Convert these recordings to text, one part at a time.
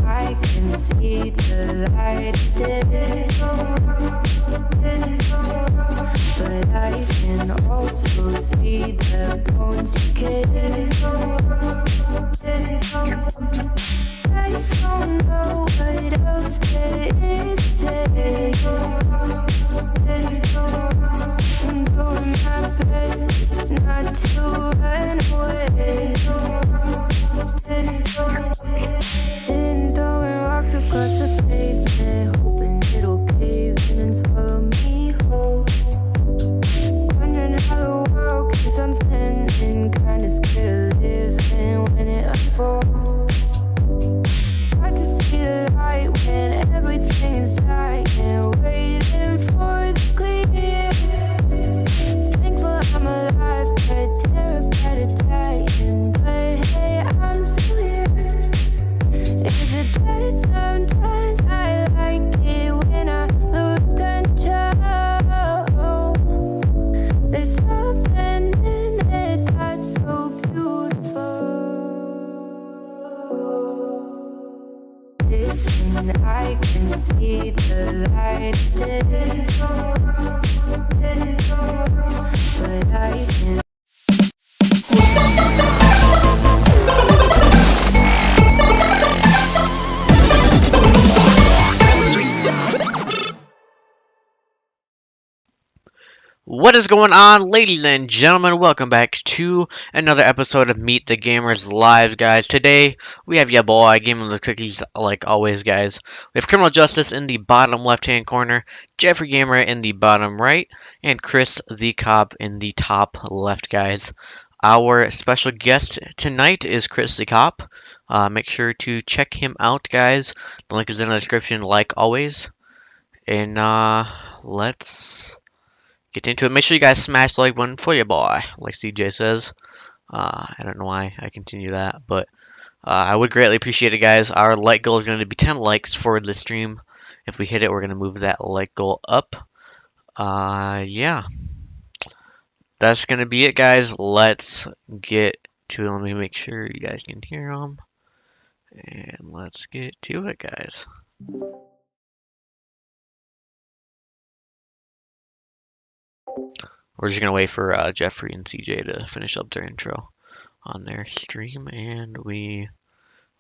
I can see the light, but I can also see the bones decay. I don't know what else there is to say. I'm doing my best not to run away. Sitting throwing rocks across the pavement, hoping it'll cave in and swallow me whole. Wondering how the world keeps on spinning, kinda scared of living when it unfolds. Hard to see the light when everything is dying, waiting for the clear. Thankful I'm alive, but terrified of dying. But hey, I'm still here. Is it bad sometimes? I like it when I lose control. There's something in it that's so beautiful. Listen, I can see the light, but I can. What is going on, ladies and gentlemen? Welcome back to another episode of Meet the Gamers Live, guys. Today, we have ya boy, Game of the Cookies, like always, guys. We have Criminal Justice in the bottom left-hand corner, Jeffrey Gamer in the bottom right, and Chris the Cop in the top left, guys. Our special guest tonight is Chris the Cop. Make sure to check him out, guys. The link is in the description, like always. And, let's get into it. Make sure you guys smash the like button for your boy, like CJ says. I don't know why I continue that, but I would greatly appreciate it, guys. Our like goal is going to be 10 likes for the stream. If we hit it, we're going to move that like goal up. Yeah. That's going to be it, guys. Let's get to it. Let me make sure you guys can hear them. And let's get to it, guys. We're just going to wait for Jeffrey and CJ to finish up their intro on their stream, and we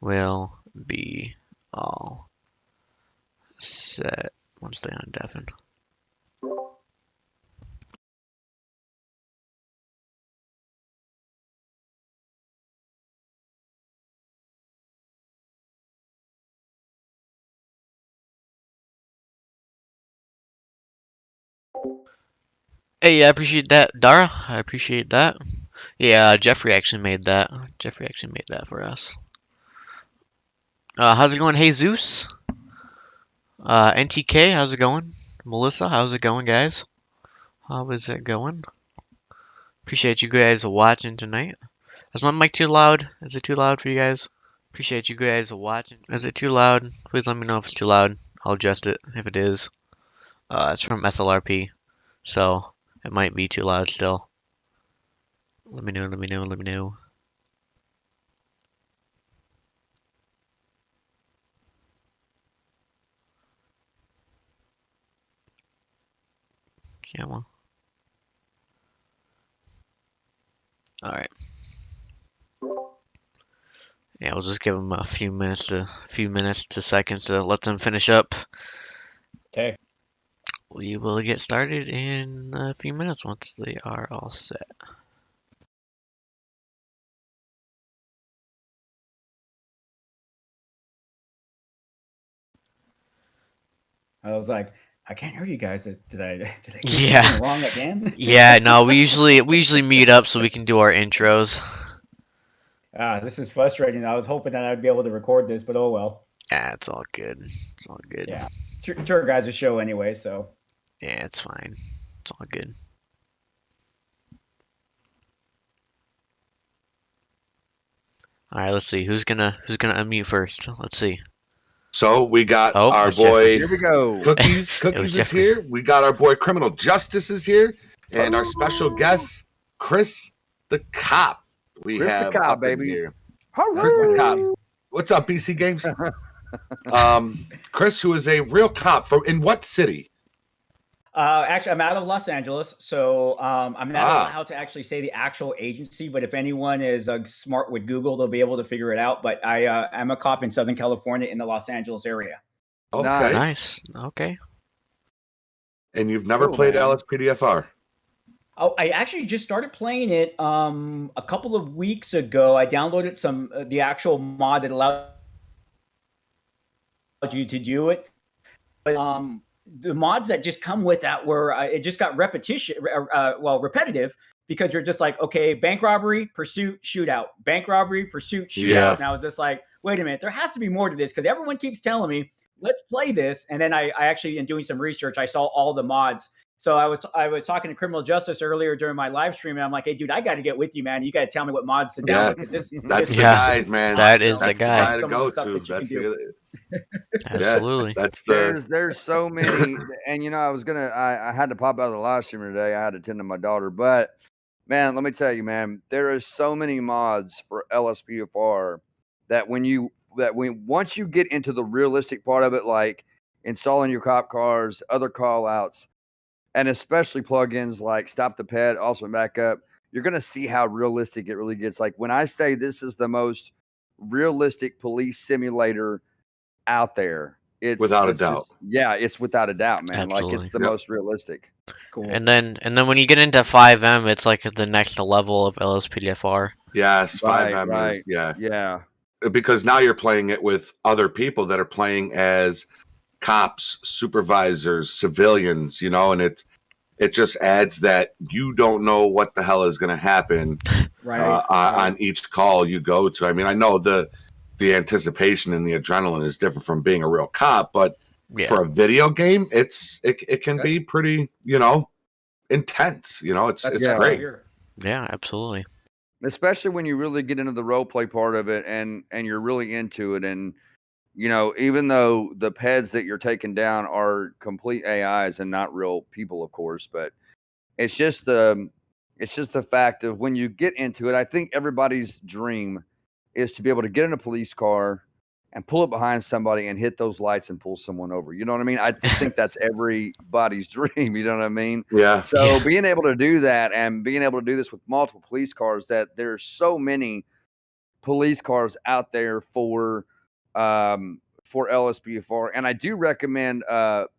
will be all set once they undeafen. Hey, I appreciate that, Dara. I appreciate that. Yeah, Jeffrey actually made that. Jeffrey actually made that for us. How's it going, Jesus? NTK, how's it going? Melissa, how's it going, guys? How is it going? Appreciate you guys watching tonight. Is my mic too loud? Is it too loud for you guys? Appreciate you guys watching. Is it too loud? Please let me know if it's too loud. I'll adjust it if it is. It's from SLRP, so it might be too loud still. Let me know, let me know, let me know. Come on. Alright. Yeah, we'll just give them a few minutes to seconds to let them finish up. Okay. We will get started in a few minutes once they are all set. I was like, I can't hear you guys. Did I get Yeah. something wrong again? Yeah, no, we usually meet up so we can do our intros. This is frustrating. I was hoping that I'd be able to record this, but oh well. Yeah, it's all good. It's all good. Yeah. Sure, guys, a show anyway, so. Yeah, it's fine. It's all good. All right, let's see who's gonna unmute first. Let's see. So we got Oh, our it's Jeffrey. boy Here we go. Cookies. was Cookies is Jeffrey. here. We got our boy Criminal Justice is here, and our special guest Chris the Cop. We Chris the have Cop, up in baby. here. Chris the Cop. What's up, BC Games? Chris, who is a real cop from in what city? Actually, I'm out of Los Angeles, so I'm not allowed to actually say the actual agency. But if anyone is smart with Google, they'll be able to figure it out. But I'm a cop in Southern California in the Los Angeles area. Okay. Nice. Okay. And you've never Cool, played man. LSPDFR? Oh, I actually just started playing it a couple of weeks ago. I downloaded some the actual mod that allowed you to do it. But the mods that just come with that were it just got repetitive because you're just like, okay, bank robbery, pursuit, shootout, bank robbery, pursuit, shootout. Yeah. And I was just like, wait a minute, there has to be more to this because everyone keeps telling me, let's play this. And then I actually, in doing some research, I saw all the mods. So I was talking to Criminal Justice earlier during my live stream, and I'm like, hey, dude, I got to get with you, man. You got to tell me what mods to download because That's the Yeah. guy, man. That is That's the guy. to Some of go the stuff to. that you That's can do. Absolutely. That's the There's so many, and I had to pop out of the live stream today. I had to tend to my daughter, but man, let me tell you, man, there is so many mods for LSPFR that once you get into the realistic part of it, like installing your cop cars, other call outs, and especially plugins like Stop the Ped, also backup, you're gonna see how realistic it really gets. Like when I say this is the most realistic police simulator out there, it's Without a just- doubt. it's without a doubt, man. Like Absolutely. it's the Yep. most realistic. Cool. And then when you get into 5M, it's like the next level of LSPDFR. yes, Right, 5M right. is Yeah. because now you're playing it with other people that are playing as cops, supervisors, civilians, and it just adds that you don't know what the hell is going to happen Right. on each call you go to. I mean, I know the anticipation and the adrenaline is different from being a real cop, but Yeah. for a video game, it can be pretty, intense. It's Yeah. great. Yeah, absolutely. Especially when you really get into the role play part of it and you're really into it. And even though the peds that you're taking down are complete AIs and not real people, of course, but it's just the fact of when you get into it, I think everybody's dream is to be able to get in a police car and pull it behind somebody and hit those lights and pull someone over. You know what I mean? I just think that's everybody's dream. You know what I mean? Yeah. So Yeah. being able to do that and being able to do this with multiple police cars, that there's so many police cars out there for LSPFR. And I do recommend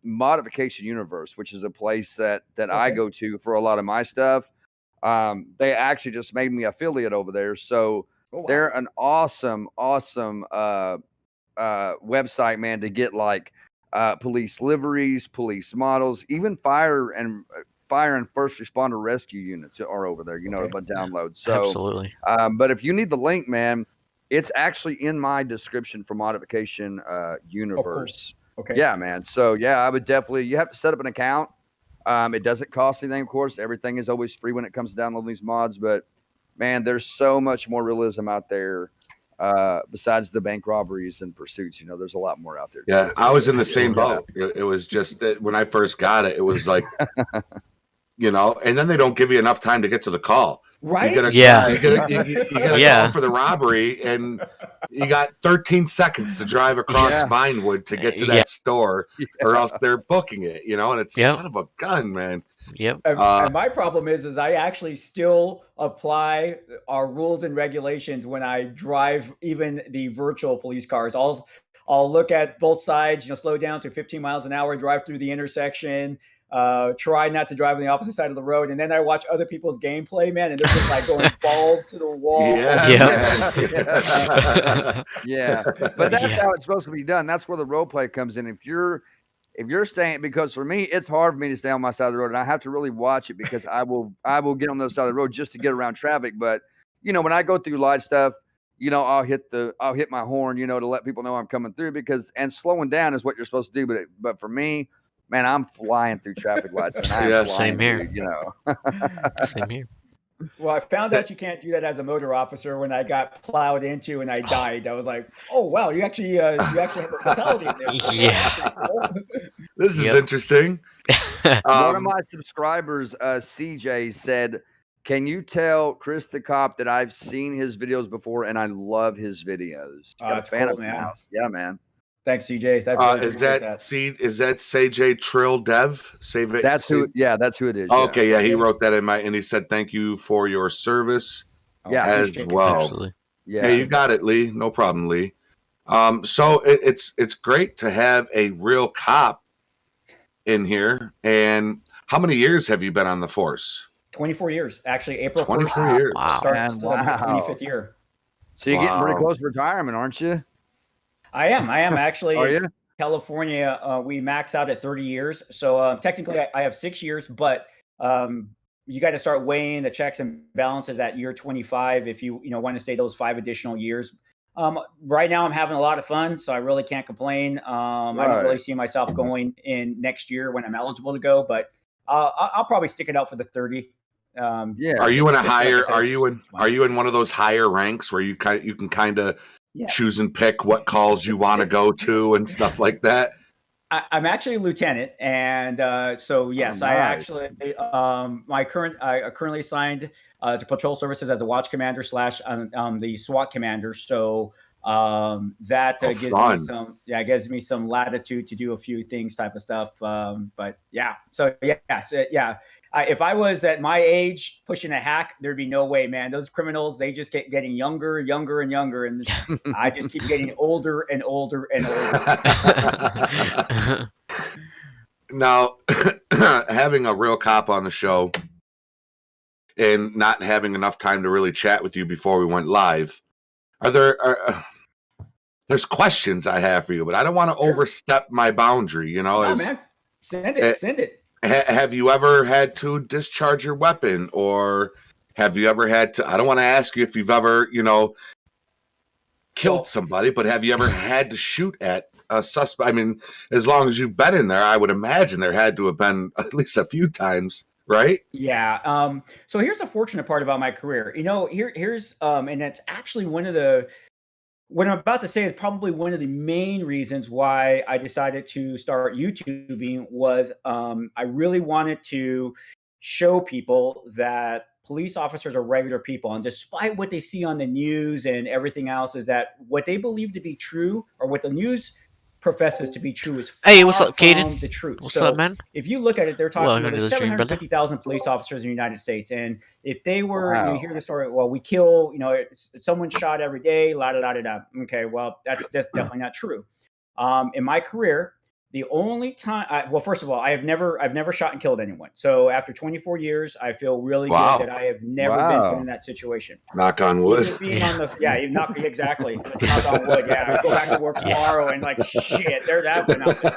Modification Universe, which is a place that I go to for a lot of my stuff. They actually just made me affiliate over there. So they're an awesome website, man, to get like police liveries, police models, even fire and first responder rescue units are over there, but download. So Absolutely. but if you need the link, man, it's actually in my description for Modification Universe. Okay. Yeah, man. So yeah, I would definitely, you have to set up an account. It doesn't cost anything, of course. Everything is always free when it comes to downloading these mods, but man, there's so much more realism out there. Besides the bank robberies and pursuits, there's a lot more out there. Yeah, I was in the same Yeah. boat. It was just that when I first got it, it was like, and then they don't give you enough time to get to the call. Right. You gotta, Yeah. You gotta Yeah. call for the robbery, and you got 13 seconds to drive across Yeah. Vinewood to get to that Yeah. store, or else they're booking it. And it's Yep. son of a gun, man. Yep. And my problem is I actually still apply our rules and regulations when I drive even the virtual police cars. I'll look at both sides, slow down to 15 miles an hour, drive through the intersection, try not to drive on the opposite side of the road. And then I watch other people's gameplay, man, and they're just like going balls to the wall. Yeah. Yeah. But that's Yeah. how it's supposed to be done. That's where the role play comes in. If you're staying, because for me, it's hard for me to stay on my side of the road, and I have to really watch it because I will get on the other side of the road just to get around traffic. But when I go through light stuff, I'll hit my horn, to let people know I'm coming through, and slowing down is what you're supposed to do. But for me, man, I'm flying through traffic lights. And I'm Yeah, flying same here. through, Same here. Well, I found out you can't do that as a motor officer when I got plowed into and I died. I was like, "Oh wow, you actually have a fatality in this." Yeah. This is Yep. interesting. One of my subscribers, CJ, said, "Can you tell Chris the Cop that I've seen his videos before and I love his videos?" Oh, Got that's a fan cool, of the man. house. Yeah, man. Thanks, CJ. I really Is appreciate that CJ Trill Dev? Save it. That's who. Yeah, that's who it is. Oh, okay, yeah, he Yeah. wrote that and he said thank you for your service Yeah. as appreciate it. well. Absolutely. Yeah. Hey, you got it, Lee. No problem, Lee. So it's great to have a real cop in here. And how many years have you been on the force? 24 years, actually. April 24 1st years. Wow. starts Man, my wow. 25th year. So you're getting pretty Wow. close to retirement, aren't you? I am actually. Are in you? California, we max out at 30 years. So technically, I have 6 years, but you got to start weighing the checks and balances at year 25 if you want to stay those 5 additional years. Right now, I'm having a lot of fun, so I really can't complain. I don't really see myself going in next year when I'm eligible to go, but I'll probably stick it out for the 30. Yeah. Are you in a Just like I higher? said, Are it's you just in? fun. Are you in one of those higher ranks where you can kind of Yes. choose and pick what calls you want to go to and stuff like that? I'm actually a lieutenant, and so yes, Oh, I nice. actually I currently assigned to patrol services as a watch commander / the SWAT commander. So that Oh, gives me some latitude to do a few things type of stuff. But yeah, so yeah. If I was at my age pushing a hack, there'd be no way, man. Those criminals, they just keep getting younger, and I just keep getting older and older and older. Now, having a real cop on the show and not having enough time to really chat with you before we went live, there's questions I have for you, but I don't want to overstep my boundary. No, man, send it. Have you ever had to discharge your weapon, or have you ever had to? I don't want to ask you if you've ever, killed somebody, but have you ever had to shoot at a suspect? I mean, as long as you've been in there, I would imagine there had to have been at least a few times, right? Yeah. So here's a fortunate part about my career. Here's and that's actually what I'm about to say is probably one of the main reasons why I decided to start YouTubing was I really wanted to show people that police officers are regular people. And despite what they see on the news and everything else, is that what they believe to be true or what the news professes to be true is far Hey, what's up, from Caden? the truth. What's So up, man? if you look at it, they're talking Welcome about to there's the stream, brother. 750,000 police officers in the United States. And if they were, Wow. you hear the story, well, we kill, someone shot every day, la da da da da. Okay, well, that's definitely not true. In my career, the only time, first of all, I've never shot and killed anyone. So after 24 years, I feel really Wow. good that I have never been put in that situation. Knock on wood. Even being on you knock exactly. Let's knock on wood. Yeah, go back to work tomorrow and like shit. There, that went out the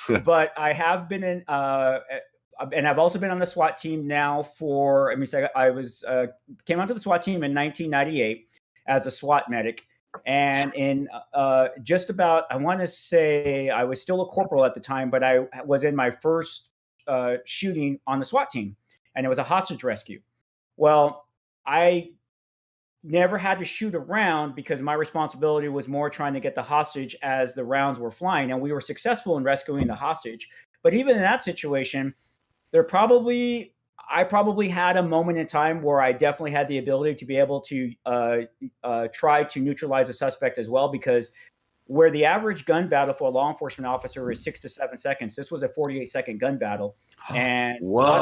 door. But I have been in, and I've also been on the SWAT team now for. I mean, I came onto the SWAT team in 1998 as a SWAT medic. And in just about, I want to say I was still a corporal at the time, but I was in my first shooting on the SWAT team, and it was a hostage rescue. Well, I never had to shoot a round because my responsibility was more trying to get the hostage as the rounds were flying, and we were successful in rescuing the hostage. But even in that situation, I probably had a moment in time where I definitely had the ability to be able to try to neutralize a suspect as well, because where the average gun battle for a law enforcement officer is 6 to 7 seconds, this was a 48-second gun battle. And a lot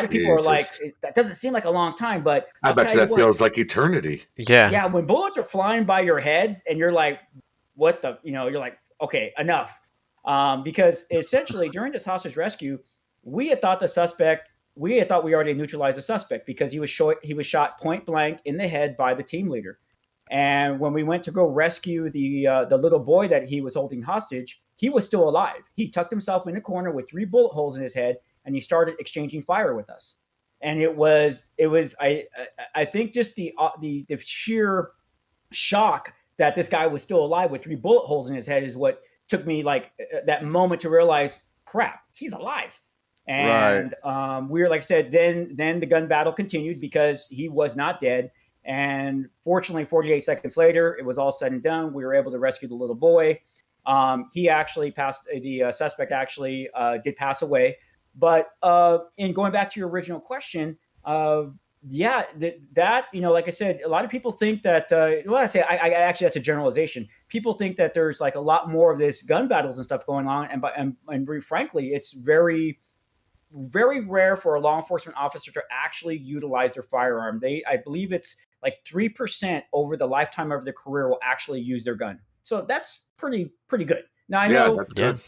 of people are like, that doesn't seem like a long time, but I bet you that feels like eternity. Yeah. Yeah, when bullets are flying by your head and you're like, what the, you're like, okay, enough. Because essentially during this hostage rescue, we had thought we already neutralized the suspect because he was shot point blank in the head by the team leader. And when we went to go rescue the little boy that he was holding hostage, he was still alive. He tucked himself in a corner with 3 bullet holes in his head, and he started exchanging fire with us. And it was I think just the sheer shock that this guy was still alive with 3 bullet holes in his head is what took me like that moment to realize, crap, he's alive. And we were, like I said, then the gun battle continued because he was not dead. And fortunately, 48 seconds later, it was all said and done. We were able to rescue the little boy. He actually passed. The suspect actually did pass away. But in going back to your original question, yeah, that like I said, a lot of people think that. Well, I say I actually that's a generalization. People think that there's like a lot more of this gun battles and stuff going on, and frankly, it's very, very rare for a law enforcement officer to actually utilize their firearm. I believe it's like 3% over the lifetime of their career will actually use their gun. So that's pretty good. Now I know, that's good.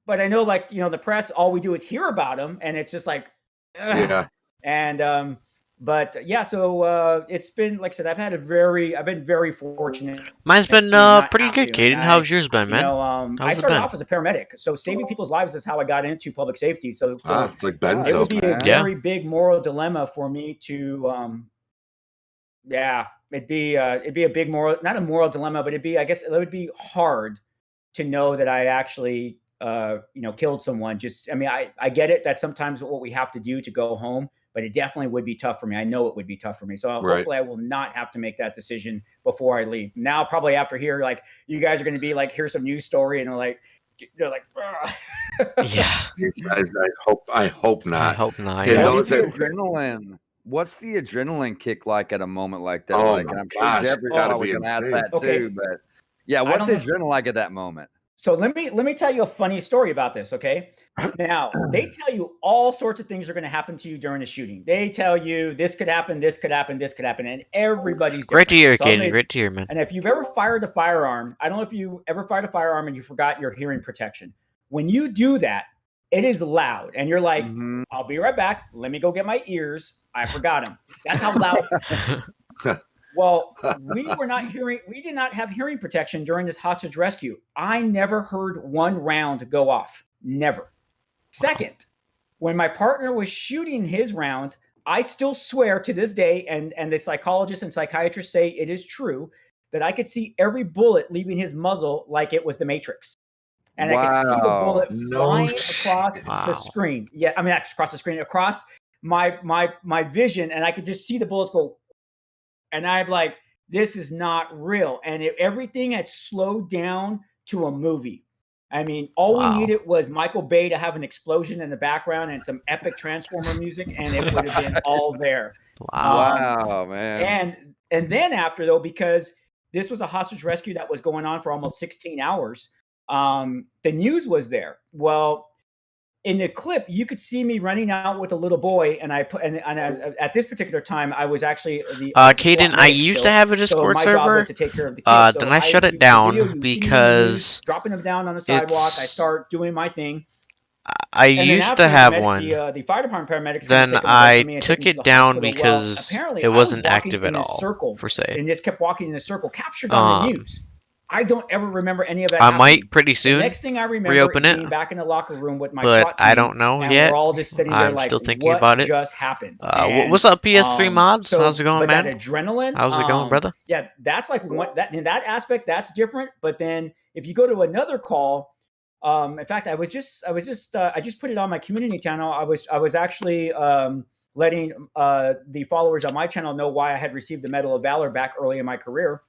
but I know, like, the press, all we do is hear about them, and it's just like, ugh. Yeah. And but yeah, so it's been, like I said, I've been very fortunate. Mine's been to not pretty have good, to. Caden. And How's yours been, man? I How's it started been? off as a paramedic, so saving people's lives is how I got into public safety. So It's like it Benzo. would be a Yeah. very big moral dilemma for me to, it'd be a big moral, not a moral dilemma, but I guess it would be hard to know that I actually, killed someone. I get it that sometimes what we have to do to go home, but it definitely would be tough for me. I know it would be tough for me. So hopefully I will not have to make that decision before I leave. Now, probably after here, like, you guys are going to be like, here's some news story, and they're like, Yeah. I hope not. I hope not. Yeah, Yeah. no, What's it's the a- adrenaline? What's the adrenaline kick like at a moment like that? Oh Like, my and I'm gosh, sure Jeffrey's it's gotta probably be going to ask insane. that Okay. too. But yeah, I what's don't the know. adrenaline like at that moment? So let me tell you a funny story about this, okay? Now, they tell you all sorts of things are going to happen to you during a shooting. They tell you this could happen, this could happen, this could happen, and everybody's Great to hear, different. So Caden. Great to hear, man. And if you've ever fired a firearm, I don't know if you ever fired a firearm and you forgot your hearing protection. When you do that, it is loud, and you're like, Mhm. I'll be right back. Let me go get my ears. I forgot them. That's how loud. Well, we did not have hearing protection during this hostage rescue. I never heard one round go off. Never. Second, when my partner was shooting his rounds, I still swear to this day, and the psychologists and psychiatrists say it is true, that I could see every bullet leaving his muzzle like it was the Matrix. And I could see the bullet flying across the screen. Yeah, I mean, across the screen, across my vision, and I could just see the bullets go. And I'm like, this is not real. And everything had slowed down to a movie. I mean, all we needed was Michael Bay to have an explosion in the background and some epic Transformer music, and it would have been all there. Wow, man. And then after, though, because this was a hostage rescue that was going on for almost 16 hours, the news was there. Well, in the clip, you could see me running out with a little boy, and at this particular time, I was actually the Caden, I used to have a Discord so my job server. was to take care of the kids. Then I shut it down because dropping them down on the sidewalk, I start doing my thing. I used to have one. The fire department paramedics. Then I took it down because it wasn't active at all. For say, and just kept walking in a circle, captured on the news. I don't ever remember any of that. I might pretty soon. The next thing I remember reopen is it. being back in the locker room with my But SWAT team, I don't know and yet. We're all just sitting there I'm like, still thinking what about it. just happened? What's up, PS3 mods? How's it going, man? That adrenaline. How's it going, brother? Yeah, that's like one that in that aspect that's different. But then if you go to another call, in fact, I just put it on my community channel. I was actually letting the followers on my channel know why I had received the Medal of Valor back early in my career.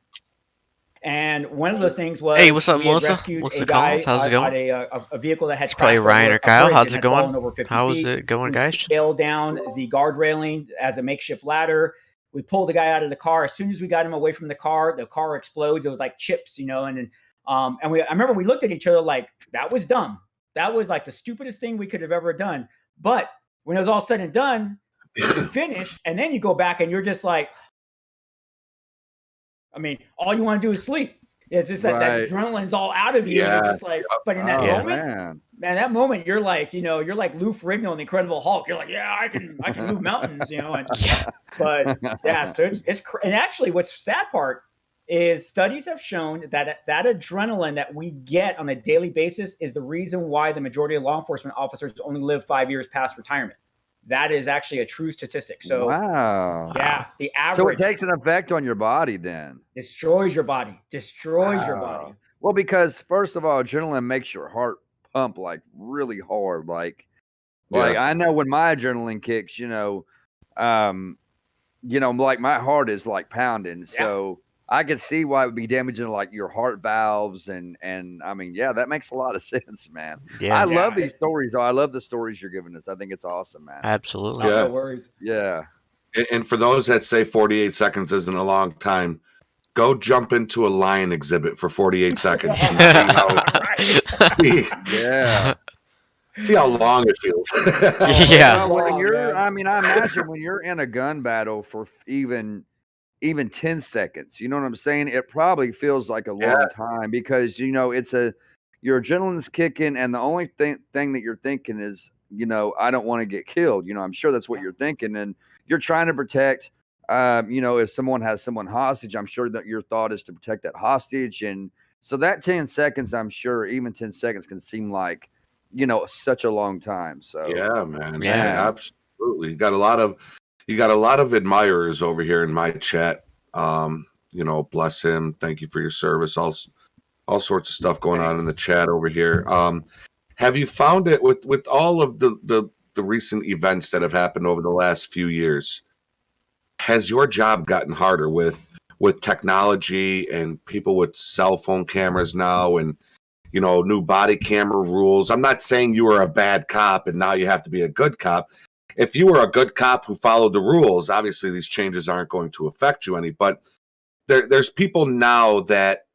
And one of those things was, hey, what's up, we had Melissa? rescued What's a the guy calls? How's it going? a vehicle that had It's probably crashed Ryan over or a Kyle. bridge How's and it had fallen going? over 50 How is feet. it going, We guys? scaled down the guard railing as a makeshift ladder. We pulled the guy out of the car. As soon as we got him away from the car explodes. It was like chips, and then I remember we looked at each other like, that was dumb. That was like the stupidest thing we could have ever done. But when it was all said and done, you finished, and then you go back and you're just like, I mean, all you want to do is sleep. It's just that adrenaline's all out of you. Yeah. And you're just like, but in that moment, man, that moment you're like Lou Ferrigno in the Incredible Hulk. You're like, yeah, I can move mountains, And, But yeah, so it's and actually, what's sad part is studies have shown that adrenaline that we get on a daily basis is the reason why the majority of law enforcement officers only live 5 years past retirement. That is actually a true statistic. So yeah, the average. So it takes an effect on your body then. Destroys your body. Your body. Well, because first of all, adrenaline makes your heart pump like really hard. Like Like I know when my adrenaline kicks, like my heart is like pounding. So I could see why it would be damaging like your heart valves and I mean, that makes a lot of sense, man. Yeah. I love these stories though. I love the stories you're giving us. I think it's awesome, man. Absolutely. No worries. Yeah. And for those that say 48 seconds isn't a long time, go jump into a lion exhibit for 48 seconds and see how long it feels. I imagine when you're in a gun battle for even 10 seconds, you know what I'm saying? It probably feels like a long time because your adrenaline's kicking, and the only thing that you're thinking is, I don't want to get killed. I'm sure that's what you're thinking, and you're trying to protect. If someone has someone hostage, I'm sure that your thought is to protect that hostage, and so that 10 seconds, I'm sure even 10 seconds can seem like such a long time. So yeah, man. Yeah, absolutely. You got a lot of admirers over here in my chat. Bless him. Thank you for your service. All sorts of stuff going on in the chat over here. Have you found it with all of the recent events that have happened over the last few years? Has your job gotten harder with technology and people with cell phone cameras now and new body camera rules? I'm not saying you were a bad cop and now you have to be a good cop. If you were a good cop who followed the rules, obviously these changes aren't going to affect you any. But there's people now that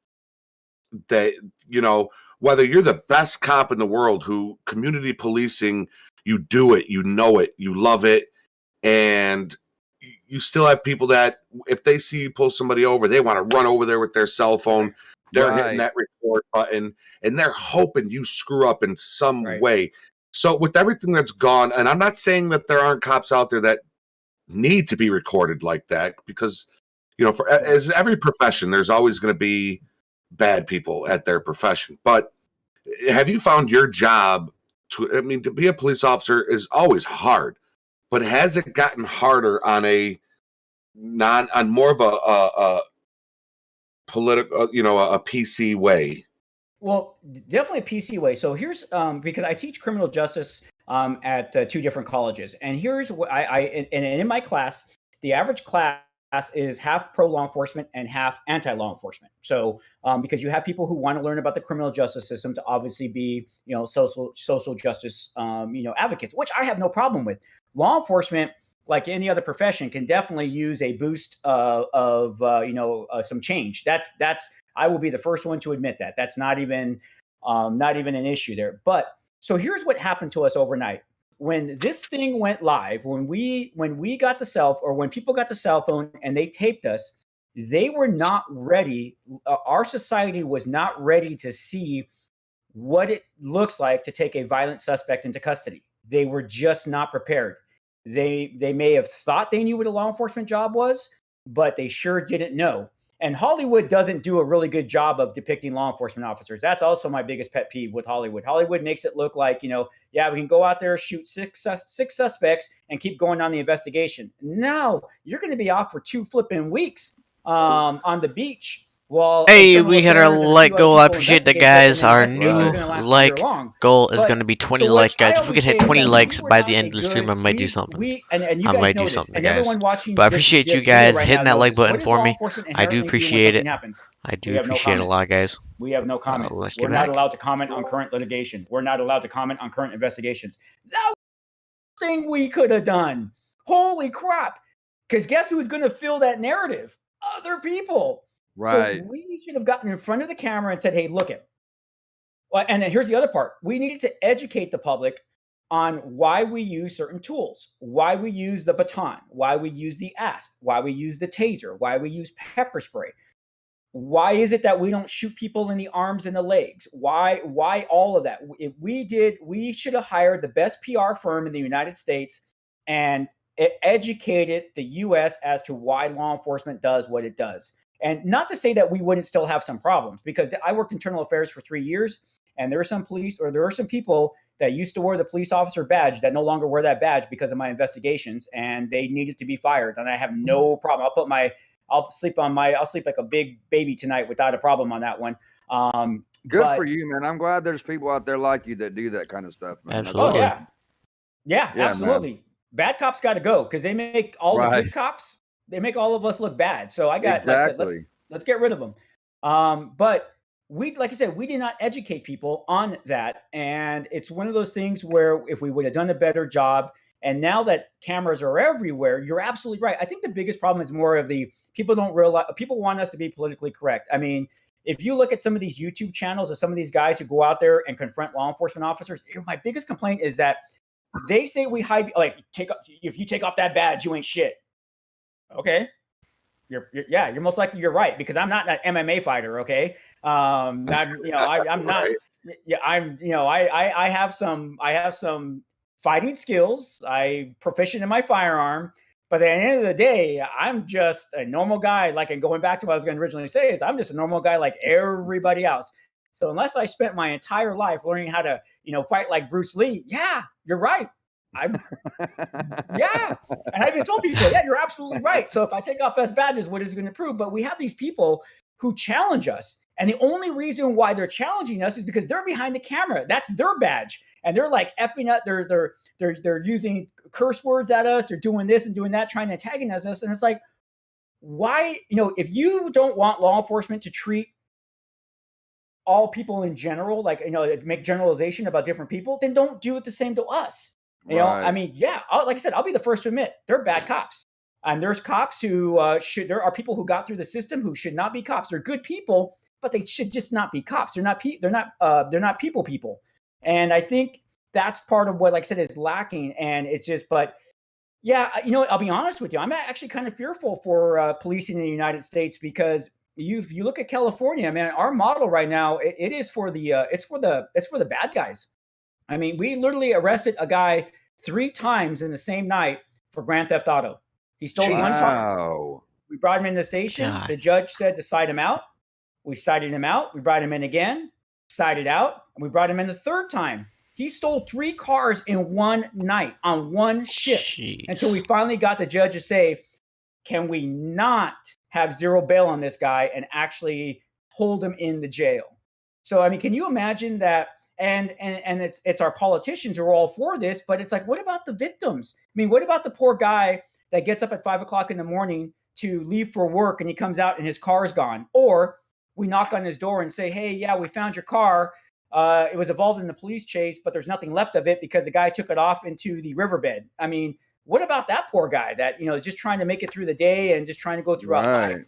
whether you're the best cop in the world who community policing, you do it, you know it, you love it, and you still have people that if they see you pull somebody over, they want to run over there with their cell phone. They're hitting that record button, and they're hoping you screw up in some way. So with everything that's gone, and I'm not saying that there aren't cops out there that need to be recorded like that, because as every profession, there's always going to be bad people at their profession. But have you found your job to be a police officer is always hard, but has it gotten harder on more of a political, a PC way? Well, definitely a PC way. So here's because I teach criminal justice at two different colleges, and here's what in my class, the average class is half pro law enforcement and half anti law enforcement. So because you have people who want to learn about the criminal justice system to obviously be social justice advocates, which I have no problem with. Law enforcement, like any other profession, can definitely use a boost of some change. That's I will be the first one to admit that. That's not even an issue there. But so here's what happened to us overnight. When this thing went live, when we got when people got the cell phone and they taped us, they were not ready. Our society was not ready to see what it looks like to take a violent suspect into custody. They were just not prepared. They may have thought they knew what a law enforcement job was, but they sure didn't know. And Hollywood doesn't do a really good job of depicting law enforcement officers. That's also my biggest pet peeve with Hollywood. Hollywood makes it look like, we can go out there, shoot six suspects and keep going on the investigation. No, you're going to be off for 2 flipping weeks on the beach. Well, hey, we hit our like goal. I appreciate that, guys. Our new like goal is going to be 20 likes, guys. If we can hit 20 likes by the end of the stream, I might do something. I might do something, guys. But I appreciate you guys hitting that like button for me. I do appreciate it. I do appreciate it a lot, guys. We have no comment. We're not allowed to comment on current litigation. We're not allowed to comment on current investigations. That was the thing we could have done. Holy crap. Because guess who's going to fill that narrative? Other people. Right. So we should have gotten in front of the camera and said, hey, look it. Well, and then here's the other part. We needed to educate the public on why we use certain tools, why we use the baton, why we use the asp, why we use the taser, why we use pepper spray. Why is it that we don't shoot people in the arms and the legs? Why all of that? If we should have hired the best PR firm in the United States and educated the U.S. as to why law enforcement does what it does. And not to say that we wouldn't still have some problems, because I worked internal affairs for 3 years, and there are some people that used to wear the police officer badge that no longer wear that badge because of my investigations, and they needed to be fired. And I have no problem. I'll sleep like a big baby tonight without a problem on that one. Good for you, man. I'm glad there's people out there like you that do that kind of stuff, man. Absolutely. Oh, yeah. Yeah, Yeah, man. absolutely. Bad cops got to go because they make all the good cops. They make all of us look bad. So I got like I said, let's get rid of them. But like I said, we did not educate people on that, and it's one of those things where if we would have done a better job. And now that cameras are everywhere, you're absolutely right. I think the biggest problem is more of the people don't realize. People want us to be politically correct. I mean, if you look at some of these YouTube channels of some of these guys who go out there and confront law enforcement officers, my biggest complaint is that they say we hide, like, if you take off that badge, you ain't shit. Okay. You're most likely you're right, because I'm not an MMA fighter. Okay. I'm not, I have some fighting skills. I'm proficient in my firearm, but at the end of the day, I'm just a normal guy. Like, and going back to what I was going to originally say is I'm just a normal guy like everybody else. So unless I spent my entire life learning how to, fight like Bruce Lee, yeah, you're right. And I even told people, yeah, you're absolutely right. So if I take off best badges, what is it going to prove? But we have these people who challenge us. And the only reason why they're challenging us is because they're behind the camera. That's their badge. And they're like effing up. They're using curse words at us. They're doing this and doing that, trying to antagonize us. And it's like, why, if you don't want law enforcement to treat all people in general, like, make generalization about different people, then don't do it the same to us. I mean, yeah, like I said, I'll be the first to admit they're bad cops. And there's cops who there are people who got through the system who should not be cops. They're good people, but they should just not be cops. They're not people. And I think that's part of what, like I said, is lacking. And it's just, but yeah, I'll be honest with you. I'm actually kind of fearful for policing in the United States, because if you look at California, man, our model right now, it is for the it's for the bad guys. I mean, we literally arrested a guy 3 times in the same night for grand theft auto. He stole one car. We brought him in the station. God. The judge said to cite him out. We cited him out. We brought him in again, cited out, and we brought him in the 3rd time. He stole 3 cars in one night on one shift. Jeez. Until we finally got the judge to say, can we not have zero bail on this guy and actually hold him in the jail? So, I mean, can you imagine that? And it's our politicians who are all for this, but it's like, what about the victims? I mean, what about the poor guy that gets up at 5 o'clock in the morning to leave for work and he comes out and his car is gone? Or we knock on his door and say, hey, yeah, we found your car. It was involved in the police chase, but there's nothing left of it because the guy took it off into the riverbed. I mean, what about that poor guy that, is just trying to make it through the day and just trying to go throughout life?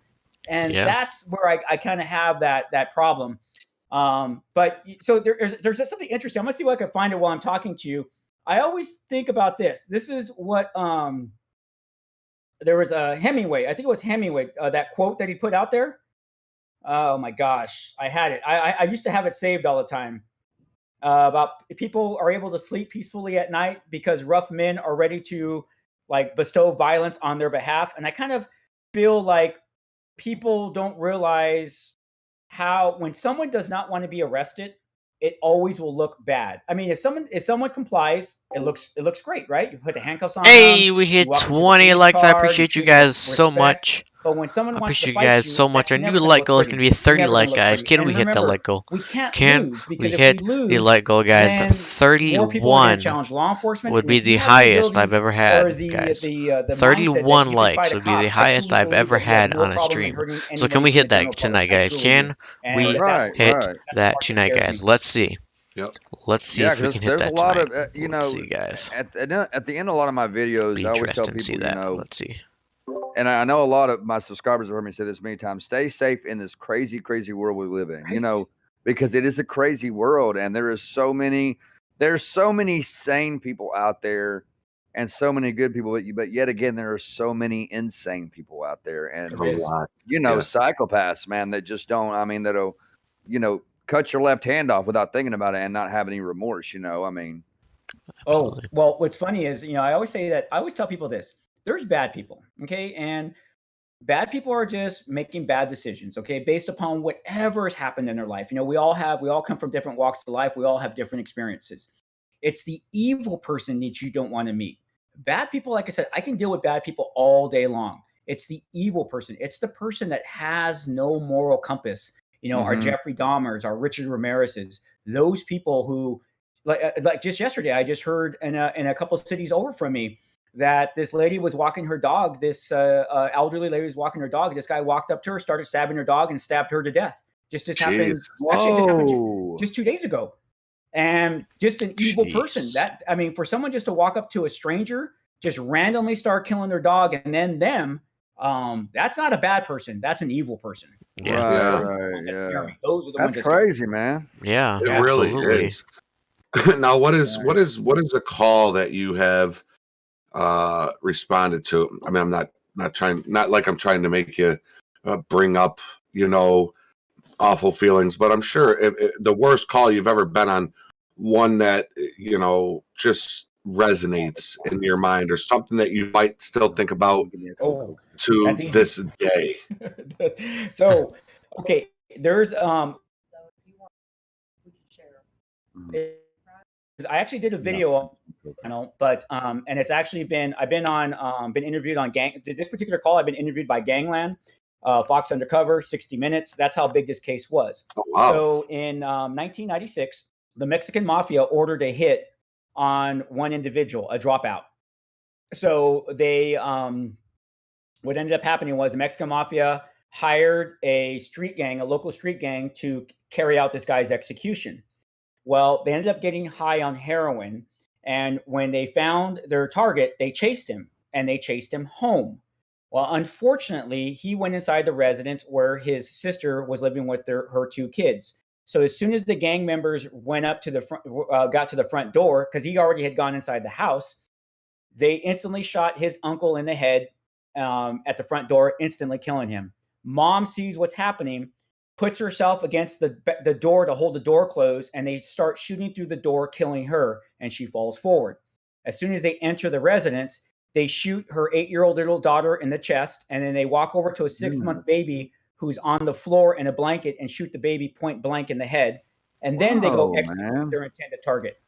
And that's where I kind of have that problem. But so there's just something interesting. I'm gonna see if I can find it while I'm talking to you. I always think about this. This is what there was a Hemingway. I think it was Hemingway, that quote that he put out there. Oh my gosh, I had it. I used to have it saved all the time. About people are able to sleep peacefully at night because rough men are ready to like bestow violence on their behalf. And I kind of feel like people don't realize how when someone does not want to be arrested, it always will look bad. I mean, if someone complies, it looks great, right? You put the handcuffs on. Hey, we hit 20 likes. I appreciate you guys so much. But when someone wants to appreciate fight you guys so much. Our new like goal is going to be 30 like, guys. Can we hit the like goal? We can't Can lose, we hit the like goal, guys? 31 would be the highest I've ever had, guys. 31 likes would be the highest I've ever had on a stream. So can we hit that tonight, guys? Can we hit that tonight, guys? Let's see. Yep. Let's see if we can hit that tonight. There's a lot of, Let's see, guys. At the end of a lot of my videos, I always tell people, Let's see. And I know a lot of my subscribers have heard me say this many times, stay safe in this crazy, crazy world we live in, because it is a crazy world. And there's so many sane people out there and so many good people, but yet again, there are so many insane people out there. And, psychopaths, man, that just don't, that'll, cut your left hand off without thinking about it and not have any remorse, Absolutely. Oh, well, what's funny is, I always tell people this. There's bad people, okay? And bad people are just making bad decisions, okay? Based upon whatever has happened in their life. We all come from different walks of life. We all have different experiences. It's the evil person that you don't want to meet. Bad people, like I said, I can deal with bad people all day long. It's the evil person. It's the person that has no moral compass. Our Jeffrey Dahmers, our Richard Ramirez's, those people who like just yesterday, I just heard in a couple of cities over from me that this lady was walking her dog. This elderly lady was walking her dog. This guy walked up to her, started stabbing her dog, and stabbed her to death. Just happened. Actually, it just happened just 2 days ago. And just an evil person. That, I mean, for someone just to walk up to a stranger, just randomly start killing their dog, and then them, that's not a bad person. That's an evil person. Yeah. Right. Yeah. Those are the ones That's crazy, man. Yeah, It absolutely. really is. Now, what is a call that you have responded to? I mean, I'm not like I'm trying to make you bring up, awful feelings, but I'm sure if the worst call you've ever been on, one that just resonates in your mind, or something that you might still think about to this day. So, okay, there's I actually did a video, but and it's actually been been interviewed on this particular call. I've been interviewed by Gangland, Fox Undercover, 60 Minutes. That's how big this case was. Oh, wow. So in 1996, the Mexican Mafia ordered a hit on one individual, a dropout. So they what ended up happening was the Mexican Mafia hired a local street gang, to carry out this guy's execution. Well, they ended up getting high on heroin, and when they found their target, they chased him, and they chased him home. Well, unfortunately, he went inside the residence where his sister was living with her 2 kids. So as soon as the gang members went up to the front, got to the front door, because he already had gone inside the house, they instantly shot his uncle in the head at the front door, instantly killing him. Mom sees what's happening, puts herself against the door to hold the door closed, and they start shooting through the door, killing her, and she falls forward. As soon as they enter the residence, they shoot her 8-year-old little daughter in the chest, and then they walk over to a 6-month baby who's on the floor in a blanket and shoot the baby point blank in the head. And then they go execute their intended target.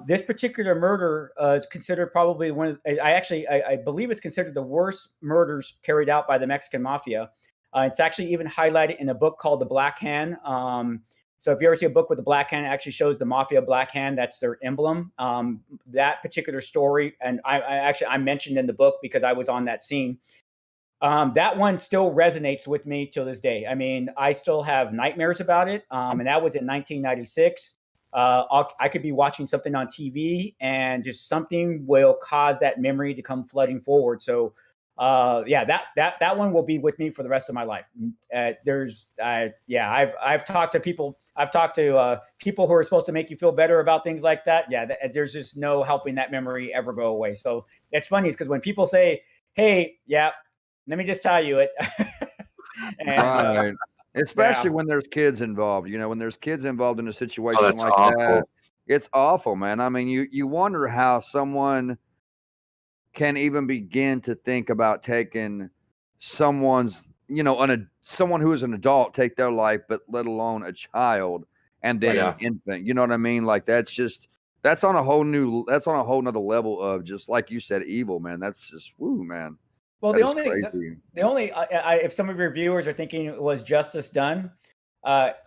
This particular murder is considered probably one of, I believe it's considered the worst murders carried out by the Mexican Mafia. It's actually even highlighted in a book called The Black Hand. So if you ever see a book with the black hand, it actually shows the Mafia black hand. That's their emblem. That particular story, and I mentioned in the book because I was on that scene. That one still resonates with me till this day. I mean, I still have nightmares about it. And that was in 1996. I could be watching something on TV, and just something will cause that memory to come flooding forward. So, that one will be with me for the rest of my life. I've talked to people. I've talked to people who are supposed to make you feel better about things like that. Yeah, there's just no helping that memory ever go away. So it's funny because when people say, "Hey, yeah, let me just tell you it," right. Especially when there's kids involved. When there's kids involved in a situation like awful. that, it's awful, man. I mean, you wonder how someone can even begin to think about taking someone's, someone who is an adult, take their life, but let alone a child and then an infant. You know what I mean? Like that's on a whole nother level of, just like you said, evil, man. That's just man. Well, the only if some of your viewers are thinking was justice done,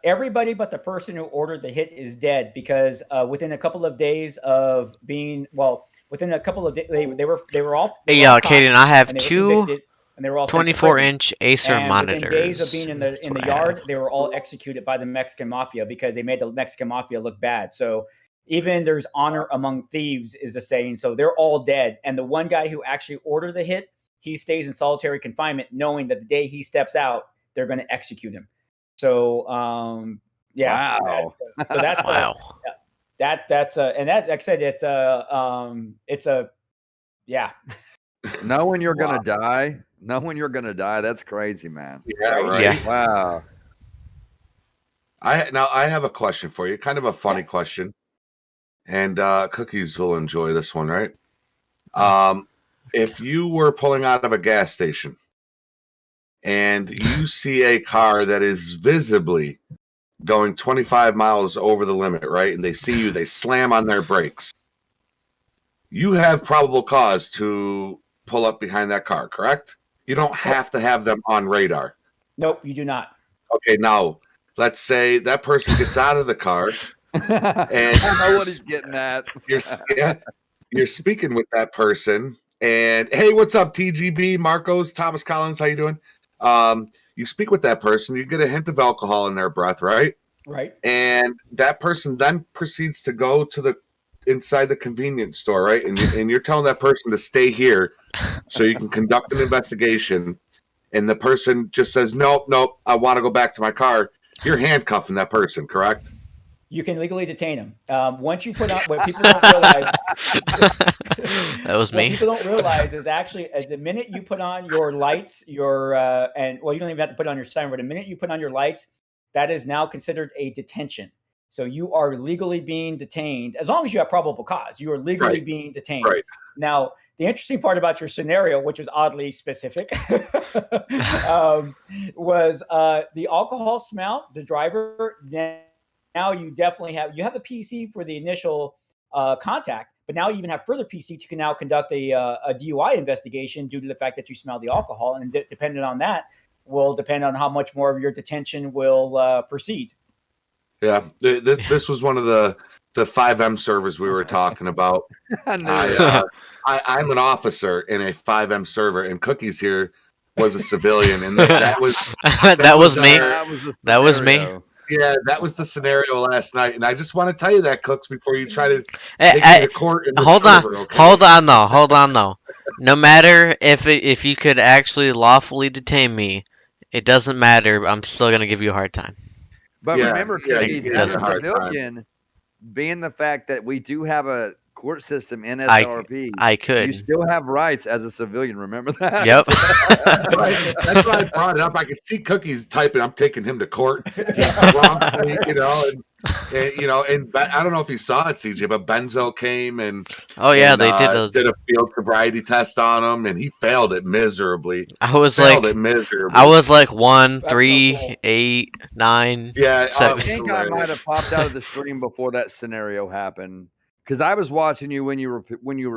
everybody but the person who ordered the hit is dead, because within a couple of days of being within a couple of days they were all. Hey, Kaden, I have two and they were all 24-inch Acer monitors. Within days of being in the yard, they were all executed by the Mexican Mafia because they made the Mexican Mafia look bad. So even there's honor among thieves is a saying. So they're all dead. And the one guy who actually ordered the hit, he stays in solitary confinement, knowing that the day he steps out, they're going to execute him. So, Wow. So that's wow. And that, like I said, Knowing you're gonna die. Knowing you're gonna die. That's crazy, man. Yeah, right. Yeah. Wow. I have a question for you, kind of a funny question, and Cookies will enjoy this one, right? If you were pulling out of a gas station and you see a car that is visibly going 25 miles over the limit, right? And they see you, they slam on their brakes. You have probable cause to pull up behind that car, correct? You don't have to have them on radar. Nope, you do not. Okay, now let's say that person gets out of the car I know what he's getting at. You're speaking with that person, and hey, what's up, TGB, Marcos, Thomas Collins, how you doing? You speak with that person, you get a hint of alcohol in their breath, right? Right. And that person then proceeds to go to the inside the convenience store, right? And you're telling that person to stay here so you can conduct an investigation. And the person just says, nope, I want to go back to my car. You're handcuffing that person, correct? You can legally detain him. Once you put on, what people don't realize, That was what me. people don't realize is actually the minute you put on your lights, you don't even have to put on your siren, but the minute you put on your lights, that is now considered a detention. So you are legally being detained as long as you have probable cause. You are legally being detained. Right. Now, the interesting part about your scenario, which was oddly specific, was the alcohol smell. The driver now you definitely have the PC for the initial contact, but now you even have further PC. You can now conduct a DUI investigation due to the fact that you smell the alcohol, and depending on that, will depend on how much more of your detention will proceed. Yeah, this was one of the 5M servers we were talking about. I'm an officer in a 5M server, and Cookies here was a civilian, and that was that was me. That was me. Yeah, that was the scenario last night, and I just want to tell you that, Cooks, before you try to take me to court. Hold on though. No matter if you could actually lawfully detain me, it doesn't matter. I'm still gonna give you a hard time. But remember, Cookies, as a hard civilian, being the fact that we do have a court system in SLRP, I could. You still have rights as a civilian. Remember that? Yep. That's why I brought it up. I could see Cookies typing, "I'm taking him to court," and I don't know if you saw it, CJ, but Benzo came and they did a field sobriety test on him, and he failed it miserably. I was like 1, 3, 8, 9. Yeah, 7. I think I might have popped out of the stream before that scenario happened. Because I was watching you when you were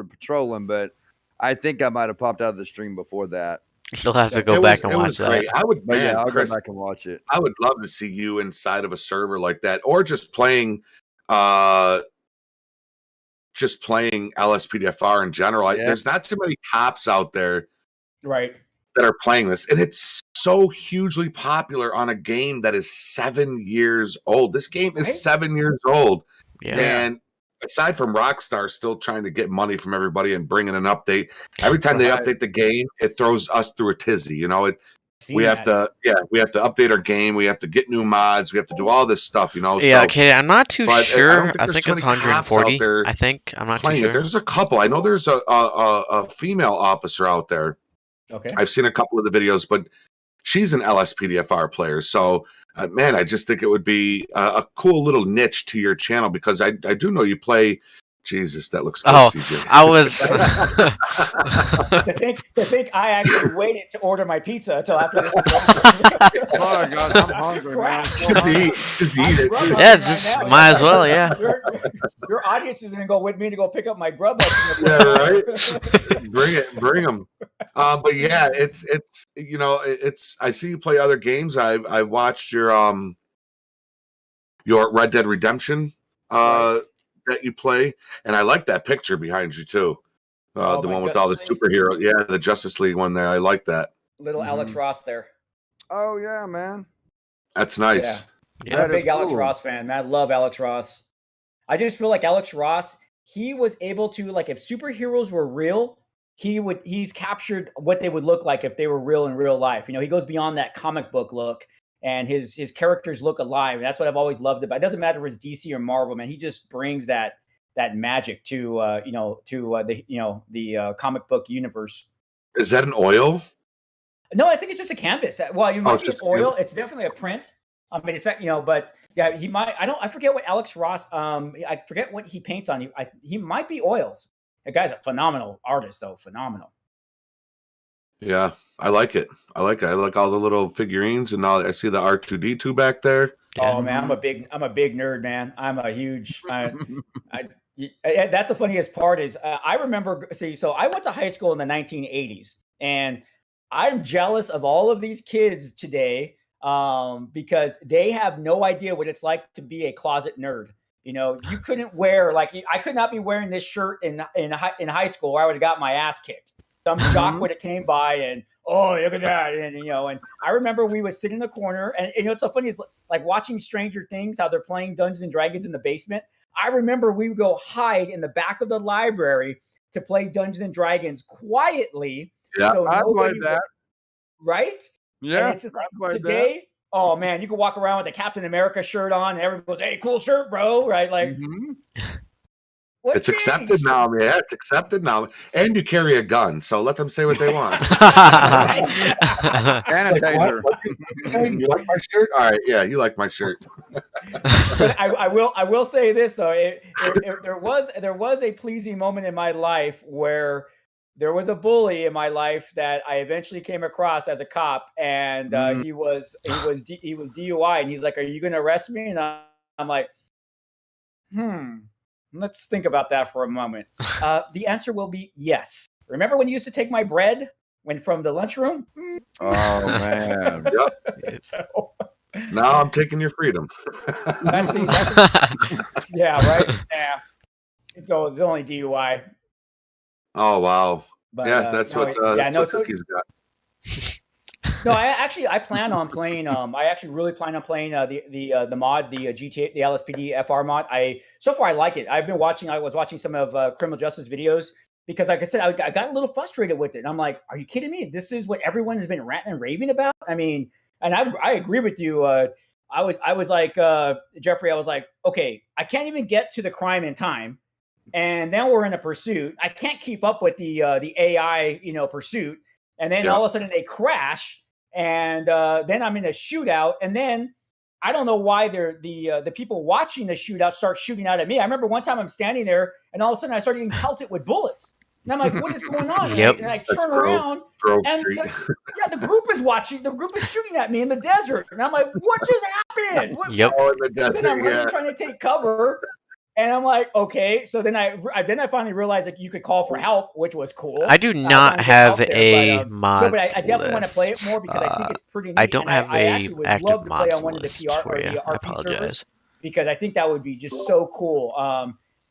patrolling, but I think I might have popped out of the stream before that. You still have to go back and watch that. I'll go back and watch it. I would love to see you inside of a server like that, or just playing LSPDFR in general. There's not too many cops out there, right, that are playing this, and it's so hugely popular on a game that is 7 years old. This game is 7 years old, and aside from Rockstar still trying to get money from everybody and bringing an update, every time they update the game, it throws us through a tizzy. We have to update our game. We have to get new mods. We have to do all this stuff. Yeah, okay. I'm not too sure. I think it's 140. I think I'm not too sure. There's a couple. I know there's a female officer out there. Okay. I've seen a couple of the videos, but she's an LSPDFR player. So. Man, I just think it would be a cool little niche to your channel, because I do know you play. Jesus, that looks good, CJ. I was to think I actually waited to order my pizza until after this. Oh God, I'm hungry, man. Just eat it. Yeah, just right might as well. Yeah. Your audience is gonna go with me to go pick up my grub. Yeah, right. Bring them. But yeah, it's I see you play other games. I watched your Red Dead Redemption that you play, and I like that picture behind you too. The one with all the superheroes. Yeah, the Justice League one there. I like that. Little Alex Ross there. Oh yeah, man. That's nice. Yeah. I'm a big Alex Ross fan, man. I love Alex Ross. I just feel like Alex Ross, he was able to, like, if superheroes were real, he's captured what they would look like if they were real in real life. He goes beyond that comic book look, and his characters look alive. And that's what I've always loved about it. It doesn't matter if it's DC or Marvel, man. He just brings that magic to the comic book universe. Is that an oil? No, I think it's just a canvas. Well, you might be oil. It's definitely a print. I mean, it's but yeah, he might. I forget what Alex Ross. I forget what he paints on. He might be oils. That guy's a phenomenal artist, though. Phenomenal. Yeah, I like it. I like all the little figurines and all. I see the R2D2 back there. Oh man, I'm a big nerd, man. I'm a huge. That's the funniest part is I remember. So I went to high school in the 1980s, and I'm jealous of all of these kids today because they have no idea what it's like to be a closet nerd. You know, you couldn't wear I could not be wearing this shirt in high school, where I would have got my ass kicked. Some jock would have came by and, oh, look at that, and and I remember we would sit in the corner, and what's so funny is like watching Stranger Things, how they're playing Dungeons and Dragons in the basement. I remember we would go hide in the back of the library to play Dungeons and Dragons quietly. Yeah, so I played that. Right? Yeah, and it's just like I played today. Oh man, you can walk around with a Captain America shirt on, and everyone goes, "Hey, cool shirt, bro!" Right? Like, what it's changed? accepted now, man. Yeah, it's accepted now, and you carry a gun, so let them say what they want. Sanitizer. What you saying? You like my shirt? All right, yeah, you like my shirt. But I will say this though, there was a pleasing moment in my life where there was a bully in my life that I eventually came across as a cop, and he was DUI, and he's like, "Are you going to arrest me?" And I'm like, let's think about that for a moment. The answer will be yes. Remember when you used to take my bread from the lunchroom? Oh man. Yep. So Now I'm taking your freedom. yeah, right. Yeah, it's only DUI. Oh wow. But, yeah, that's what Cookies got. No, I plan on playing. I actually really plan on playing the mod, the GTA, the LSPD FR mod. So far I like it. I was watching some of criminal justice videos because, like I said, I got a little frustrated with it. And I'm like, are you kidding me? This is what everyone has been ranting and raving about. I mean, and I agree with you. I was like, Jeffrey, I was like, okay, I can't even get to the crime in time. And now we're in a pursuit. I can't keep up with the AI, pursuit. And then all of a sudden they crash, and then I'm in a shootout. And then I don't know why the people watching the shootout start shooting out at me. I remember one time I'm standing there, and all of a sudden I started getting pelted with bullets. And I'm like, what is going on? Yep. And I turn around, and the group is watching. The group is shooting at me in the desert. And I'm like, what just happened? Yep. Oh, in the desert, Then I'm really trying to take cover. And I'm like, okay. So then I finally realized that you could call for help, which was cool. I do not have a mod. No, but I definitely want to play it more because I think it's pretty neat. I don't have I a actually would active love to play mods on one of the list PR for or you. the I RP apologize. servers, because I think that would be just so cool.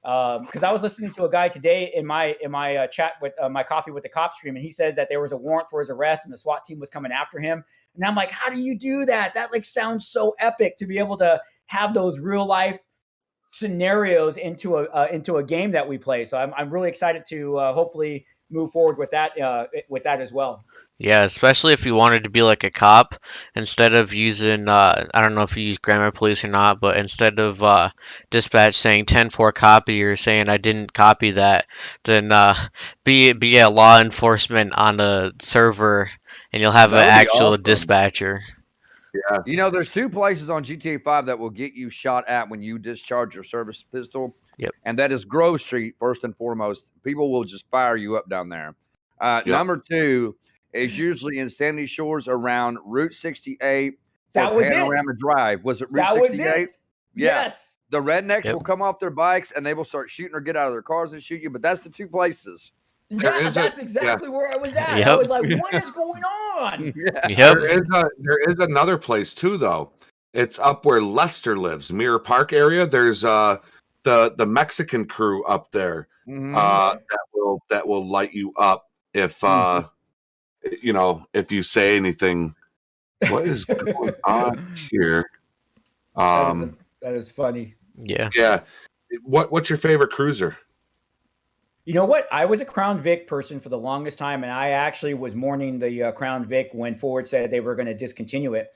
Because I was listening to a guy today in my chat with my coffee with the cop stream, and he says that there was a warrant for his arrest and the SWAT team was coming after him. And I'm like, how do you do that? That sounds so epic to be able to have those real life scenarios into a game that we play. So I'm really excited to hopefully move forward with that as well. Yeah, especially if you wanted to be like a cop, instead of using, I don't know if you use grammar police or not, but instead of dispatch saying 10-4 copy, you're saying I didn't copy that, then be a law enforcement on a server, and you'll have an actual awesome. dispatcher. Yeah. There's two places on GTA 5 that will get you shot at when you discharge your service pistol. Yep. And that is Grove Street, first and foremost. People will just fire you up down there. Number two is usually in Sandy Shores around Route 68 That was Panorama Drive. Was it Route that 68? Was it. Yeah. Yes. The rednecks will come off their bikes and they will start shooting or get out of their cars and shoot you. But that's the two places. Yeah, that's exactly where I was at. Yep. I was like, what is going on? Yep. There is another place too, though. It's up where Lester lives, Mirror Park area. There's the Mexican crew up there that will light you up if if you say anything. What is going on here? That is funny. Yeah. Yeah. What's your favorite cruiser? You know what? I was a Crown Vic person for the longest time, and I actually was mourning the Crown Vic when Ford said they were going to discontinue it.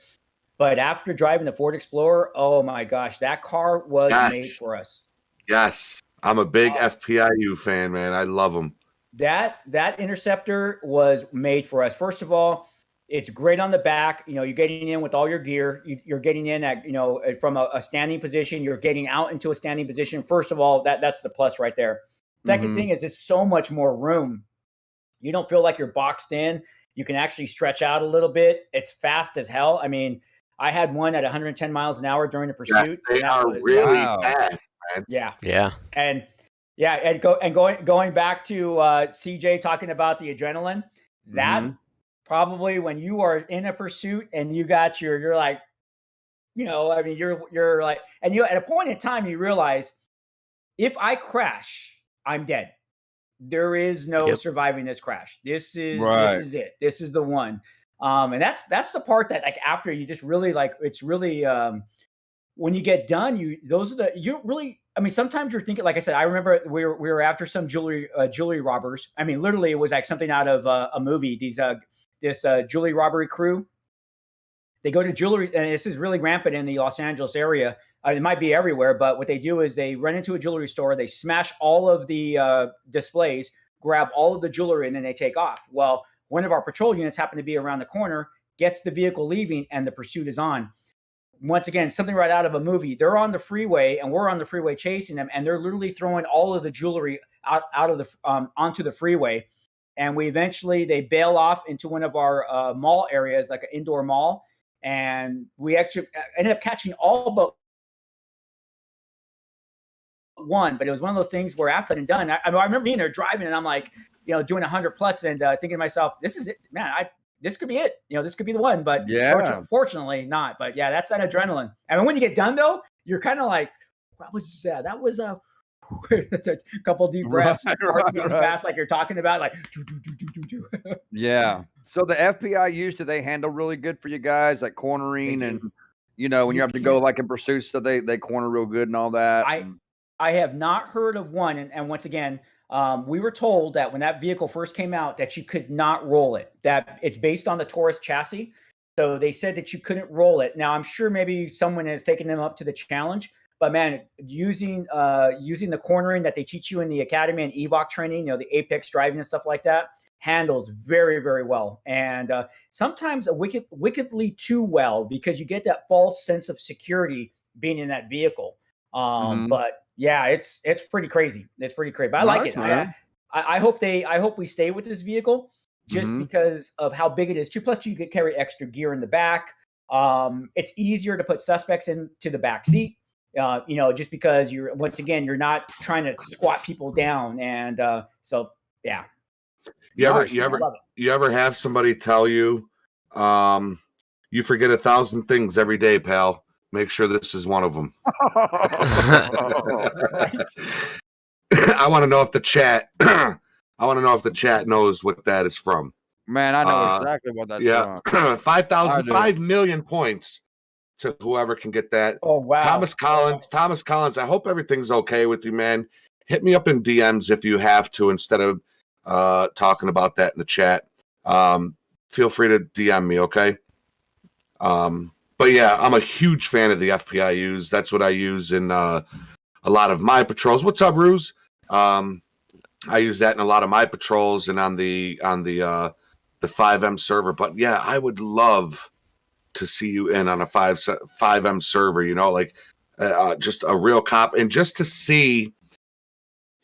But after driving the Ford Explorer, oh my gosh, that car was made for us. Yes, I'm a big FPIU fan, man. I love them. That Interceptor was made for us. First of all, it's great on the back. You're getting in with all your gear. You're getting in at from a standing position. You're getting out into a standing position. First of all, that's the plus right there. Second thing is it's so much more room. You don't feel like you're boxed in. You can actually stretch out a little bit. It's fast as hell. I mean, I had one at 110 miles an hour during the pursuit. Yes, they are really fast, man. Yeah. Yeah. And going back to CJ talking about the adrenaline, that probably when you are in a pursuit and you got you're like, I mean, you're like, and at a point in time, you realize if I crash, I'm dead. There is no surviving this crash. This is it. This is the one. And that's the part that like after you just really like, it's really when you get done, you really, I mean, sometimes you're thinking, like I said, I remember we were after some jewelry robbers. I mean, literally it was like something out of a movie. This jewelry robbery crew, they go to jewelry, and this is really rampant in the Los Angeles area. It might be everywhere, but what they do is they run into a jewelry store, they smash all of the displays, grab all of the jewelry, and then they take off. Well, one of our patrol units happened to be around the corner, gets the vehicle leaving, and the pursuit is on. Once again, something right out of a movie. They're on the freeway, and we're on the freeway chasing them, and they're literally throwing all of the jewelry out of the onto the freeway. And they bail off into one of our mall areas, like an indoor mall, and we actually ended up catching all but one. But it was one of those things where after and done, I remember being there driving, and I'm like, doing 100 plus, and thinking to myself, this is it, man. This could be it. This could be the one. But fortunately not. But yeah, that's that adrenaline. And when you get done though, you're kind of like, what was that? That was a couple deep breaths, fast, like you're talking about, like yeah. So the FBI do they handle really good for you guys, like cornering, and when you have to go like in pursuit stuff, they corner real good and all that. I have not heard of one, and once again, we were told that when that vehicle first came out that you could not roll it, that it's based on the Taurus chassis. So they said that you couldn't roll it. Now I'm sure maybe someone has taken them up to the challenge, but man, using the cornering that they teach you in the academy and EVOC training, the Apex driving and stuff like that, handles very, very well. And sometimes wickedly too well, because you get that false sense of security being in that vehicle. But yeah, it's pretty crazy. It's pretty crazy. But I like it. I hope we stay with this vehicle just because of how big it is. 2+2, you could carry extra gear in the back. It's easier to put suspects into the back seat. Just because you're not trying to squat people down. And so yeah. You ever have somebody tell you, you forget 1,000 things every day, pal? Make sure this is one of them. I want to know if the chat knows what that is from. Man, I know exactly what that's from. 5 million points to whoever can get that. Oh wow. Thomas Collins, I hope everything's okay with you, man. Hit me up in DMs if you have to, instead of talking about that in the chat. Feel free to DM me, okay? But yeah, I'm a huge fan of the FPIUs. That's what I use in a lot of my patrols. What's up, Ruse? I use that in a lot of my patrols and on the 5M server. But yeah, I would love to see you in on a 5M server, just a real cop, and just to see,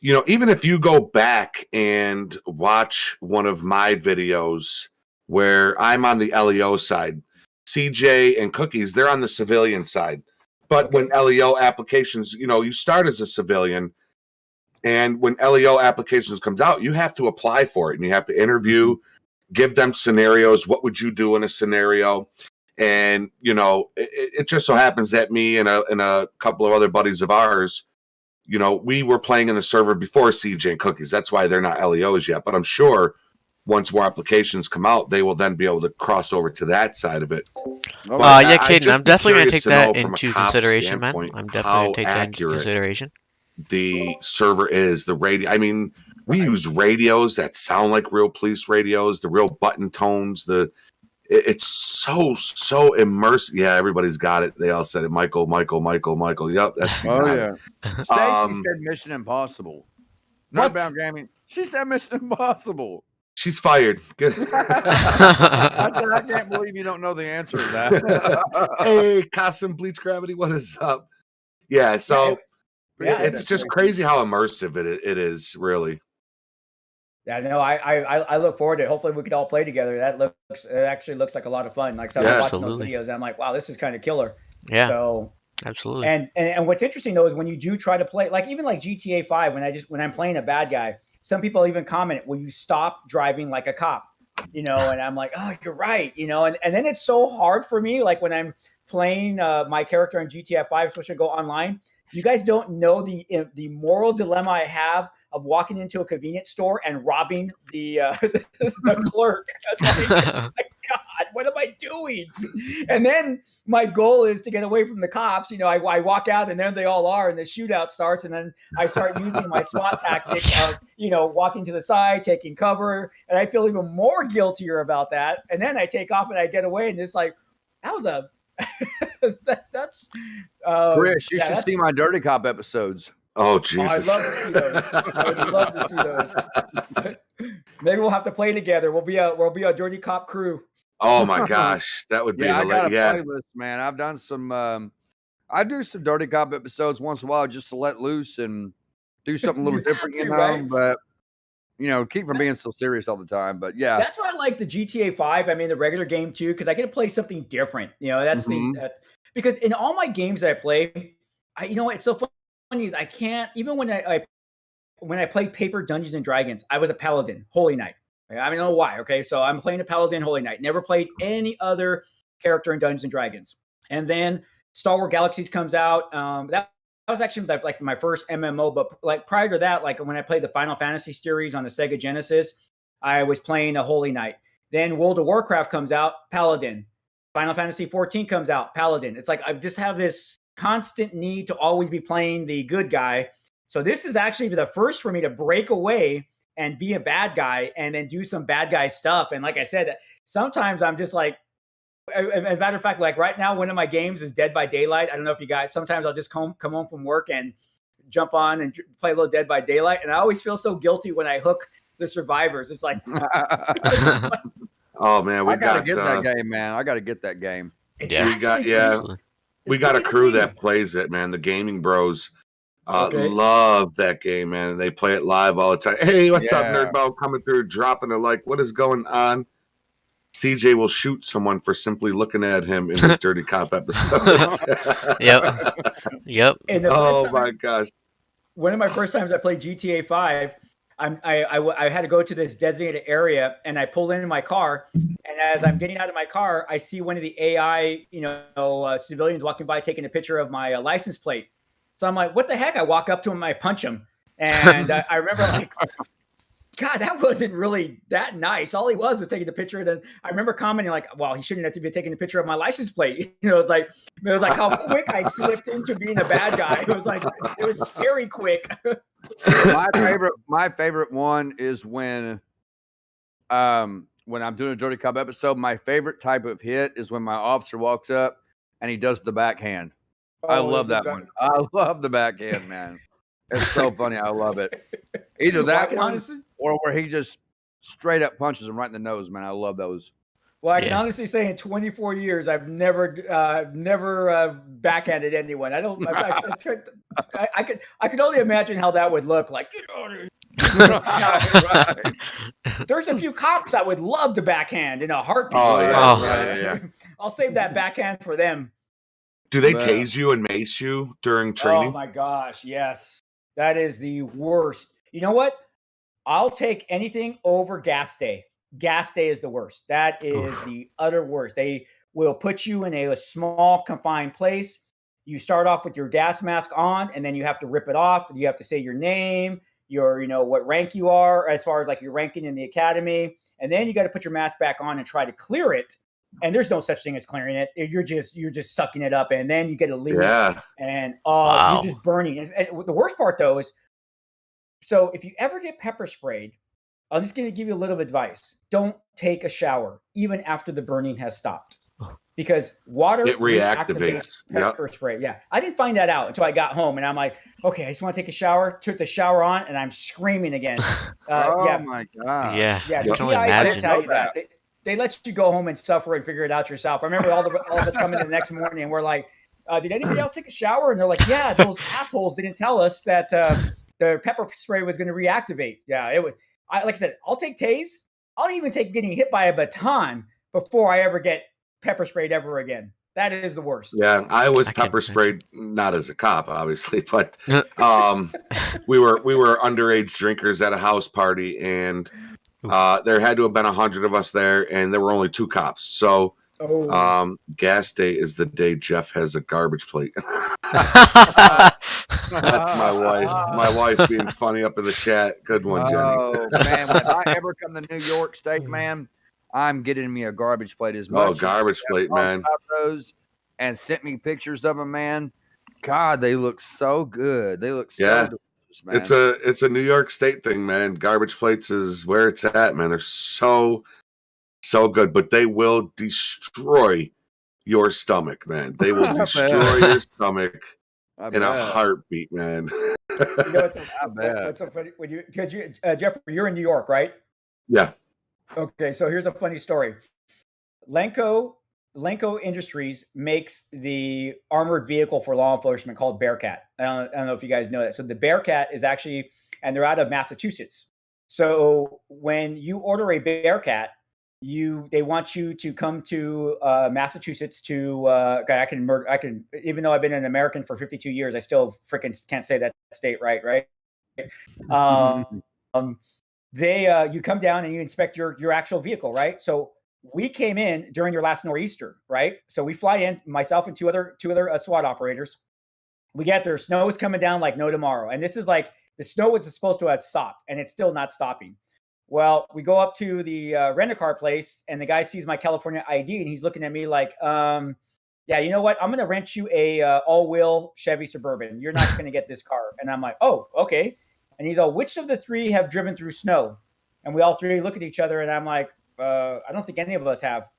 even if you go back and watch one of my videos where I'm on the LEO side, CJ and Cookies, they're on the civilian side. But when LEO applications, you start as a civilian, and when LEO applications comes out, you have to apply for it, and you have to interview, give them scenarios. What would you do in a scenario? And, it just so happens that me and a couple of other buddies of ours, we were playing in the server before CJ and Cookies. That's why they're not LEOs yet. But I'm sure once more applications come out, they will then be able to cross over to that side of it. Yeah, Caden, I'm definitely going to take that into consideration, man. I'm definitely going to take that into consideration. The server is, the radio. I mean, we use radios that sound like real police radios, the real button tones, it's so immersive. Yeah, everybody's got it. They all said it. Michael. Yep, that's yeah. Stacy said Mission Impossible. Nerdbound Gaming. She said Mission Impossible. She's fired. Good. I can't believe you don't know the answer to that. Hey, Cosm Bleach Gravity, what is up? Yeah, so it's just crazy how immersive it is, really. Yeah, no, I look forward to it. Hopefully we could all play together. It actually looks like a lot of fun. Like, so I'm watching those videos and I'm like, wow, this is kind of killer. Yeah. So absolutely. And what's interesting though is when you do try to play, like even like GTA 5, when I'm playing a bad guy, some people even comment, will you stop driving like a cop? you know, and I'm like, oh, you're right, you know, and then it's so hard for me, like when I'm playing my character on GTA 5, especially go online. You guys don't know the moral dilemma I have of walking into a convenience store and robbing the clerk. It's like, oh my God, what am I doing? And then my goal is to get away from the cops. You know, I walk out and there they all are, and the shootout starts, and then I start using my SWAT tactic of, you know, walking to the side, taking cover, and I feel even more guiltier about that. And then I take off and I get away, and it's like, that was a that's Chris, you should see my Dirty Cop episodes. Oh, Jesus. I'd love to see those. I would love to see those. Maybe we'll have to play together. We'll be a Dirty Cop crew. Oh my gosh, that would be I got a hilarious. playlist, man. I've done some. I do some Dirty Cop episodes once in a while just to let loose and do something a little different, you know. Right? But you know, keep from being so serious all the time. But yeah, that's why I like the GTA 5. I mean, the regular game too, because I get to play something different. You know, that's that's because in all my games that I play, you know, it's so funny is I can't even when I played Paper Dungeons and Dragons, I was a paladin, Holy Knight. I don't know why. Okay, so I'm playing a paladin, Holy Knight. Never played any other character in Dungeons and Dragons. And then Star Wars Galaxies comes out. That was actually like my first MMO, but like prior to that, like when I played the Final Fantasy series on the Sega Genesis, I was playing a Holy Knight. Then World of Warcraft comes out, Paladin. Final Fantasy 14 comes out, Paladin. It's like I just have this constant need to always be playing the good guy. So this is actually the first for me to break away and be a bad guy and then do some bad guy stuff. And like I said, sometimes I'm just like, as a matter of fact, like right now, one of my games is Dead by Daylight. I don't know if you guys, sometimes I'll just come home from work and jump on and play a little Dead by Daylight. And I always feel so guilty when I hook the survivors. It's like, oh man, I gotta get that game, man. I gotta get that game. Yeah, we got a crew that plays it, man. The Gaming Bros love that game, man. They play it live all the time. Hey, what's up, Nerdbo? Coming through, dropping a like. What is going on? CJ will shoot someone for simply looking at him in his Dirty Cop episodes. Yep. Oh my gosh! One of my first times I played GTA 5, I had to go to this designated area, and I pull into my car. And as I'm getting out of my car, I see one of the AI, civilians walking by, taking a picture of my license plate. So I'm like, what the heck? I walk up to him, I punch him, and I remember like, God, that wasn't really that nice. All he was taking a picture. And I remember commenting like, well, he shouldn't have to be taking a picture of my license plate. It was like how quick I slipped into being a bad guy. It was scary quick. My favorite one is when I'm doing a Dirty Cop episode, my favorite type of hit is when my officer walks up and he does the backhand. I love that one. I love the backhand, man. It's so funny. I love it. Either that one or where he just straight up punches him right in the nose, man. I love those. Well, I can honestly say in 24 years, I've never backhanded anyone. I don't. I could only imagine how that would look like. Right. There's a few cops I would love to backhand in a heartbeat. Yeah. I'll save that backhand for them. Do they tase you and mace you during training? Oh my gosh, yes. That is the worst. You know what? I'll take anything over gas day. Gas day is the worst. That is the utter worst. They will put you in a small confined place. You start off with your gas mask on, and then you have to rip it off. You have to say your name, what rank you are as far as like your ranking in the academy. And then you got to put your mask back on and try to clear it. And there's no such thing as clearing it. You're just sucking it up, and then you get a leak. Yeah. And you're just burning. And the worst part though is, so if you ever get pepper sprayed, I'm just going to give you a little advice. Don't take a shower even after the burning has stopped, because water reactivates pepper spray. Yeah, I didn't find that out until I got home, and I'm like, okay, I just want to take a shower. Took the shower on, and I'm screaming again. My God. Yeah. The PI didn't tell you that. They let you go home and suffer and figure it out yourself. I remember all of us coming in the next morning, and we're like, did anybody else take a shower? And they're like, yeah, those assholes didn't tell us that the pepper spray was going to reactivate. Yeah, it was. Like I said, I'll take tase. I'll even take getting hit by a baton before I ever get pepper sprayed ever again. That is the worst. Yeah, I was pepper sprayed, not as a cop, obviously, but we were underage drinkers at a house party, and There had to have been 100 of us there, and there were only 2 cops. So, gas day is the day Jeff has a garbage plate. That's my wife. My wife being funny up in the chat. Good one, Jenny. Oh man, when I ever come to New York State, man, I'm getting me a garbage plate as much. Oh, garbage plate, man. Those and sent me pictures of them, man. God, they look so good. They look so delicious, man. It's a New York State thing, man. Garbage plates is where it's at, man. They're so good, but they will destroy your stomach, man. They will destroy your stomach in a heartbeat, man. You know, what's so funny when you, because you, Jeffrey, you're in New York, right? Yeah. Okay, so here's a funny story. Lenco Industries makes the armored vehicle for law enforcement called Bearcat. I don't know if you guys know that. So the Bearcat is actually, and they're out of Massachusetts. So when you order a Bearcat, they want you to come to Massachusetts to I can even though I've been an American for 52 years, I still freaking can't say that state right. You come down and you inspect your actual vehicle, right? So we came in during your last nor'easter, right? So we fly in, myself and two other SWAT operators. We get there, snow is coming down like no tomorrow, and this is like the snow was supposed to have stopped, and it's still not stopping. Well, we go up to the rent-a-car place, and the guy sees my California ID, and he's looking at me like, yeah, you know what? I'm going to rent you a all-wheel Chevy Suburban. You're not going to get this car. And I'm like, oh, okay. And he's all, which of the 3 have driven through snow? And we all 3 look at each other, and I'm like, I don't think any of us have.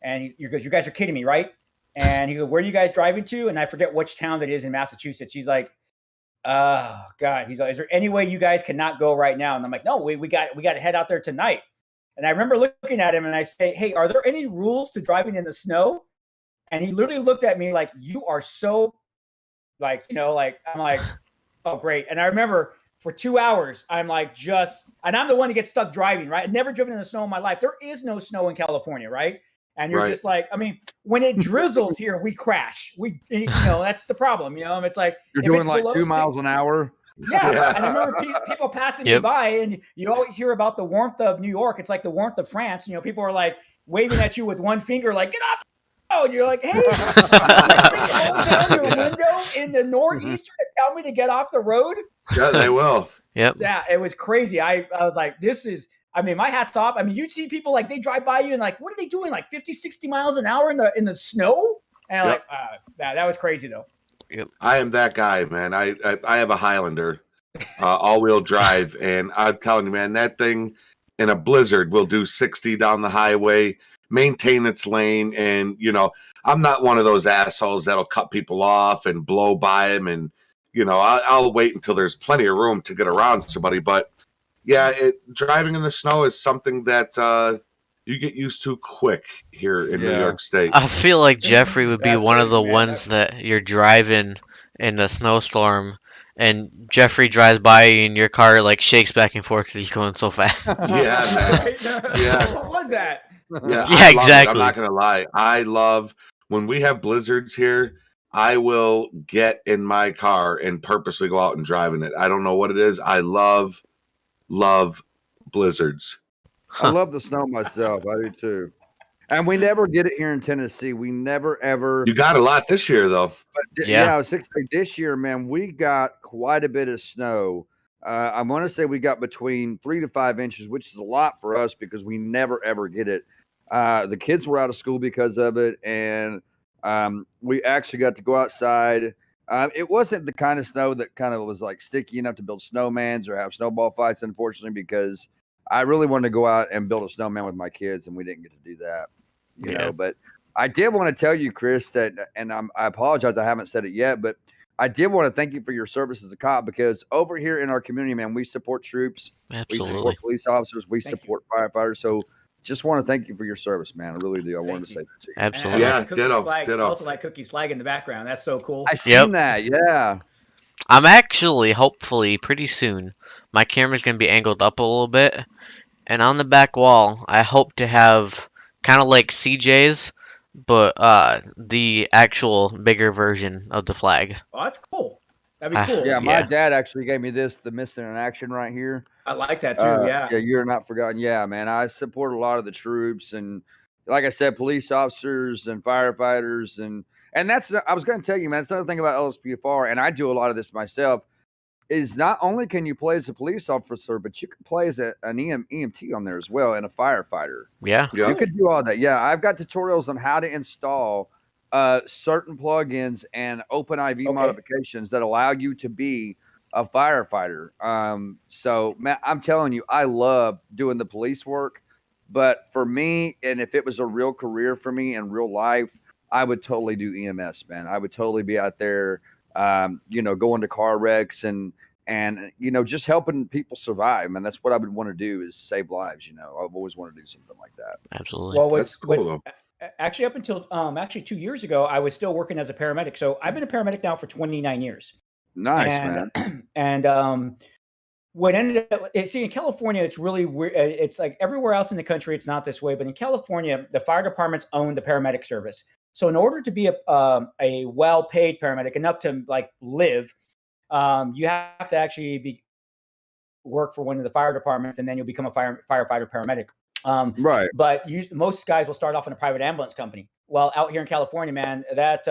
And he goes, you guys are kidding me, right? And he goes, where are you guys driving to? And I forget which town that is in Massachusetts. He's like, oh God, he's like, is there any way you guys cannot go right now? And I'm like, no, we got to head out there tonight. And I remember looking at him and I say, hey, are there any rules to driving in the snow? And he literally looked at me like, you are so like, I'm like, oh great. And I remember for 2 hours, I'm like, and I'm the one to get stuck driving, right? I've never driven in the snow in my life. There is no snow in California, right? And you're just like, I mean, when it drizzles here, we crash. That's the problem. It's like you're doing like 2 miles an hour. Yeah. And I remember people passing me by, and you always hear about the warmth of New York. It's like the warmth of France. People are like waving at you with one finger, like, get off. Oh, and you're like, hey, hold down your window in the nor'easter to tell me to get off the road. Yeah, they will. Yep. Yeah, it was crazy. I was like, my hat's off. I mean, you'd see people like they drive by you and like, what are they doing? Like 50, 60 miles an hour in the snow? And that was crazy though. Yep. I am that guy, man. I have a Highlander, all-wheel drive, and I'm telling you, man, that thing in a blizzard will do 60 down the highway, maintain its lane, and I'm not one of those assholes that'll cut people off and blow by them, and I'll wait until there's plenty of room to get around somebody, but. Yeah, driving in the snow is something that you get used to quick here in New York State. I feel like Jeffrey would be one of the ones that you're driving in the snowstorm, and Jeffrey drives by and your car like shakes back and forth because he's going so fast. Yeah, man. Yeah. What was that? Yeah, exactly. I'm not gonna lie. I love when we have blizzards here. I will get in my car and purposely go out and drive in it. I don't know what it is. I love blizzards. I love the snow myself. I do too. And we never get it here in Tennessee. We never ever. You got a lot this year though. But I was 6 this year, man. We got quite a bit of snow. I want to say we got between 3 to 5 inches, which is a lot for us because we never ever get it. The kids were out of school because of it, and we actually got to go outside. It wasn't the kind of snow that kind of was like sticky enough to build snowmans or have snowball fights, unfortunately, because I really wanted to go out and build a snowman with my kids, and we didn't get to do that, you know. But I did want to tell you, Chris, that, and I apologize, I haven't said it yet, but I did want to thank you for your service as a cop, because over here in our community, man, we support troops, we support police officers, we support firefighters. So just want to thank you for your service, man. I really do. I wanted to say that to you. Absolutely. Yeah, ditto. Also like Cookie's flag in the background. That's so cool. I seen that. Yeah. I'm actually, hopefully, pretty soon, my camera's going to be angled up a little bit. And on the back wall, I hope to have kind of like CJ's, but the actual bigger version of the flag. Oh, that's cool. That'd be cool. Yeah, my dad actually gave me the missing in action right here. I like that too. Yeah. Yeah, you're not forgotten. Yeah, man, I support a lot of the troops and, like I said, police officers and firefighters and that's. I was going to tell you, man. It's another thing about LSPFR, and I do a lot of this myself. Is not only can you play as a police officer, but you can play as an EMT on there as well, and a firefighter. Yeah. You could do all that. Yeah, I've got tutorials on how to install certain plugins and open IV modifications that allow you to be a firefighter. So, man, I'm telling you, I love doing the police work. But for me, and if it was a real career for me in real life, I would totally do EMS, man. I would totally be out there, going to car wrecks and just helping people survive. Man, that's what I would want to do is save lives. I've always wanted to do something like that. Absolutely. Well, That's cool. Actually, up until 2 years ago, I was still working as a paramedic. So I've been a paramedic now for 29 years. Nice, man. And what ended up, see, in California, it's really weird. It's like everywhere else in the country, it's not this way. But in California, the fire departments own the paramedic service. So in order to be a well-paid paramedic, enough to like live, you have to actually work for one of the fire departments, and then you'll become a firefighter paramedic. Right. But most guys will start off in a private ambulance company. Well, out here in California, man, that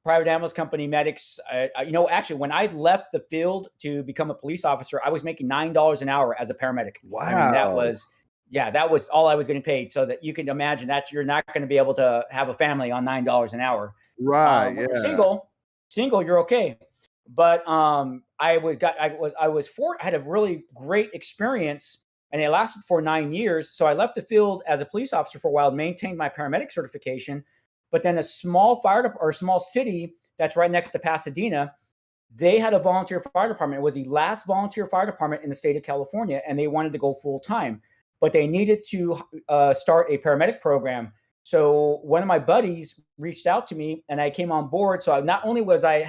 private ambulance company medics, actually, when I left the field to become a police officer, I was making $9 an hour as a paramedic. Wow. I mean, that was all I was getting paid. So that you can imagine that you're not going to be able to have a family on $9 an hour. Right. When you're single, you're okay. But I had a really great experience, and it lasted for 9 years. So I left the field as a police officer for a while, maintained my paramedic certification. But then a small small city that's right next to Pasadena, they had a volunteer fire department. It was the last volunteer fire department in the state of California, and they wanted to go full time, but they needed to start a paramedic program. So one of my buddies reached out to me, and I came on board. So not only was I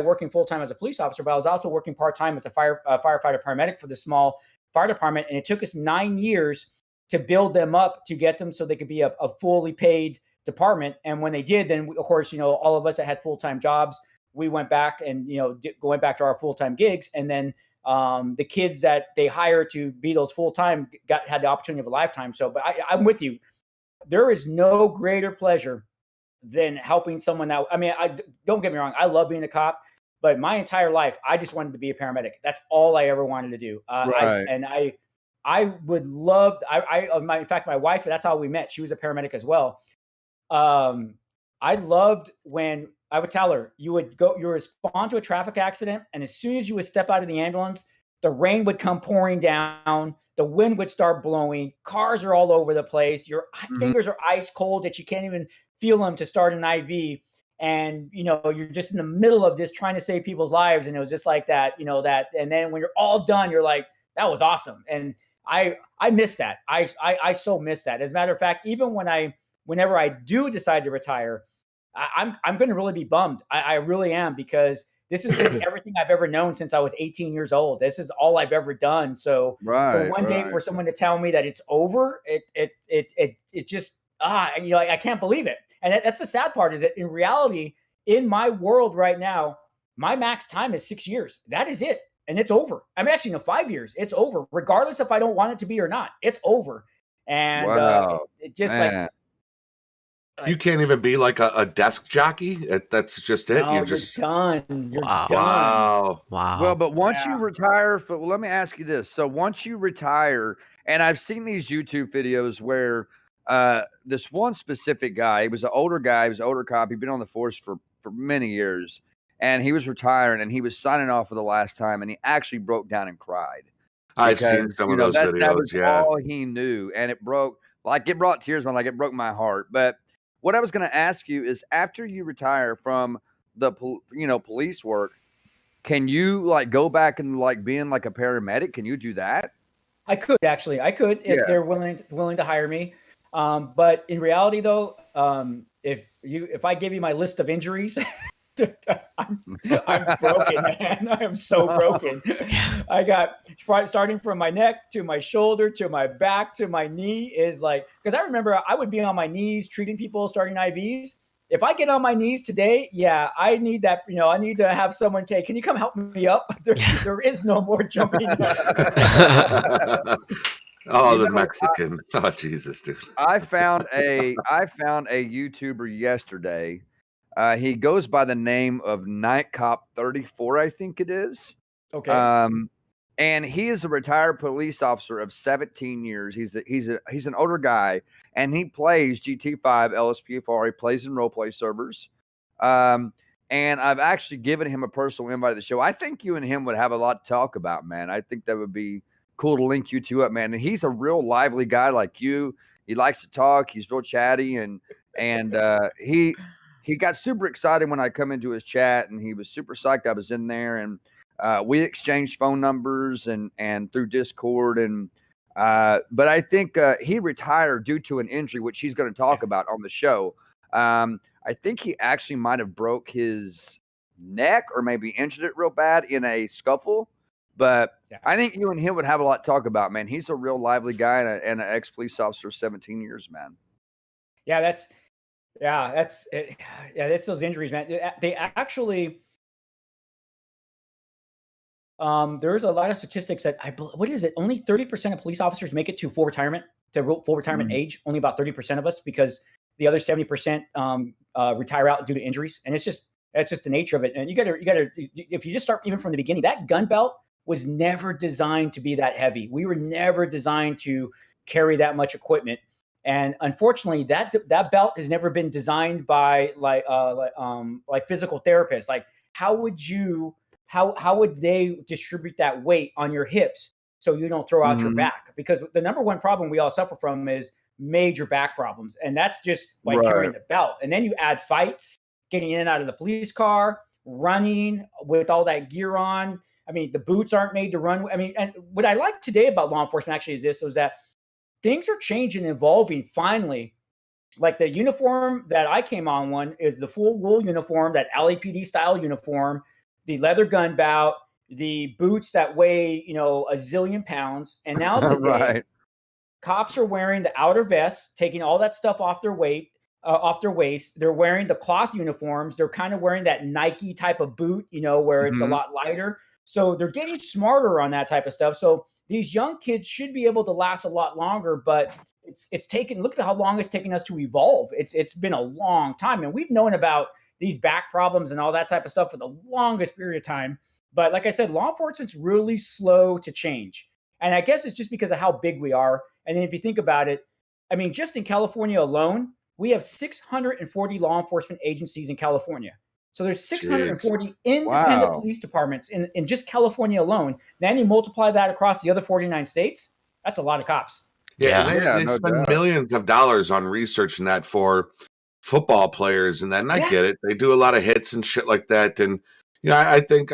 working full time as a police officer, but I was also working part time as a firefighter paramedic for the small fire department. And it took us 9 years to build them up to get them so they could be a fully paid department. And when they did, then of course, all of us that had full time jobs, we went back and going back to our full time gigs, and then the kids that they hired to be those full time had the opportunity of a lifetime. So, but I'm with you. There is no greater pleasure than helping someone out. I mean, don't get me wrong. I love being a cop, but my entire life, I just wanted to be a paramedic. That's all I ever wanted to do. Right. I would love. In fact, my wife. That's how we met. She was a paramedic as well. I loved when I would tell her, you would respond to a traffic accident, and as soon as you would step out of the ambulance, the rain would come pouring down, the wind would start blowing, cars are all over the place, your fingers are ice cold that you can't even feel them to start an IV, and you're just in the middle of this trying to save people's lives, and it was just like that, and then when you're all done, you're like, that was awesome. And I miss that. I so miss that. As a matter of fact, even whenever I do decide to retire, I'm going to really be bummed. I really am, because this has been everything I've ever known since I was 18 years old. This is all I've ever done. So for one day for someone to tell me that it's over, it just, I can't believe it. And that's the sad part, is that in reality, in my world right now, my max time is 6 years. That is it. And it's over. I mean, actually, 5 years, it's over. Regardless if I don't want it to be or not, it's over. And it just you can't even be like a desk jockey. That's just it. No, you're just done. You're done. Wow. Well, but once you retire, let me ask you this. So once you retire, and I've seen these YouTube videos where this one specific guy, he was an older guy, he was an older cop, he'd been on the force for many years, and he was retiring, and he was signing off for the last time, and he actually broke down and cried. I've seen some of those videos. That was all he knew, and it brought tears, man. Like, it broke my heart. But what I was going to ask you is, after you retire from the police work, can you go back and being like a paramedic? Can you do that? I could if they're willing to hire me. But in reality, though, if I give you my list of injuries, I'm broken, man. I am so broken. I got starting from my neck to my shoulder to my back to my knee is because I remember I would be on my knees treating people, starting IVs, if I get on my knees today, yeah, I need that. I need to have someone. Okay, can you come help me up? There is no more jumping. Oh, the Mexican. Oh, Jesus, dude. I found a YouTuber yesterday. He goes by the name of Night Cop 34, I think it is. Okay. And he is a retired police officer of 17 years. He's an older guy, and he plays GT5 LSPFR. He plays in roleplay servers. And I've actually given him a personal invite to the show. I think you and him would have a lot to talk about, man. I think that would be cool to link you two up, man. And he's a real lively guy like you. He likes to talk. He's real chatty, and he got super excited when I come into his chat, and he was super psyched I was in there, and we exchanged phone numbers and through Discord, and but I think he retired due to an injury, which he's going to talk about on the show. I think he actually might have broke his neck or maybe injured it real bad in a scuffle. But I think you and him would have a lot to talk about, man. He's a real lively guy and an ex-police officer, 17 years, man. Yeah, that's those injuries, man. They actually, there's a lot of statistics that what is it? Only 30% of police officers make it to full retirement age. Only about 30% of us, because the other 70% retire out due to injuries, and that's just the nature of it. And you gotta, if you just start even from the beginning, that gun belt was never designed to be that heavy. We were never designed to carry that much equipment. And unfortunately, that belt has never been designed by like physical therapists. Like, how would they distribute that weight on your hips so you don't throw out your back? Because the number one problem we all suffer from is major back problems, and that's just by carrying the belt. And then you add fights, getting in and out of the police car, running with all that gear on. I mean, the boots aren't made to run. I mean, and what I like today about law enforcement actually is that things are changing and evolving finally. Like the uniform that I came on one is the full wool uniform, that LAPD style uniform, the leather gun belt, the boots that weigh, a zillion pounds. And now today, cops are wearing the outer vests, taking all that stuff off their waist. They're wearing the cloth uniforms. They're kind of wearing that Nike type of boot, where it's a lot lighter. So they're getting smarter on that type of stuff. So these young kids should be able to last a lot longer, but look at how long it's taken us to evolve. It's been a long time. And we've known about these back problems and all that type of stuff for the longest period of time. But like I said, law enforcement's really slow to change. And I guess it's just because of how big we are. And then if you think about it, I mean, just in California alone, we have 640 law enforcement agencies in California. So there's 640 independent police departments in just California alone. Then you multiply that across the other 49 states, that's a lot of cops. Yeah, they spend millions of dollars on researching that for football players and that. And I get it. They do a lot of hits and shit like that. And I think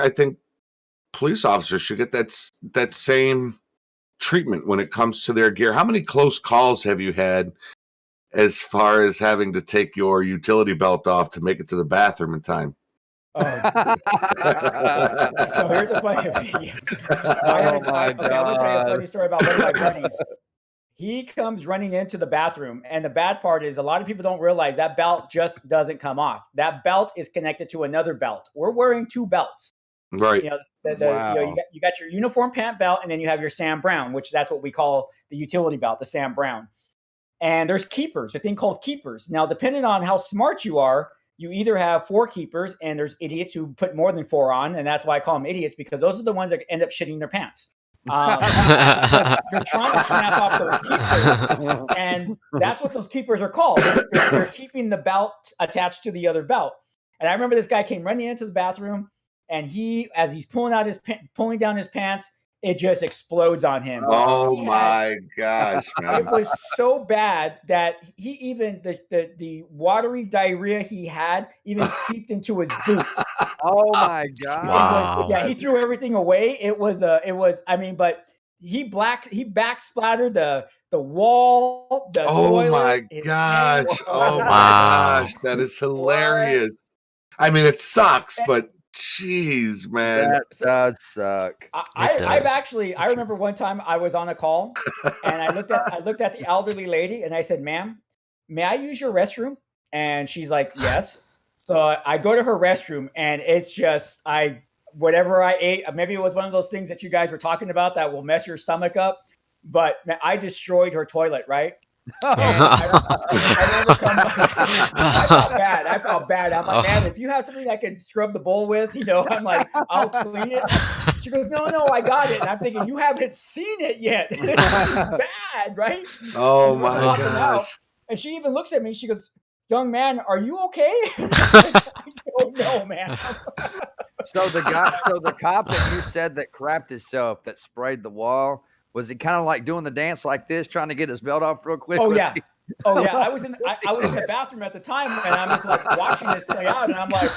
police officers should get that same treatment when it comes to their gear. How many close calls have you had as far as having to take your utility belt off to make it to the bathroom in time? So here's a funny I'm going to tell you a funny story about one of my buddies. He comes running into the bathroom, and the bad part is a lot of people don't realize that belt just doesn't come off. That belt is connected to another belt. We're wearing two belts. Right. You got your uniform pant belt, and then you have your Sam Brown, which that's what we call the utility belt, the Sam Brown. And there's keepers, a thing called keepers. Now, depending on how smart you are, you either have 4 keepers, and there's idiots who put more than 4 on. And that's why I call them idiots, because those are the ones that end up shitting their pants. You're trying to snap off those keepers. And that's what those keepers are called. They're keeping the belt attached to the other belt. And I remember this guy came running into the bathroom, and as he's pulling down his pants, it just explodes on him. Oh my gosh, man. It was so bad that he even the watery diarrhea he had even seeped into his boots. Oh my god! Wow. He threw everything away. But he back splattered the wall. The toilet, my gosh! Oh my gosh! That is hilarious. I mean, it sucks, but. Jeez, man. That does suck. I remember one time I was on a call, and I looked at the elderly lady, and I said, "Ma'am, may I use your restroom?" And she's like, yes. So I go to her restroom, and it's just whatever I ate. Maybe it was one of those things that you guys were talking about that will mess your stomach up. But man, I destroyed her toilet, right? And I never come back. I felt bad. I'm like, man, if you have something I can scrub the bowl with, I'm like, I'll clean it. She goes, no, I got it. And I'm thinking, you haven't seen it yet. It's bad, right? Oh my gosh. And she even looks at me. She goes, young man, are you okay? I don't know, man. So the cop that you said that crapped himself, that sprayed the wall, was he kind of like doing the dance like this, trying to get his belt off real quick? Oh yeah. I was in the bathroom at the time, and I'm just like watching this play out, and I'm like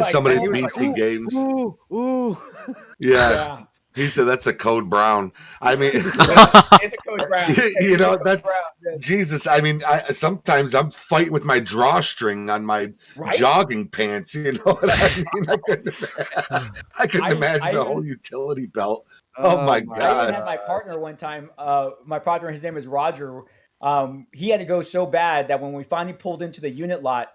somebody BT games. Ooh. Yeah. He said that's a code brown. I mean, it's a code brown. That's Jesus. I mean, sometimes I'm fighting with my drawstring on my jogging pants. You know what I mean? I couldn't imagine a whole utility belt. Oh my God! I even had my partner one time. My partner, his name is Roger. He had to go so bad that when we finally pulled into the unit lot,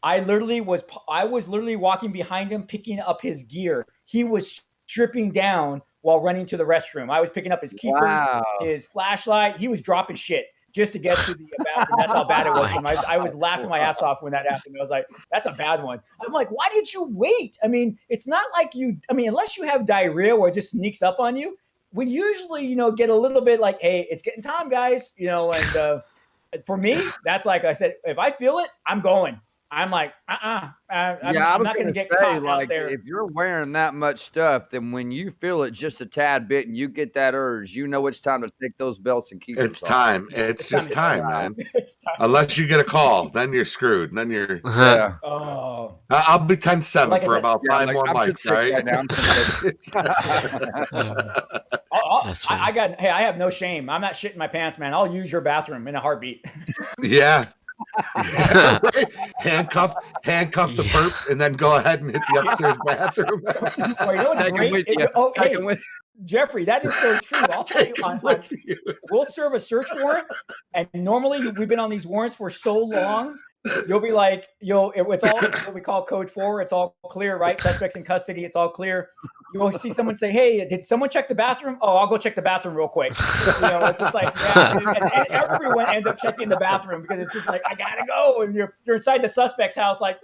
I was literally walking behind him, picking up his gear. He was stripping down while running to the restroom. I was picking up his keepers, his flashlight. He was dropping shit just to get to the bathroom. That's how bad it was. I was laughing my ass off when that happened. I was like, that's a bad one. I'm like, why did you wait? I mean, it's not like unless you have diarrhea or it just sneaks up on you, we usually, get a little bit like, hey, it's getting time, guys, and for me, that's like I said, if I feel it, I'm going. I'm like, I'm not going to get caught out there. If you're wearing that much stuff, then when you feel it just a tad bit and you get that urge, it's time to take those belts and keep it. It's time. It's just time, man. Unless you get a call, then you're screwed. Then you're. Yeah. Oh. I'll be 10-7 for about 5 more mics, right? I have no shame. I'm not shitting my pants, man. I'll use your bathroom in a heartbeat. Yeah. Handcuff the perp and then go ahead and hit the upstairs bathroom. Jeffrey, that is so true. I'll tell you, we'll serve a search warrant, and normally we've been on these warrants for so long. You'll be like, it's all what we call code 4. It's all clear, right? Suspects in custody. It's all clear. You'll see someone say, hey, did someone check the bathroom? Oh, I'll go check the bathroom real quick. It's just like, and everyone ends up checking the bathroom because it's just like, I gotta go. And you're inside the suspect's house, like,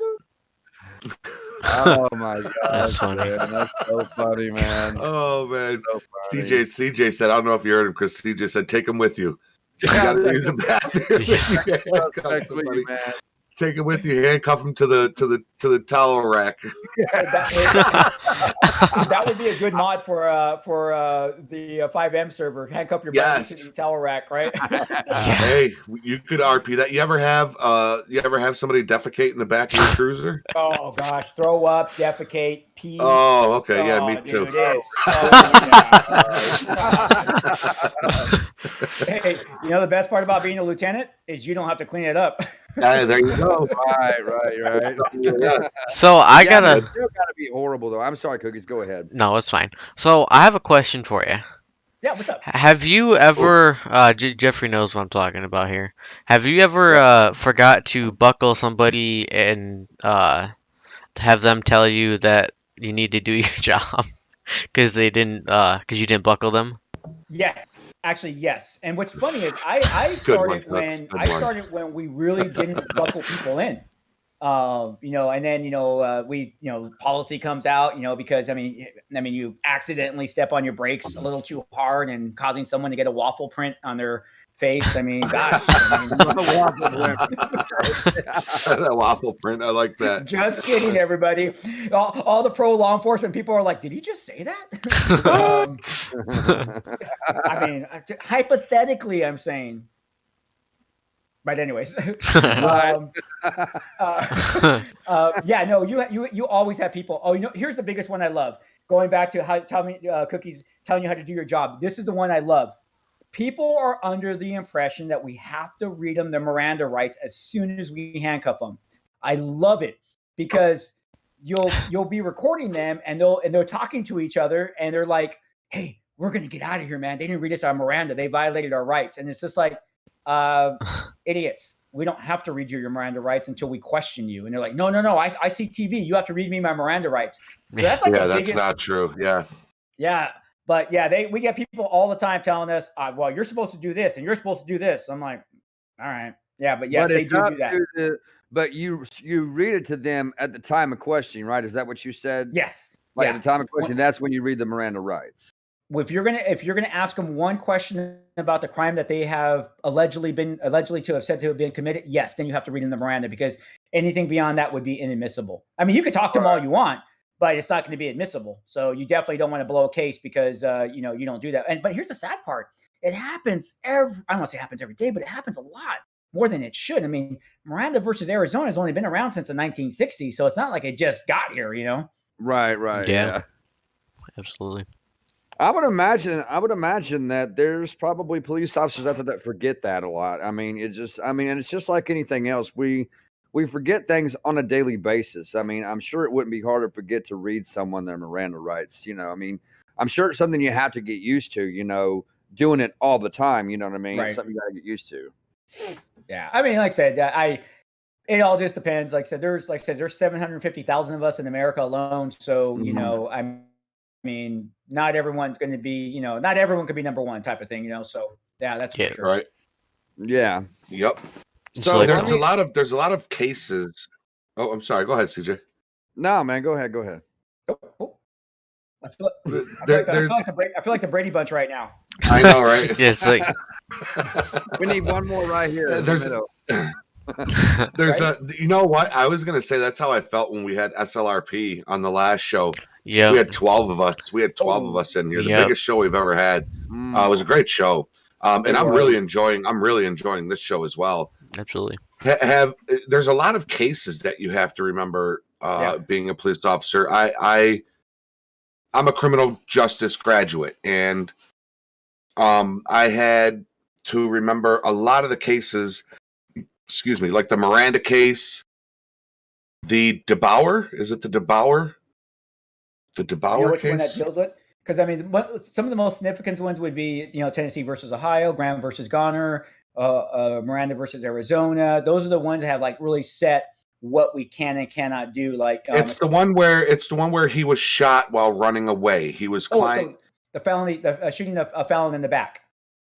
oh my God. That's funny. Man. That's so funny, man. Oh man. So CJ said, I don't know if you heard him, Chris. CJ said, take him with you. You gotta use the bathroom. Take it with you. Handcuff him to the towel rack. That would be a good mod for the 5M server. Handcuff your back to the towel rack, right? Hey, you could RP that. You ever have somebody defecate in the back of your cruiser? Oh gosh, throw up, defecate, pee. Oh, okay, yeah, me too. Hey, the best part about being a lieutenant is you don't have to clean it up. There you go. Right. Yeah. So I gotta. It's still gotta be horrible though. I'm sorry, Cookies. Go ahead. No, it's fine. So I have a question for you. Yeah, what's up? Have you ever? Jeffrey knows what I'm talking about here. Have you ever forgot to buckle somebody and have them tell you that you need to do your job because you didn't buckle them? Yes. Actually, yes. And what's funny is I started when we really didn't buckle people in. And then we policy comes out, because I mean you accidentally step on your brakes a little too hard and causing someone to get a waffle print on their face. I mean, gosh, that waffle print. I like that. Just kidding, everybody. All the pro law enforcement people are like, did he just say that? I mean, hypothetically, I'm saying. But anyways, you always have people. Oh, here's the biggest one I love. Going back to Cookies telling you how to do your job. This is the one I love. People are under the impression that we have to read them their Miranda rights as soon as we handcuff them. I love it because you'll be recording them and they're talking to each other and they're like, "Hey, we're gonna get out of here, man. They didn't read us our Miranda. They violated our rights." And it's just like, idiots. we don't have to read you your Miranda rights until we question you. And they're like, no, I see TV. You have to read me my Miranda rights. So that's like that's not true. Yeah. Yeah. But yeah, we get people all the time telling us, well, you're supposed to do this and you're supposed to do this. I'm like, all right. Yeah, but yes, they do that. But you read it to them at the time of questioning, right? Is that what you said? Yes. Like at the time of questioning, that's when you read the Miranda rights. If you're gonna ask them one question about the crime that they have allegedly to have said to have been committed, yes, then you have to read in the Miranda, because anything beyond that would be inadmissible. I mean, you can talk to them all you want, but it's not going to be admissible. So you definitely don't want to blow a case because you don't do that. But here's the sad part: it happens I don't want to say it happens every day, but it happens a lot more than it should. I mean, Miranda versus Arizona has only been around since the 1960s, so it's not like it just got here, Right. Yeah. Absolutely. I would imagine that there's probably police officers out there that forget that a lot. I mean, and it's just like anything else. We forget things on a daily basis. I mean, I'm sure it wouldn't be hard to forget to read someone their Miranda rights. I mean, I'm sure it's something you have to get used to, doing it all the time. You know what I mean? Right. It's something you got to get used to. Yeah. I mean, like I said, it all just depends. Like I said, there's 750,000 of us in America alone. So, I mean, not everyone's going to be, not everyone could be number one type of thing, So yeah, that's for sure. Right. Yeah. Yep. So there's a lot of cases. Oh, I'm sorry. Go ahead, CJ. No, man. Go ahead. Oh. I feel like the Brady Bunch right now. I know, right? Yes. Like, we need one more right here. There's you know what? I was going to say that's how I felt when we had SLRP on the last show. Yeah. We had 12 of us. We had 12 of us in here. The biggest show we've ever had. It was a great show. And I'm really enjoying this show as well. Absolutely. There's a lot of cases that you have to remember being a police officer. I'm a criminal justice graduate, and I had to remember a lot of the cases, like the Miranda case, the DeBauer. Is it the DeBauer? The DeBauer case? One that deals with? Because, I mean, some of the most significant ones would be, Tennessee versus Ohio, Graham versus Garner, Miranda versus Arizona. Those are the ones that have like really set what we can and cannot do. Like it's the one where he was shot while running away. He was so the felony, shooting a felon in the back.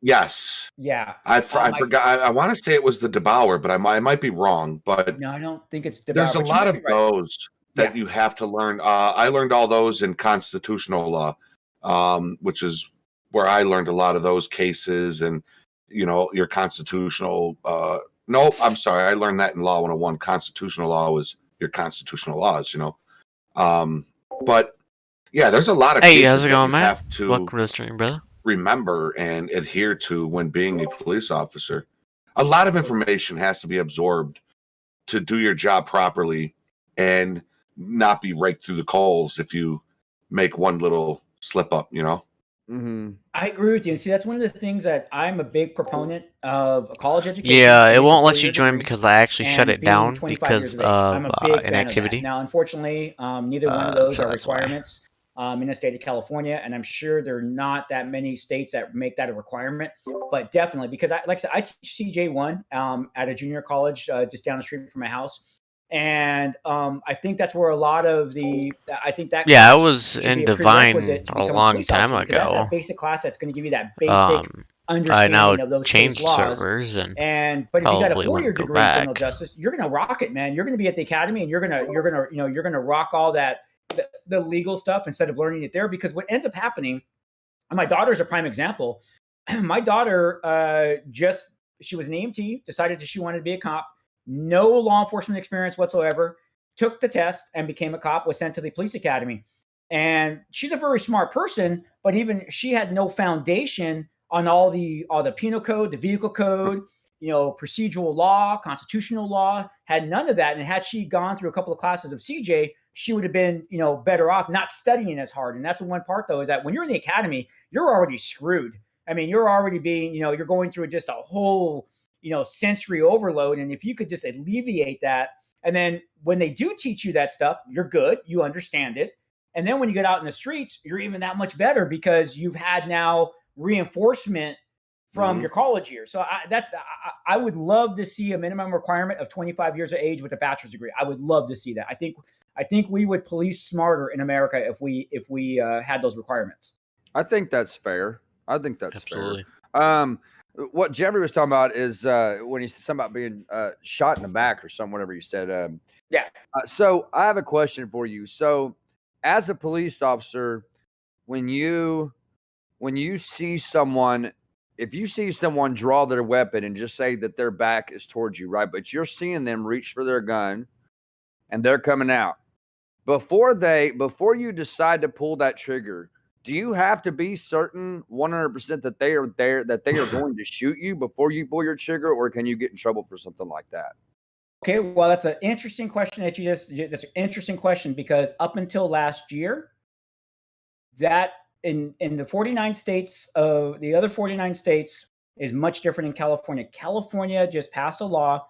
Yes. Yeah. I forgot. I want to say it was the DeBauer, but I might be wrong. But no, I don't think it's DeBauer. There's a lot of those that you have to learn. I learned all those in constitutional law, which is where I learned a lot of those cases and, your constitutional. No, I'm sorry. I learned that in Law 101. Constitutional law was your constitutional laws, But yeah, there's a lot of cases how's it going, that you Matt? have to Welcome to the stream, brother. Remember and adhere to when being a police officer. A lot of information has to be absorbed to do your job properly and not be raked through the coals if you make one little slip up, Mm-hmm. I agree with you. See, that's one of the things that I'm a big proponent of a college education. Yeah, it won't let you join because I actually shut it down because of inactivity. Now, unfortunately, neither one of those are requirements in the state of California, and I'm sure there are not that many states that make that a requirement. But definitely, because I teach CJ1 at a junior college just down the street from my house. And I think that's where a lot of I was in Divine a long time ago. That's a basic class that's going to give you that basic understanding of those changed laws. servers but if you got a 4-year degree in criminal justice, you're going to rock it, man. You're going to be at the academy, and you're going to rock all that the legal stuff instead of learning it there. Because what ends up happening, and my daughter's a prime example. My daughter she was an EMT, decided that she wanted to be a cop. No law enforcement experience whatsoever, took the test and became a cop, was sent to the police academy. And she's a very smart person, but even she had no foundation on all the penal code, the vehicle code, procedural law, constitutional law, had none of that. And had she gone through a couple of classes of CJ, she would have been, better off not studying as hard. And that's one part, though, is that when you're in the academy, you're already screwed. I mean, you're already being, you're going through just a whole sensory overload. And if you could just alleviate that, and then when they do teach you that stuff, you're good, you understand it. And then when you get out in the streets, you're even that much better because you've had now reinforcement from Mhm. your college years. So I would love to see a minimum requirement of 25 years of age with a bachelor's degree. I would love to see that. I think we would police smarter in America if we had those requirements. I think that's fair. I think that's Absolutely. fair. What Jeffrey was talking about is when he said something about being shot in the back or something, whatever you said. Yeah. So I have a question for you. So, as a police officer, when you see someone, if you see someone draw their weapon and just say that their back is towards you, right? But you're seeing them reach for their gun and they're coming out. Before you decide to pull that trigger, do you have to be certain 100% that they are there, that they are going to shoot you before you pull your trigger, or can you get in trouble for something like that? Okay, well, that's an interesting question that's an interesting question, because up until last year, that in the 49 states of the other 49 states is much different in California. California just passed a law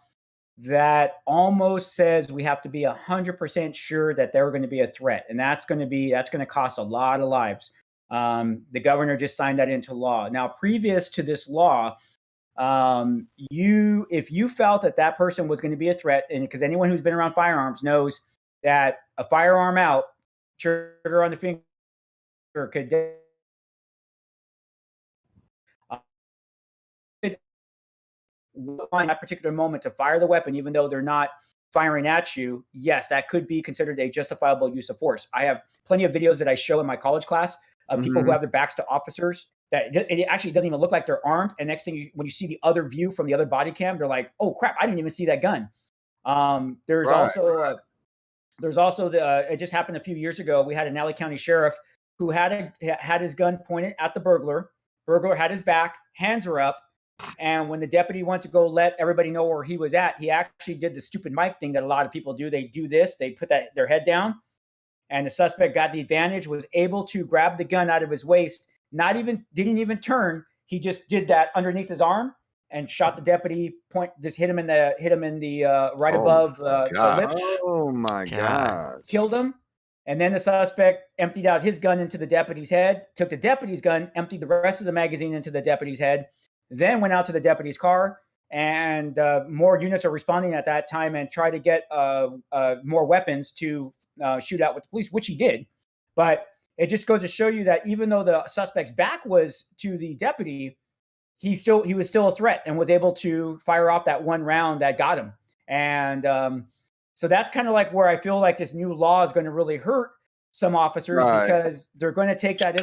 that almost says we have to be 100% sure that they're going to be a threat, and that's going to cost a lot of lives. The governor just signed that into law. Now, previous to this law, if you felt that person was going to be a threat, and because anyone who's been around firearms knows that a firearm out, trigger on the finger could find that particular moment to fire the weapon, even though they're not firing at you. Yes, that could be considered a justifiable use of force. I have plenty of videos that I show in my college class of people who have their backs to officers that it actually doesn't even look like they're armed. And next thing, when you see the other view from the other body cam, they're like, "Oh crap! I didn't even see that gun." There's also it just happened a few years ago. We had an LA County sheriff who had his gun pointed at the burglar. Burglar had his back, hands were up, and when the deputy went to go let everybody know where he was at, he actually did the stupid mic thing that a lot of people do. They do this, they put their head down, and the suspect got the advantage, was able to grab the gun out of his waist, didn't even turn. He just did that underneath his arm and shot the deputy, just hit him in the right above the lips. Oh my God. Killed him. And then the suspect emptied out his gun into the deputy's head, took the deputy's gun, emptied the rest of the magazine into the deputy's head, then went out to the deputy's car, and more units are responding at that time and try to get more weapons to shoot out with the police, which he did. But it just goes to show you that even though the suspect's back was to the deputy, he was still a threat and was able to fire off that one round that got him. And so that's kind of like where I feel like this new law is going to really hurt some officers, because they're going to take they're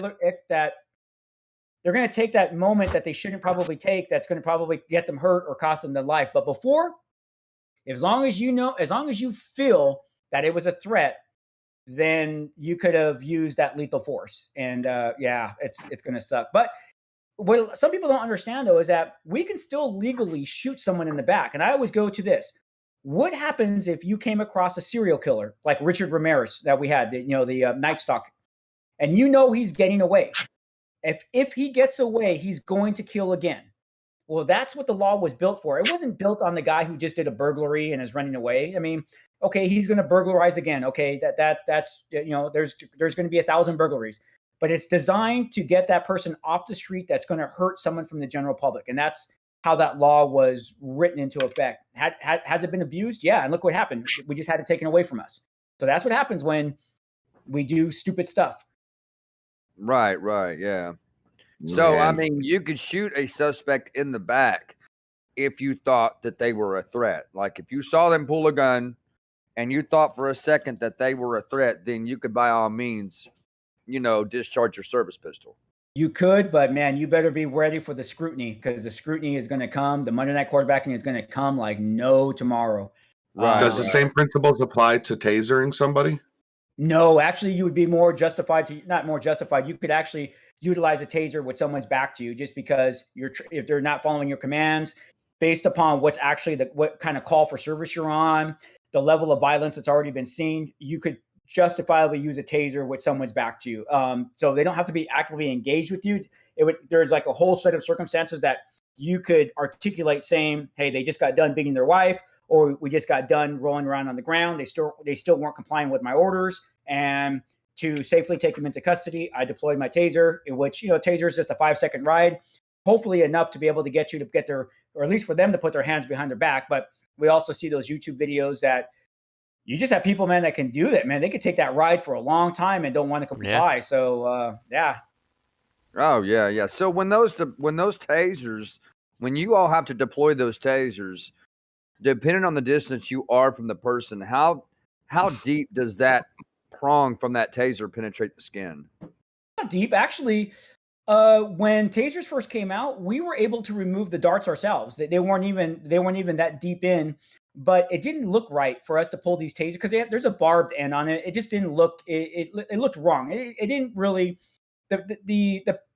going to take that moment that they shouldn't probably take, that's going to probably get them hurt or cost them their life. But before, as long as you feel that it was a threat, then you could have used that lethal force. And it's going to suck. But what some people don't understand, though, is that we can still legally shoot someone in the back. And I always go to this. What happens if you came across a serial killer like Richard Ramirez that we had, the Night Stalker, and he's getting away? If he gets away, he's going to kill again. Well, that's what the law was built for. It wasn't built on the guy who just did a burglary and is running away. I mean, okay, he's going to burglarize again. Okay, that's there's going to be 1,000 burglaries, but it's designed to get that person off the street that's going to hurt someone from the general public, and that's how that law was written into effect. Has it been abused? Yeah, and look what happened. We just had it taken away from us. So that's what happens when we do stupid stuff. Right, yeah. So, I mean, you could shoot a suspect in the back if you thought that they were a threat. Like, if you saw them pull a gun and you thought for a second that they were a threat, then you could, by all means, discharge your service pistol. You could, but man, you better be ready for the scrutiny, because the scrutiny is going to come. The Monday night quarterbacking is going to come like no tomorrow. Right. Does the same principles apply to tasering somebody? No, actually, you would be more justified not more justified. You could actually utilize a taser with someone's back to you, just because if they're not following your commands, based upon what's actually what kind of call for service you're on, the level of violence that's already been seen, you could justifiably use a taser with someone's back to you. So they don't have to be actively engaged with you. There's like a whole set of circumstances that you could articulate, saying, "Hey, they just got done beating their wife, or we just got done rolling around on the ground. They still weren't complying with my orders, and to safely take them into custody, I deployed my taser." In which, taser is just a 5-second ride. hopefully enough to be able to get you to get their, or at least for them to put their hands behind their back. But we also see those YouTube videos that you just have people, man, that can do that, man. They could take that ride for a long time and don't want to comply. So, yeah. Oh yeah. So when those tasers, when you all have to deploy those tasers, depending on the distance you are from the person, how deep does that prong from that taser penetrate the skin? Not deep, actually. When tasers first came out, we were able to remove the darts ourselves. They weren't even that deep in, but it didn't look right for us to pull these tasers because there's a barbed end on it. It just didn't look. It looked wrong. It didn't really.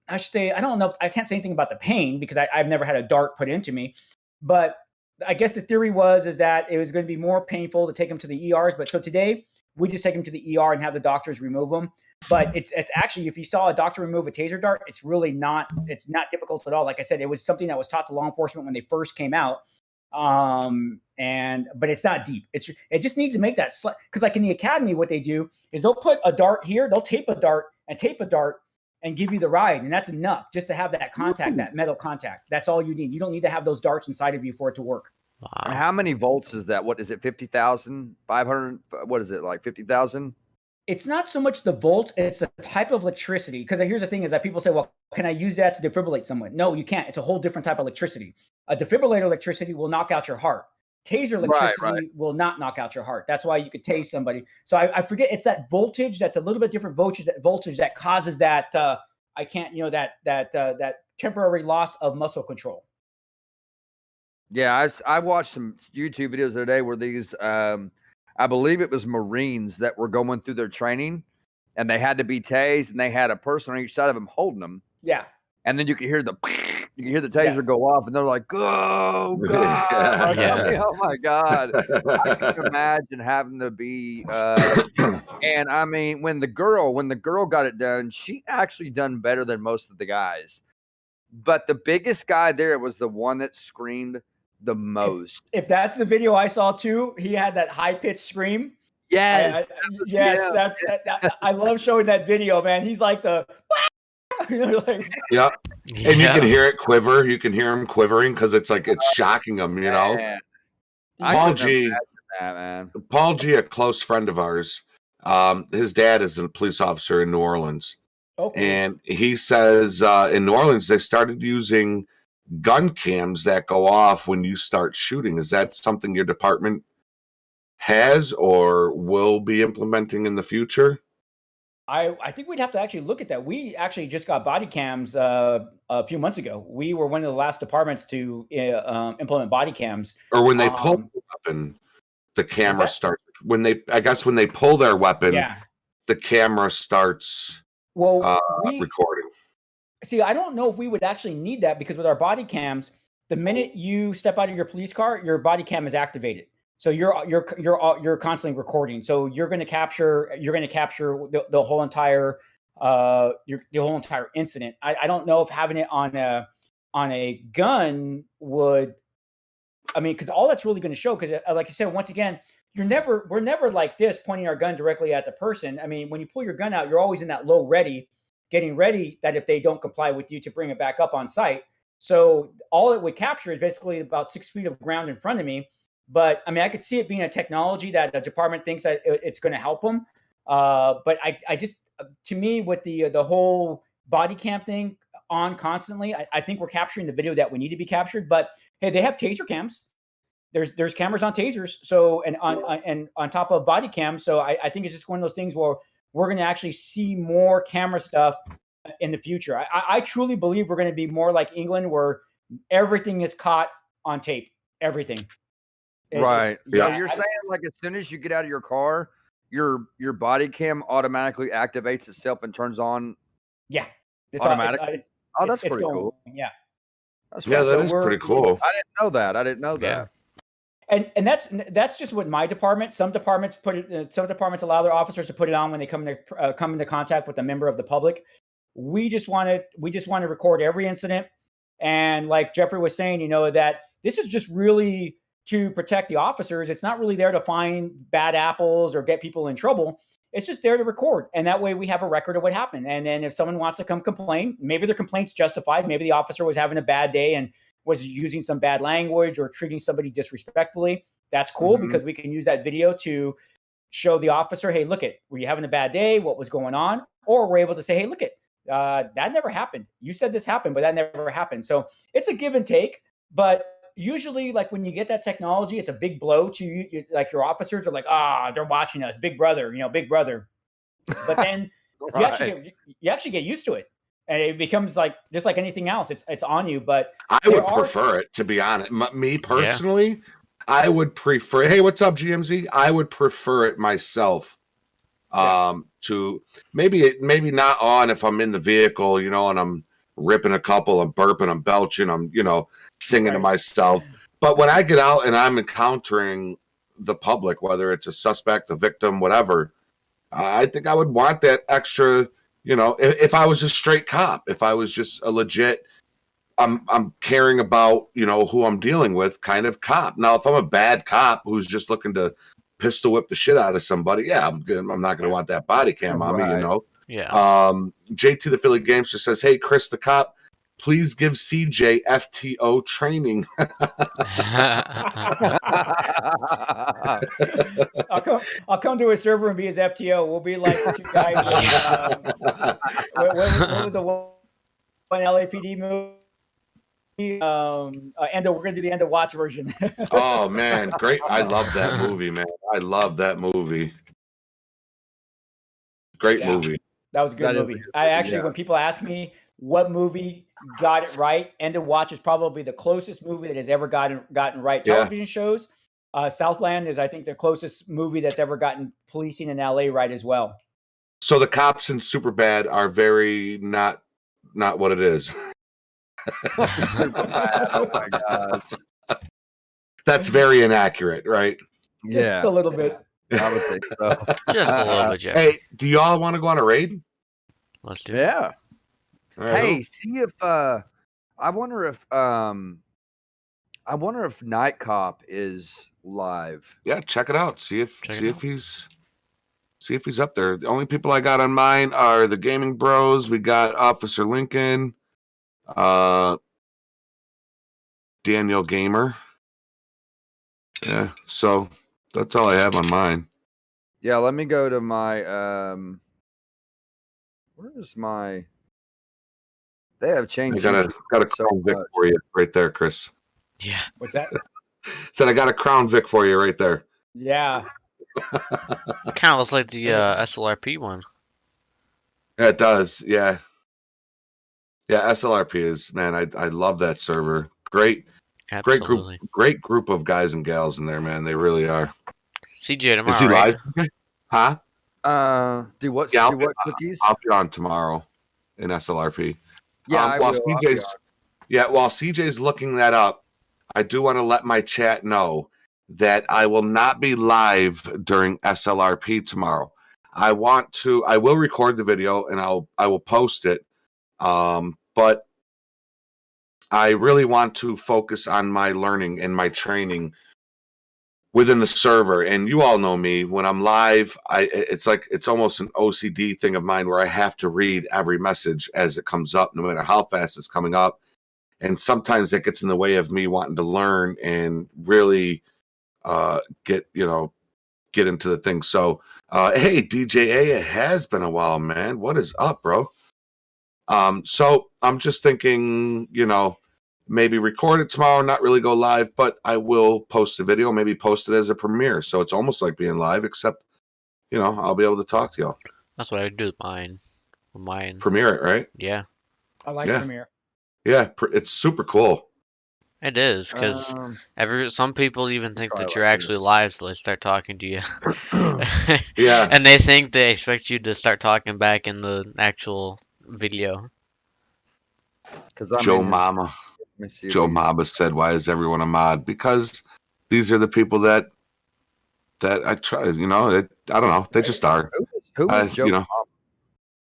I should say, I don't know. I can't say anything about the pain because I've never had a dart put into me, but I guess the theory is that it was going to be more painful to take them to the ERs. But so today we just take them to the ER and have the doctors remove them. But it's actually, if you saw a doctor remove a taser dart, it's not difficult at all. Like I said, it was something that was taught to law enforcement when they first came out. But it's not deep. It just needs to make that because like in the academy, what they do is they'll put a dart here, they'll tape a dart and give you the ride. And that's enough just to have that contact, that metal contact. That's all you need. You don't need to have those darts inside of you for it to work. Wow. And how many volts is that? What is it? 50,000, 500? What is it? Like 50,000? It's not so much the volts, it's the type of electricity. Because here's the thing is that people say, well, can I use that to defibrillate someone? No, you can't. It's a whole different type of electricity. A defibrillator electricity will knock out your heart. Taser electricity will not knock out your heart. That's why you could tase somebody. So I forget, it's that voltage that's a little bit different voltage that causes that, that temporary loss of muscle control. Yeah, I watched some YouTube videos the other day where these, I believe it was Marines that were going through their training, and they had to be tased, and they had a person on each side of them holding them. Yeah, and then you could hear the taser go off, and they're like, "Oh God!" Oh my God! I can imagine having to be. And I mean, when the girl got it done, she actually done better than most of the guys. But the biggest guy there was the one that screamed the most. If that's the video I saw too, he had that high pitched scream. Yes, I love showing that video, man. He's like the. Yeah, and you can hear it quiver. You can hear him quivering because it's shocking him. You know, Paul G. Paul G, a close friend of ours. His dad is a police officer in New Orleans. Okay. And he says in New Orleans they started using gun cams that go off when you start shooting. Is that something your department has or will be implementing in the future? I think we'd have to actually look at that. We actually just got body cams a few months ago. We were one of the last departments to implement body cams. Or when they pull the weapon, the camera starts. When they pull their weapon, the camera starts recording. See, I don't know if we would actually need that because with our body cams, the minute you step out of your police car, your body cam is activated. So you're constantly recording. So you're going to capture the whole entire incident. I don't know if having it on a gun would. I mean, because all that's really going to show. Because like you said, once again, we're never like this pointing our gun directly at the person. I mean, when you pull your gun out, you're always in that low ready, getting ready that if they don't comply with you to bring it back up on site. So all it would capture is basically about 6 feet of ground in front of me. But I mean, I could see it being a technology that the department thinks that it's going to help them. But I just, to me, with the whole body cam thing on constantly, I think we're capturing the video that we need to be captured. But hey, they have taser cams. There's cameras on tasers. So and on top of body cams. So I think it's just one of those things where we're going to actually see more camera stuff in the future. I truly believe we're going to be more like England, where everything is caught on tape. Everything. Right. Yeah. So you're saying like as soon as you get out of your car, your body cam automatically activates itself and turns on. Yeah. It's automatic. That's pretty cool. Yeah. That is pretty cool. I didn't know that. And that's just what my department. Some departments allow their officers to put it on when they come into contact with a member of the public. We just want to record every incident. And like Jeffrey was saying, that this is just really to protect the officers. It's not really there to find bad apples or get people in trouble. It's just there to record. And that way we have a record of what happened. And then if someone wants to come complain, maybe their complaint's justified. Maybe the officer was having a bad day and was using some bad language or treating somebody disrespectfully. That's cool because we can use that video to show the officer, hey, look it, were you having a bad day? What was going on? Or we're able to say, hey, look it, that never happened. You said this happened, but that never happened. So it's a give and take. But usually, like when you get that technology, it's a big blow to you. Like your officers are like, they're watching us, big brother, big brother. But then you actually get used to it. And it becomes like just like anything else. It's on you, but I would prefer it, to be honest. Me personally, I would prefer. Hey, what's up, GMZ? I would prefer it myself. To maybe not on if I'm in the vehicle, and I'm ripping a couple, I'm burping, I'm belching, I'm singing to myself. But when I get out and I'm encountering the public, whether it's a suspect, a victim, whatever, I think I would want that extra. If I was a straight cop, if I was just a legit, I'm caring about, who I'm dealing with kind of cop. Now, if I'm a bad cop who's just looking to pistol whip the shit out of somebody, I'm not going to want that body cam on me, Yeah. JT the Philly Gamester says, hey, Chris the cop, please give CJ FTO training. I'll come to a server and be his FTO. We'll be like the two guys. What was the one LAPD movie? We're gonna do the End of Watch version. Oh man, great! I love that movie, man. I love that movie. Great movie. That was a good movie. I actually, when people ask me what movie got it right, End of Watch is probably the closest movie that has ever gotten right. Television shows, Southland is, I think, the closest movie that's ever gotten policing in LA right as well. So the cops in Superbad are very not what it is. Oh my God. That's very inaccurate, right? Just a little bit. I would think so. Just a little bit, Jeff. Hey, do y'all want to go on a raid? Let's do it. Yeah. Right, Hey, see if I wonder if Night Cop is live. Yeah, check it out. See if he's up there. The only people I got on mine are the Gaming Bros. We got Officer Lincoln, Daniel Gamer. Yeah, so that's all I have on mine. Yeah, let me go to my where's my? They have changed. I got a Crown Vic for you right there, Chris. Yeah. What's that? Said I got a Crown Vic for you right there. Yeah. Kind of looks like the SLRP one. Yeah, it does. Yeah. Yeah, SLRP is, man, I love that server. Great group of guys and gals in there, man. They really are. CJ tomorrow. Is he right? live? Huh? Do what cookies? I'll be on tomorrow in SLRP. Yeah, while CJ's looking that up, I do want to let my chat know that I will not be live during SLRP tomorrow. I will record the video and I will post it. But I really want to focus on my learning and my training within the server. And you all know me, when I'm live, it's almost an OCD thing of mine where I have to read every message as it comes up, no matter how fast it's coming up. And sometimes that gets in the way of me wanting to learn and really get into the thing. So, hey, DJA, it has been a while, man. What is up, bro? So I'm just thinking, maybe record it tomorrow, not really go live, but I will post the video, maybe post it as a premiere. So it's almost like being live, except, I'll be able to talk to y'all. That's what I would do with mine. Premiere it, right? Yeah. I like Premiere. Yeah, it's super cool. It is, because some people even think that you're actually live, so they start talking to you. Yeah. And they think they expect you to start talking back in the actual video. Joe Mama said, why is everyone a mod? Because these are the people that I try, I don't know, they just are. Who is Joe Mama?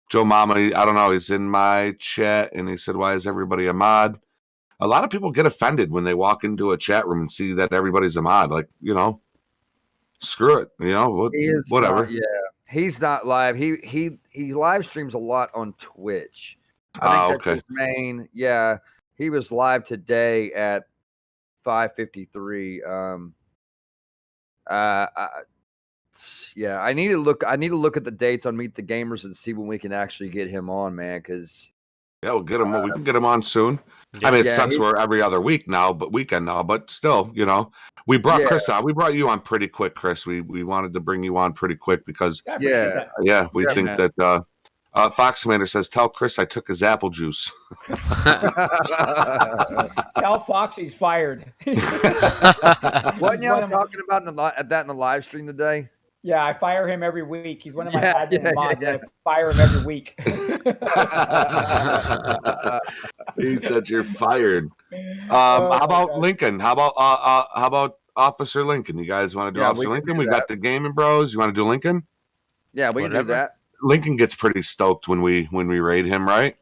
Joe Mama, I don't know, he's in my chat and he said, why is everybody a mod? a lot of people get offended when they walk into a chat room and see that everybody's a mod. Like, screw it. Whatever. Yeah, he's not live. He live streams a lot on Twitch. I think that's his main. Yeah, he was live today at 5:53. Yeah, I need to look at the dates on Meet the Gamers and see when we can actually get him on, man. Because we'll get him. We can get him on soon. I mean, it sucks we're every other weekend now, but still, we brought Chris on. We brought you on pretty quick, Chris. We wanted to bring you on pretty quick because we think that Fox Commander says, "Tell Chris I took his apple juice." Tell Fox he's fired. Wasn't y'all talking about in the live stream today? Yeah, I fire him every week. He's one of my admin mods. I fire him every week. He said you're fired. How about Lincoln? How about Officer Lincoln? You guys want to do Officer Lincoln? We got the Gaming Bros. You want to do Lincoln? Yeah, we can do that. Lincoln gets pretty stoked when we raid him, right?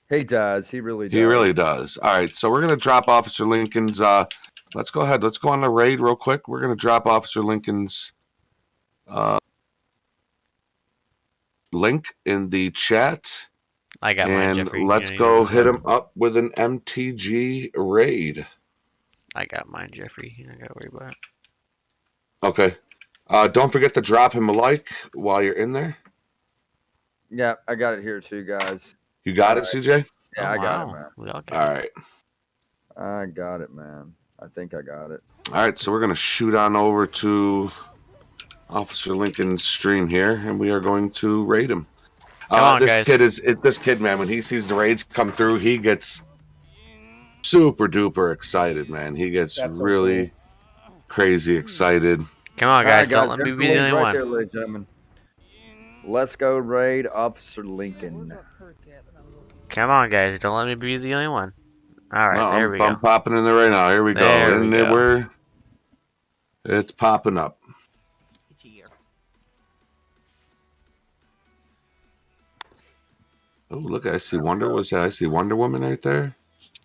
He does. He really does. He really does. All right, so we're gonna drop Officer Lincoln's. Let's go ahead. Let's go on the raid real quick. We're gonna drop Officer Lincoln's link in the chat. I got mine, Jeffrey. Let's go hit him up with an MTG raid. I got mine, Jeffrey. You don't gotta worry about it. Okay. Don't forget to drop him a like while you're in there. Yeah, I got it here too, guys. You got it, CJ? Yeah, I got it, man. All right. I got it, man. I think I got it. All right, so we're going to shoot on over to Officer Lincoln's stream here, and we are going to raid him. This kid, man, when he sees the raids come through, he gets super duper excited, man. He gets really crazy excited. Come on, guys, don't let me be the only one. There, ladies and gentlemen. Let's go raid Officer Lincoln. Come on, guys, don't let me be the only one. All right, there we go. I'm popping in there right now. Here we go. It's popping up. Oh, look! I see I see Wonder Woman right there.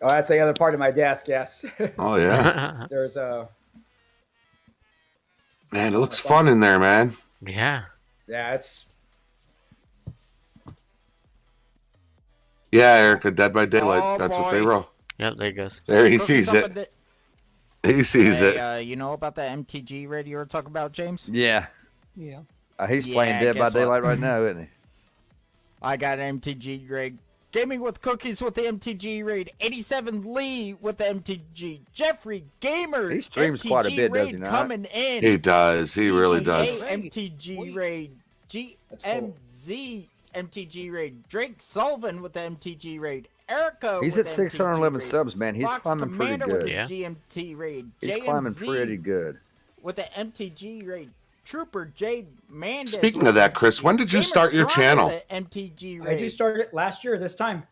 Oh, that's the other part of my desk. Yes. Oh yeah. There's a. Man, it looks fun in there, man. Yeah. Yeah, it's. Yeah, Erica, Dead by Daylight. That's what they roll. Yep, there he goes. There he sees it. He sees it. You know about the MTG raid you were talking about, James? Yeah. Yeah. He's playing Dead by Daylight right now, isn't he? I got MTG raid. Gaming with Cookies with the MTG raid. 87 Lee with the MTG. Jeffrey Gamer. He streams MTG quite a bit, does he raid not? coming in. He does. He really does. MTG raid. GMZ MTG raid. Drake Sullivan with the MTG raid. Erica. He's at 611 subs, man. He's climbing pretty good. With the GMT raid. He's climbing pretty good. With the MTG raid. Trooper Jade Mandis. Speaking of that, Chris, when did you start your channel? MTG raid. I just started last year this time.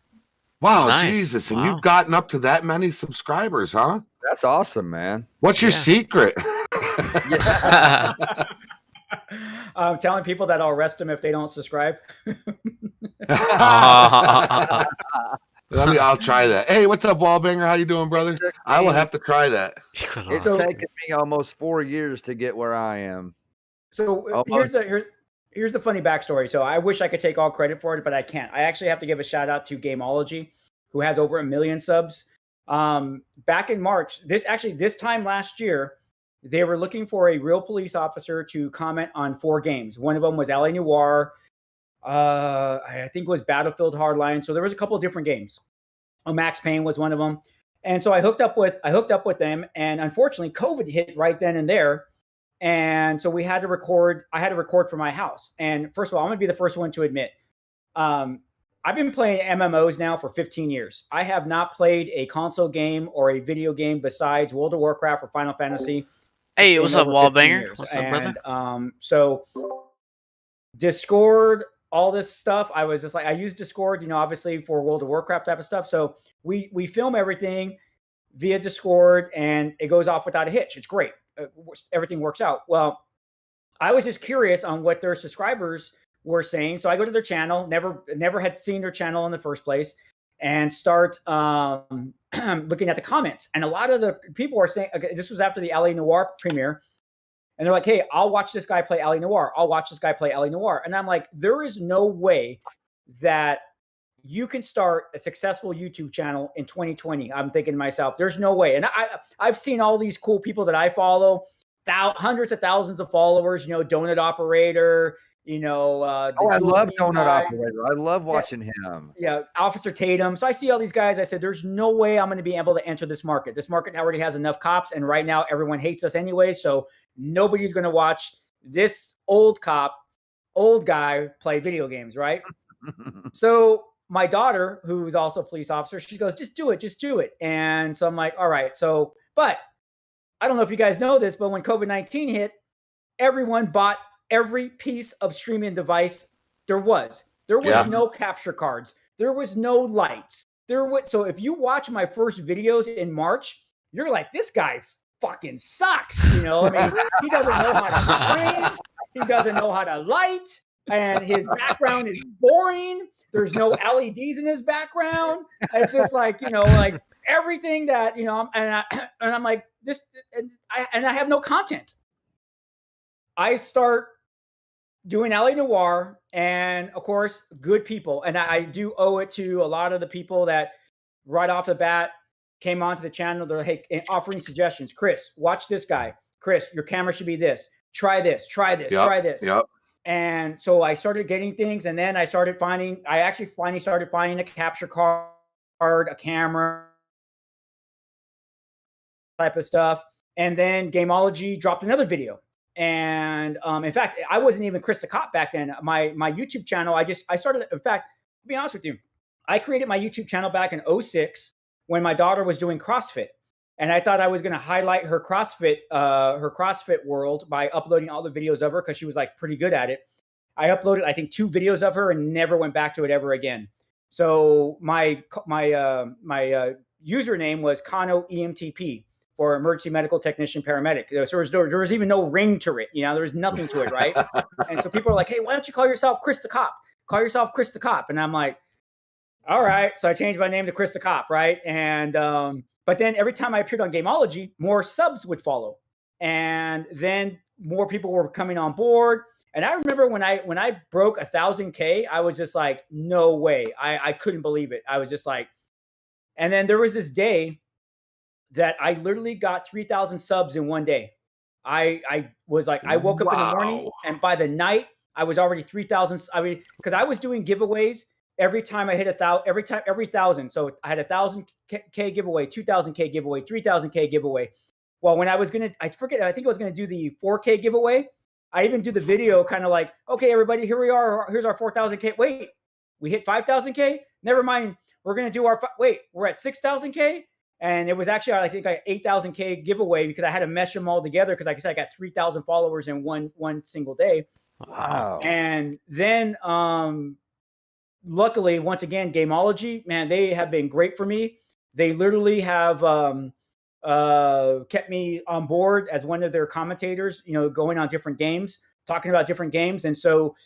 Wow, nice. Jesus. And you've gotten up to that many subscribers, huh? That's awesome, man. What's your secret? I'm telling people that I'll arrest them if they don't subscribe. I'll try that. Hey, what's up, Wallbanger? How you doing, brother? I will have to try that. It's taken me almost 4 years to get where I am. So here's the funny backstory. So I wish I could take all credit for it, but I can't. I actually have to give a shout out to Gameology, who has over 1 million subs. Back in March, this time last year, they were looking for a real police officer to comment on 4 games. One of them was LA Noire. I think it was Battlefield Hardline. So there was a couple of different games. Max Payne was one of them. And so I hooked up with them, and unfortunately COVID hit right then and there. And so I had to record from my house. And first of all, I'm going to be the first one to admit, I've been playing MMOs now for 15 years. I have not played a console game or a video game besides World of Warcraft or Final Fantasy. Hey, what's up, Wallbanger? What's up, brother? So Discord, all this stuff, I was just like, I use Discord, obviously for World of Warcraft type of stuff. So we film everything via Discord, and it goes off without a hitch. It's great. Everything works out. Well, I was just curious on what their subscribers were saying. So I go to their channel, never had seen their channel in the first place. and start looking at the comments. And a lot of the people are saying, okay, this was after the LA Noire premiere. And they're like, hey, I'll watch this guy play LA Noire. I'll watch this guy play LA Noire. And I'm like, there is no way that you can start a successful YouTube channel in 2020. I'm thinking to myself, there's no way. And I've seen all these cool people that I follow, hundreds of thousands of followers, Donut Operator, I love Donut Operator. I love watching him. Yeah, Officer Tatum. So I see all these guys. I said, there's no way I'm going to be able to enter this market. This market already has enough cops, and right now everyone hates us anyway, so nobody's going to watch this old guy play video games, right? So my daughter, who's also a police officer, she goes, just do it. And so I'm like, all right. So, but I don't know if you guys know this, but when COVID-19 hit, everyone bought every piece of streaming device there was. There was no capture cards. There was no lights. So if you watch my first videos in March, you're like, this guy fucking sucks. I mean, he doesn't know how to frame. He doesn't know how to light. And his background is boring. There's no LEDs in his background. It's just like, like everything that, and I'm like this, and I have no content. I start doing LA Noire, and of course, good people. And I do owe it to a lot of the people that right off the bat came onto the channel. They're like, hey, offering suggestions. Chris, watch this guy. Chris, your camera should be this. Try this, try this. Yep. And so I started getting things, and then I actually finally started finding a capture card, a camera, type of stuff. And then Gameology dropped another video. And in fact, I wasn't even Chris the Cop back then. My YouTube channel, I started, in fact, to be honest with you, I created my YouTube channel back in 2006 when my daughter was doing CrossFit. And I thought I was going to highlight her CrossFit world by uploading all the videos of her, because she was like pretty good at it. I uploaded, I think, 2 videos of her and never went back to it ever again. So my username was Kano EMTP, for emergency medical technician paramedic. So there was even no ring to it. There was nothing to it, right? And so people are like, hey, why don't you call yourself Chris the Cop? Call yourself Chris the Cop. And I'm like, all right. So I changed my name to Chris the Cop, right? And but then every time I appeared on Gameology, more subs would follow. And then more people were coming on board. And I remember when I broke 1,000K, I was just like, no way. I couldn't believe it. I was just like, and then there was this day that I literally got 3,000 subs in one day. I was like, I woke up in the morning, and by the night I was already 3,000. I mean, because I was doing giveaways every time I hit 1,000, every 1,000. So I had 1,000K giveaway, 2,000K giveaway, 3,000K giveaway. Well, when I was gonna, I think I was gonna do the 4K giveaway. I even do the video kind of like, okay, everybody, here we are. Here's our 4,000K. Wait, we hit 5,000K. Never mind. We're gonna do we're at 6,000K. And it was actually, I think, like 8,000K giveaway, because I had to mesh them all together, because like I said, I got 3,000 followers in one single day. Wow. And then luckily, once again, Gameology, man, they have been great for me. They literally have kept me on board as one of their commentators, going on different games, talking about different games. And so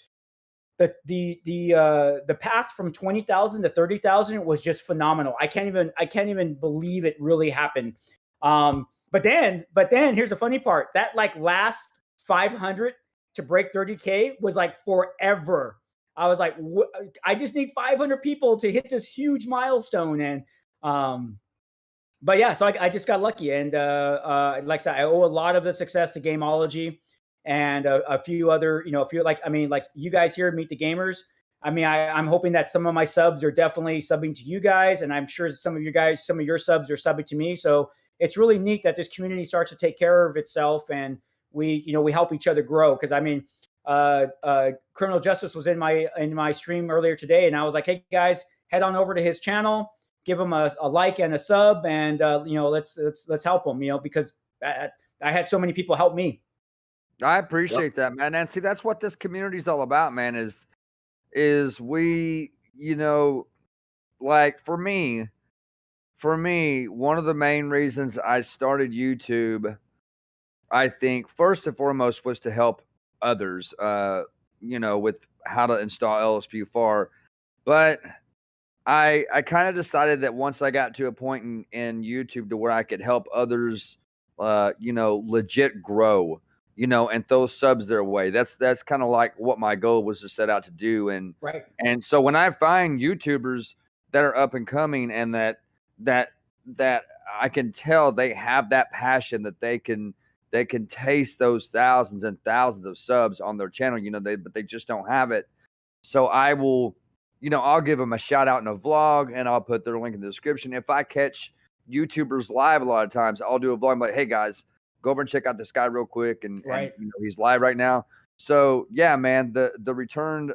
the path from 20,000 to 30,000 was just phenomenal. I can't even believe it really happened. But then here's the funny part. That like last 500 to break 30K was like forever. I was like, I just need 500 people to hit this huge milestone. And but yeah, so I just got lucky. And like I said, I owe a lot of the success to Gameology. And a few other, like you guys here, Meet the Gamers. I mean, I'm hoping that some of my subs are definitely subbing to you guys, and I'm sure some of your subs are subbing to me. So it's really neat that this community starts to take care of itself, and we help each other grow. Because I mean, Criminal Justice was in my stream earlier today, and I was like, hey guys, head on over to his channel, give him a like and a sub, and let's help him, because I had so many people help me. I appreciate that, man. And see, that's what this community is all about, man, is we, like for me, one of the main reasons I started YouTube, I think first and foremost was to help others, with how to install LSPFR. But I kind of decided that once I got to a point in YouTube to where I could help others, legit grow, and throw subs their way. That's kind of like what my goal was to set out to do. And Right. and so when I find YouTubers that are up and coming and that I can tell they have that passion that they can taste those thousands and thousands of subs on their channel, but they just don't have it. So I will, I'll give them a shout out in a vlog and I'll put their link in the description. If I catch YouTubers live, a lot of times I'll do a vlog. I'm like, hey guys, go over and check out this guy real quick. And he's live right now. So yeah, man, the returned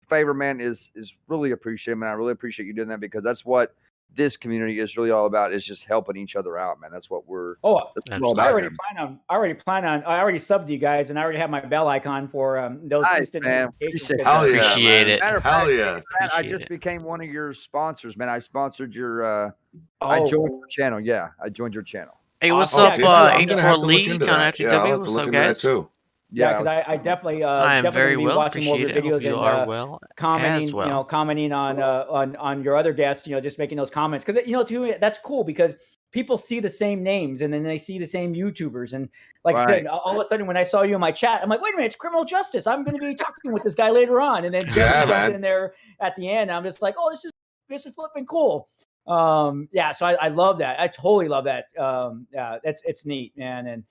favor, man, is really appreciated, man. I really appreciate you doing that, because that's what this community is really all about, is just helping each other out, man. That's what we're all about. I already subbed you guys, and I already have my bell icon for those instant notifications. Appreciate it. Hell yeah. I just became one of your sponsors, man. I sponsored your I joined your channel. Yeah, I joined your channel. Hey, what's up, 84 Lee, John FTW? What's up, guys? Yeah, because I definitely I am very be well. watching more of your Appreciate it. videos You and are well commenting, as well. Commenting on your other guests, just making those comments, because to me that's cool, because people see the same names and then they see the same YouTubers, and like I said, all of a sudden when I saw you in my chat, I'm like, wait a minute, it's Criminal Justice. I'm going to be talking with this guy later on, and then Jeff in there at the end. I'm just like, oh, this is flipping cool. So I love that. I totally love that. It's neat, man, and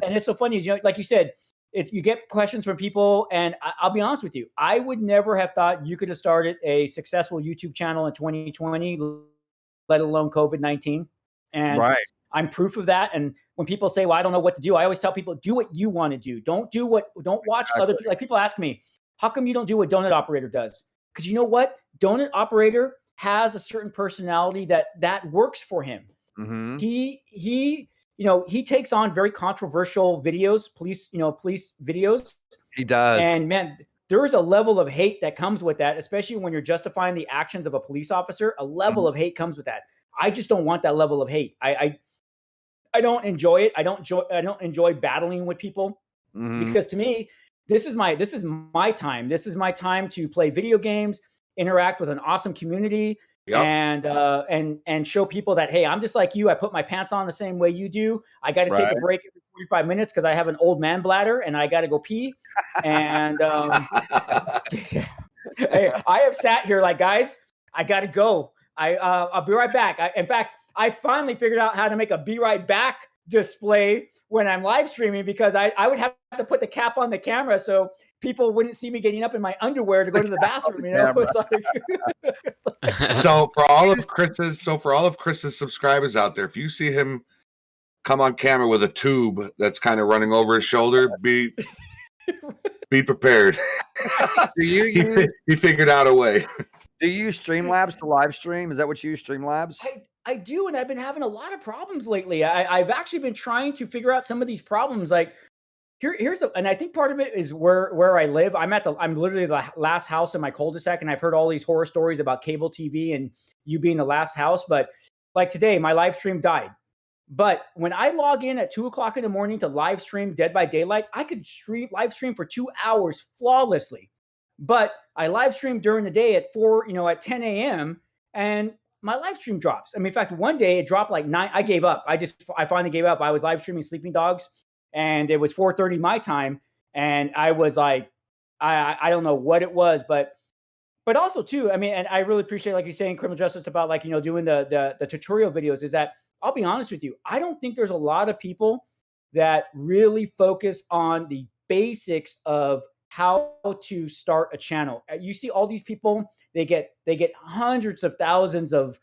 it's so funny, like you said. You get questions from people, and I'll be honest with you, I would never have thought you could have started a successful YouTube channel in 2020, let alone COVID-19. And I'm proof of that. And when people say, well, I don't know what to do, I always tell people, do what you want to do. Don't watch other people. Like, people ask me, how come you don't do what Donut Operator does? Because you know what? Donut Operator has a certain personality that works for him. Mm-hmm. He takes on very controversial videos, police videos. He does. And man, there is a level of hate that comes with that, especially when you're justifying the actions of a police officer. A level of hate comes with that. I just don't want that level of hate. I don't enjoy it. I don't enjoy battling with people, because to me, this is my time. This is my time to play video games, interact with an awesome community. Yep. And show people that, hey, I'm just like you. I put my pants on the same way you do. I got to take a break every 45 minutes because I have an old man bladder and I got to go pee. And hey, I have sat here like, guys, I got to go. I'll be right back. In fact, I finally figured out how to make a be right back display when I'm live streaming, because I would have to put the cap on the camera so people wouldn't see me getting up in my underwear to go to the bathroom. It's like So for all of Chris's subscribers out there, if you see him come on camera with a tube that's kind of running over his shoulder, be prepared. He figured out a way. Do you use Streamlabs to live stream? Is that what you use, Streamlabs? I do, and I've been having a lot of problems lately. I've actually been trying to figure out some of these problems. Like and I think part of it is where I live. I'm literally the last house in my cul-de-sac, and I've heard all these horror stories about cable TV and you being the last house. But like today, my live stream died. But when I log in at 2:00 in the morning to live stream Dead by Daylight, I could live stream for 2 hours flawlessly. But I live stream during the day at 10 a.m. and my live stream drops. I mean, in fact, one day it dropped like 9. I gave up. I finally gave up. I was live streaming Sleeping Dogs, and it was 4:30 my time, and I was like, I don't know what it was, but also too, I mean, and I really appreciate, like you're saying, Criminal Justice, about like doing the tutorial videos. Is that, I'll be honest with you, I don't think there's a lot of people that really focus on the basics of how to start a channel. You see all these people, they get hundreds of thousands of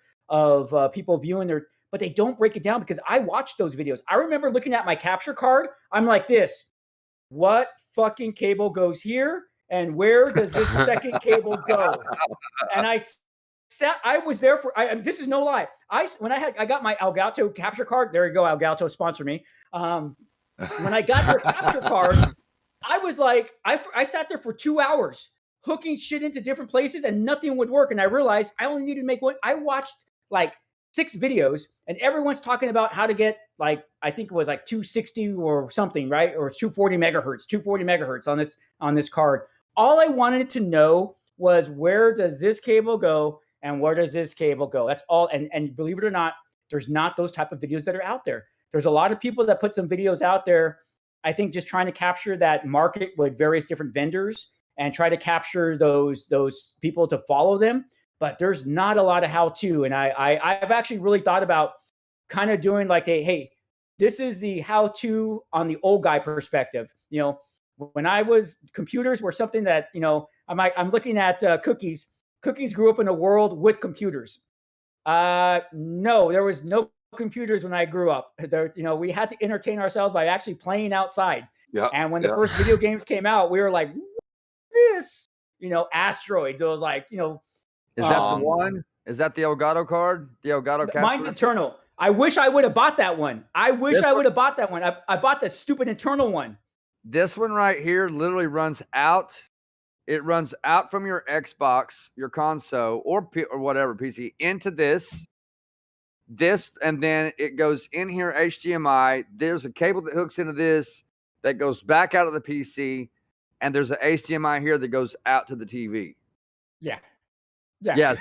people viewing but they don't break it down, because I watched those videos. I remember looking at my capture card. I'm like this, what fucking cable goes here? And where does this second cable go? And I was there for, this is no lie. I got my Elgato capture card. There you go. Elgato, sponsor me. When I got their capture card, I was like, I sat there for 2 hours hooking shit into different places and nothing would work. And I realized I only needed to make one. I watched like 6 videos and everyone's talking about how to get, like, I think it was like 260 or something, right? Or 240 megahertz on this card. All I wanted to know was, where does this cable go and where does this cable go? That's all. And believe it or not, there's not those type of videos that are out there. There's a lot of people that put some videos out there, I think, just trying to capture that market with various different vendors and try to capture those people to follow them. But there's not a lot of how-to. And I've actually really thought about kind of doing like hey, this is the how-to on the old guy perspective. You know, when I was, computers were something that, you know, I'm looking at Cookies. Cookies grew up in a world with computers. No, there was no computers when I grew up. There, you know, we had to entertain ourselves by actually playing outside. Yeah. And when the first video games came out, we were like, this, you know, Asteroids. It was like, you know, Is that the one? Is that the Elgato card? The Elgato capture? mine's Eternal. I wish I would have bought that one. I wish I would have bought that one. I bought the stupid Eternal one. This one right here literally runs out. It runs out from your Xbox, your console, or whatever PC into this, and then it goes in here HDMI. There's a cable that hooks into this that goes back out of the PC, and there's an HDMI here that goes out to the TV. Yeah.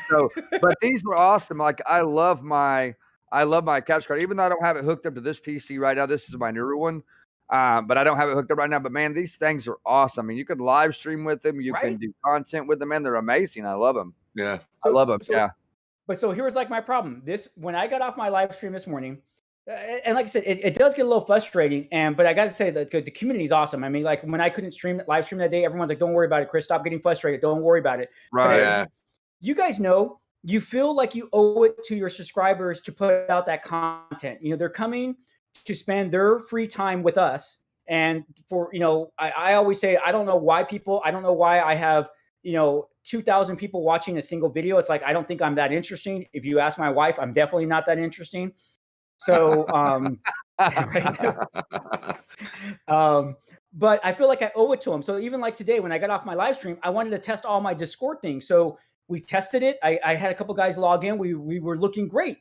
So, but these were awesome. Like I love my capture card, even though I don't have it hooked up to this PC right now. This is my newer one. But I don't have it hooked up right now. But man, these things are awesome. I mean, you can live stream with them. You can do content with them, and they're amazing. I love them. Yeah. I love them. But so here's like my problem. When I got off my live stream this morning, and like I said, it does get a little frustrating. But I got to say that the community is awesome. I mean, like when I couldn't live stream that day, everyone's like, "Don't worry about it, Chris. Stop getting frustrated. Don't worry about it." Right. Yeah. You guys know, you feel like you owe it to your subscribers to put out that content. You know, they're coming to spend their free time with us. And for, you know, I always say, I don't know why I have, you know, 2,000 people watching a single video. It's like, I don't think I'm that interesting. If you ask my wife, I'm definitely not that interesting. So, but I feel like I owe it to them. So even like today, when I got off my live stream, I wanted to test all my Discord things. So we tested it. I had a couple guys log in. We were looking great.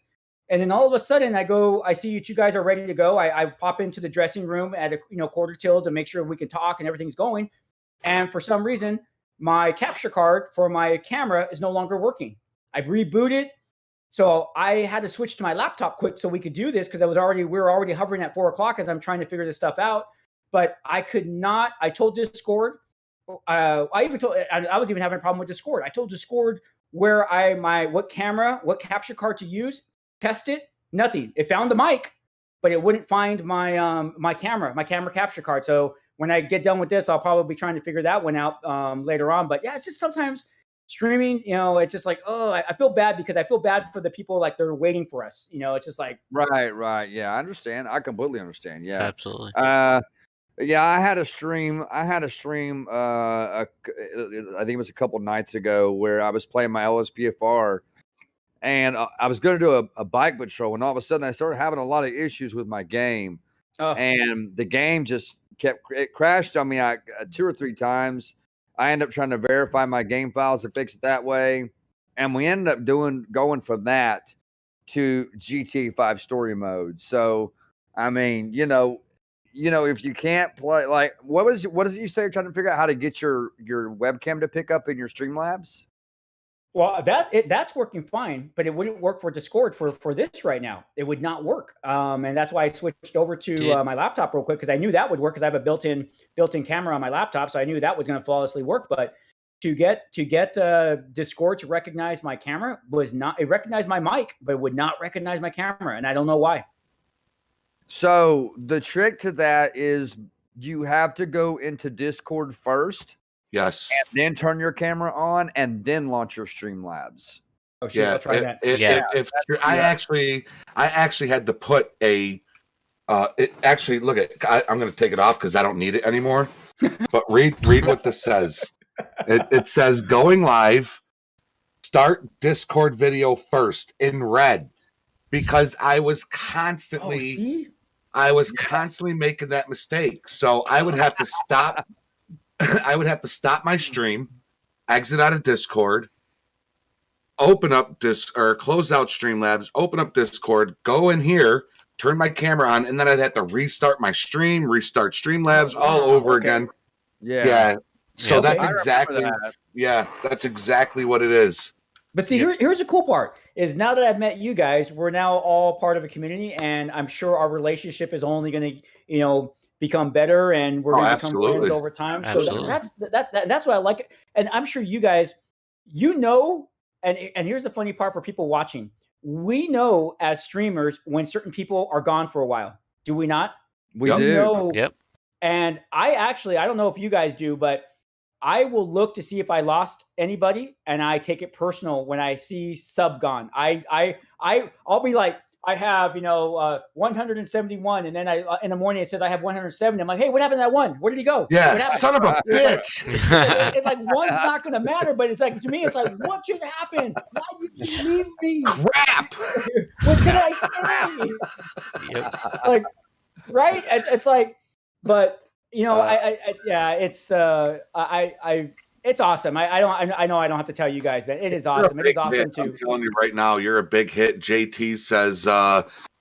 And then all of a sudden I see you two guys are ready to go. I pop into the dressing room at a quarter till to make sure we can talk and everything's going. And for some reason, my capture card for my camera is no longer working. I rebooted. So I had to switch to my laptop quick so we could do this because we were already hovering at 4:00 as I'm trying to figure this stuff out. But I could not. I told Discord. I was even having a problem with Discord. I told Discord where what capture card to use. Test it, nothing. It found the mic, but it wouldn't find my camera capture card. So when I get done with this, I'll probably be trying to figure that one out later on. But yeah, it's just sometimes streaming, you know, it's just like, oh, I feel bad because I feel bad for the people like they're waiting for us. You know, it's just like right. Yeah, I understand. I completely understand. Yeah, Absolutely. Yeah, I had a stream. I think it was a couple nights ago where I was playing my LSPFR. And I was going to do a bike patrol, and all of a sudden I started having a lot of issues with my game. And the game just it crashed on me 2 or 3 times. I ended up trying to verify my game files to fix it that way. And we ended up going from that to GTA 5 story mode. So, I mean, you know, if you can't play, like, what is it you say? You're trying to figure out how to get your webcam to pick up in your Streamlabs? Well, that's working fine, but it wouldn't work for Discord for this right now. It would not work, and that's why I switched over to my laptop real quick because I knew that would work because I have a built-in camera on my laptop, so I knew that was going to flawlessly work. But to get Discord to recognize my camera it recognized my mic, but it would not recognize my camera, and I don't know why. So the trick to that is you have to go into Discord first. Yes. And then turn your camera on and then launch your Streamlabs. Oh, shit, I'll try that. I actually had to put I'm going to take it off because I don't need it anymore. But read what this says. It says going live, start Discord video first in red because I was constantly making that mistake. So I would have to stop. I would have to stop my stream, exit out of Discord, open up close out Streamlabs, open up Discord, go in here, turn my camera on, and then I'd have to restart my stream, restart Streamlabs all over again. Yeah. So that's exactly what it is. But see, here's the cool part is now that I've met you guys, we're now all part of a community, and I'm sure our relationship is only going to, become better, and we're going to become friends over time. Absolutely. So that's what I like. And I'm sure you guys, and here's the funny part for people watching. We know as streamers when certain people are gone for a while. Do we not? We do. Yep. And I don't know if you guys do, but I will look to see if I lost anybody, and I take it personal when I see sub gone. I'll be like, I have 171, and then in the morning it says I have 170. I'm like, hey, what happened to that one? Where did he go? Yeah, son of a bitch. It's like one's not going to matter, but it's like to me, it's like, what just happened? Why did you leave me? Crap. What did I say? Yep. Like, right? It's like, but. It's awesome. I know I don't have to tell you guys, but it is awesome. It is awesome too. I'm telling you right now, you're a big hit. JT says,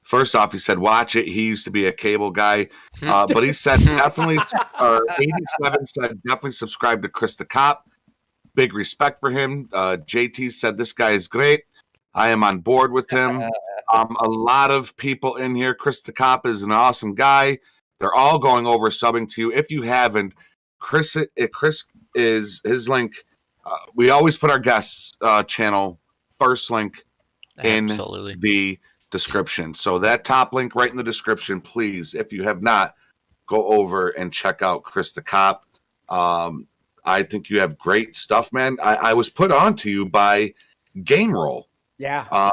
first off, he said, watch it. He used to be a cable guy, but he said definitely, or 87 said definitely subscribe to Chris the Cop. Big respect for him. JT said this guy is great. I am on board with him. A lot of people in here. Chris the Cop is an awesome guy. They're all going over subbing to you. If you haven't, Chris is his link. We always put our guests channel first link in the description. So that top link right in the description, please, if you have not, go over and check out Chris the Cop. I think you have great stuff, man. I was put on to you by Game Roll. Yeah.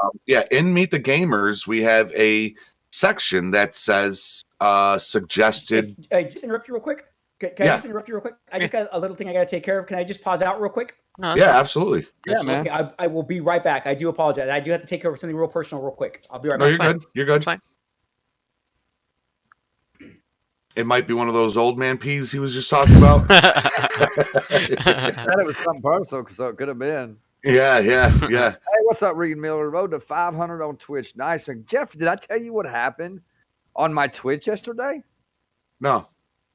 In Meet the Gamers, we have a section that says suggested. Hey, just interrupt you real quick. Can I just interrupt you real quick? I just got a little thing I got to take care of. Can I just pause out real quick? No, yeah, absolutely. Yeah, man. Okay, I will be right back. I do apologize. I do have to take care of something real personal real quick. I'll be right back. No, you're good. You're good. It's fine. It might be one of those old man peas he was just talking about. I said it was something personal, so it could have been. Yeah. Hey, what's up, Reed Miller? Road to 500 on Twitch. Nice. Jeff, did I tell you what happened on my Twitch yesterday? No.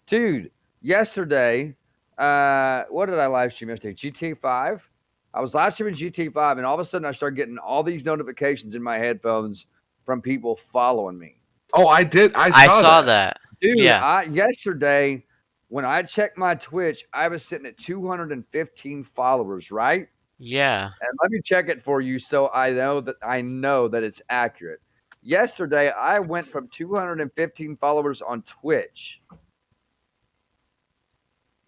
Dude, yesterday, what did I live stream yesterday? GTA 5. I was live streaming GTA 5, and all of a sudden I started getting all these notifications in my headphones from people following me. Oh, I did. I saw that. Dude, yeah. Yesterday, when I checked my Twitch, I was sitting at 215 followers, right? Yeah. And let me check it for you so I know that it's accurate. Yesterday, I went from 215 followers on Twitch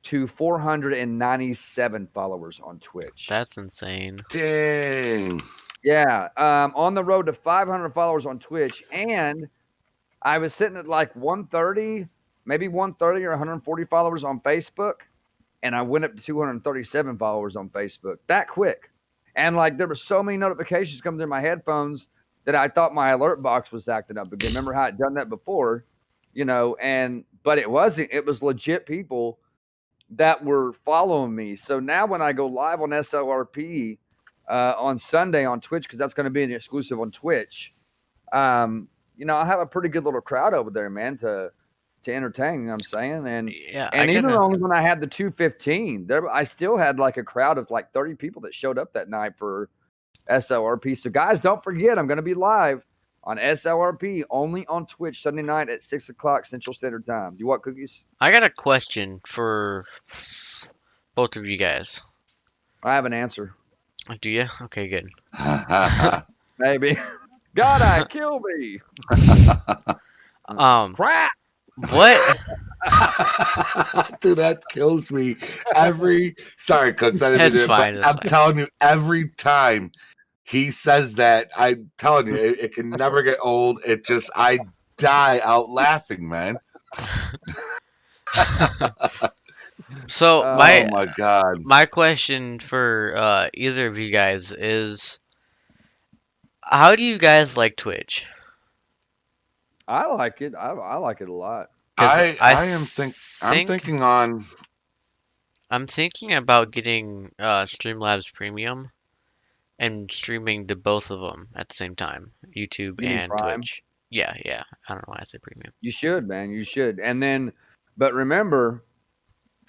to 497 followers on Twitch. That's insane. Dang. Yeah. On the road to 500 followers on Twitch. And I was sitting at like 130, maybe 130 or 140 followers on Facebook. And I went up to 237 followers on Facebook that quick. And like there were so many notifications coming through my headphones that I thought my alert box was acting up again. Remember how I'd done that before, but it wasn't. It was legit people that were following me. So now when I go live on SLRP on Sunday on Twitch, because that's going to be an exclusive on Twitch, I have a pretty good little crowd over there, man, to entertain, you know what I'm saying? And yeah, and even only when I had the 215, I still had like a crowd of like 30 people that showed up that night for SLRP. So guys, don't forget, I'm going to be live on SLRP only on Twitch Sunday night at 6:00 Central Standard Time. Do you want cookies? I got a question for both of you guys. I have an answer. Do you? Okay, good. Maybe. God, kill me. Crap. What? Dude, that kills me sorry, Cooks. I didn't That's do it, fine. I'm telling you, every time he says that, I'm telling you, it can never get old. I die out laughing, man. So oh my God. My question for either of you guys is, how do you guys like Twitch? I like it. I like it a lot. I'm thinking about getting Streamlabs Premium and streaming to both of them at the same time, YouTube and Prime? Twitch. Yeah. I don't know why I say Premium. You should, man. You should. And then, but remember,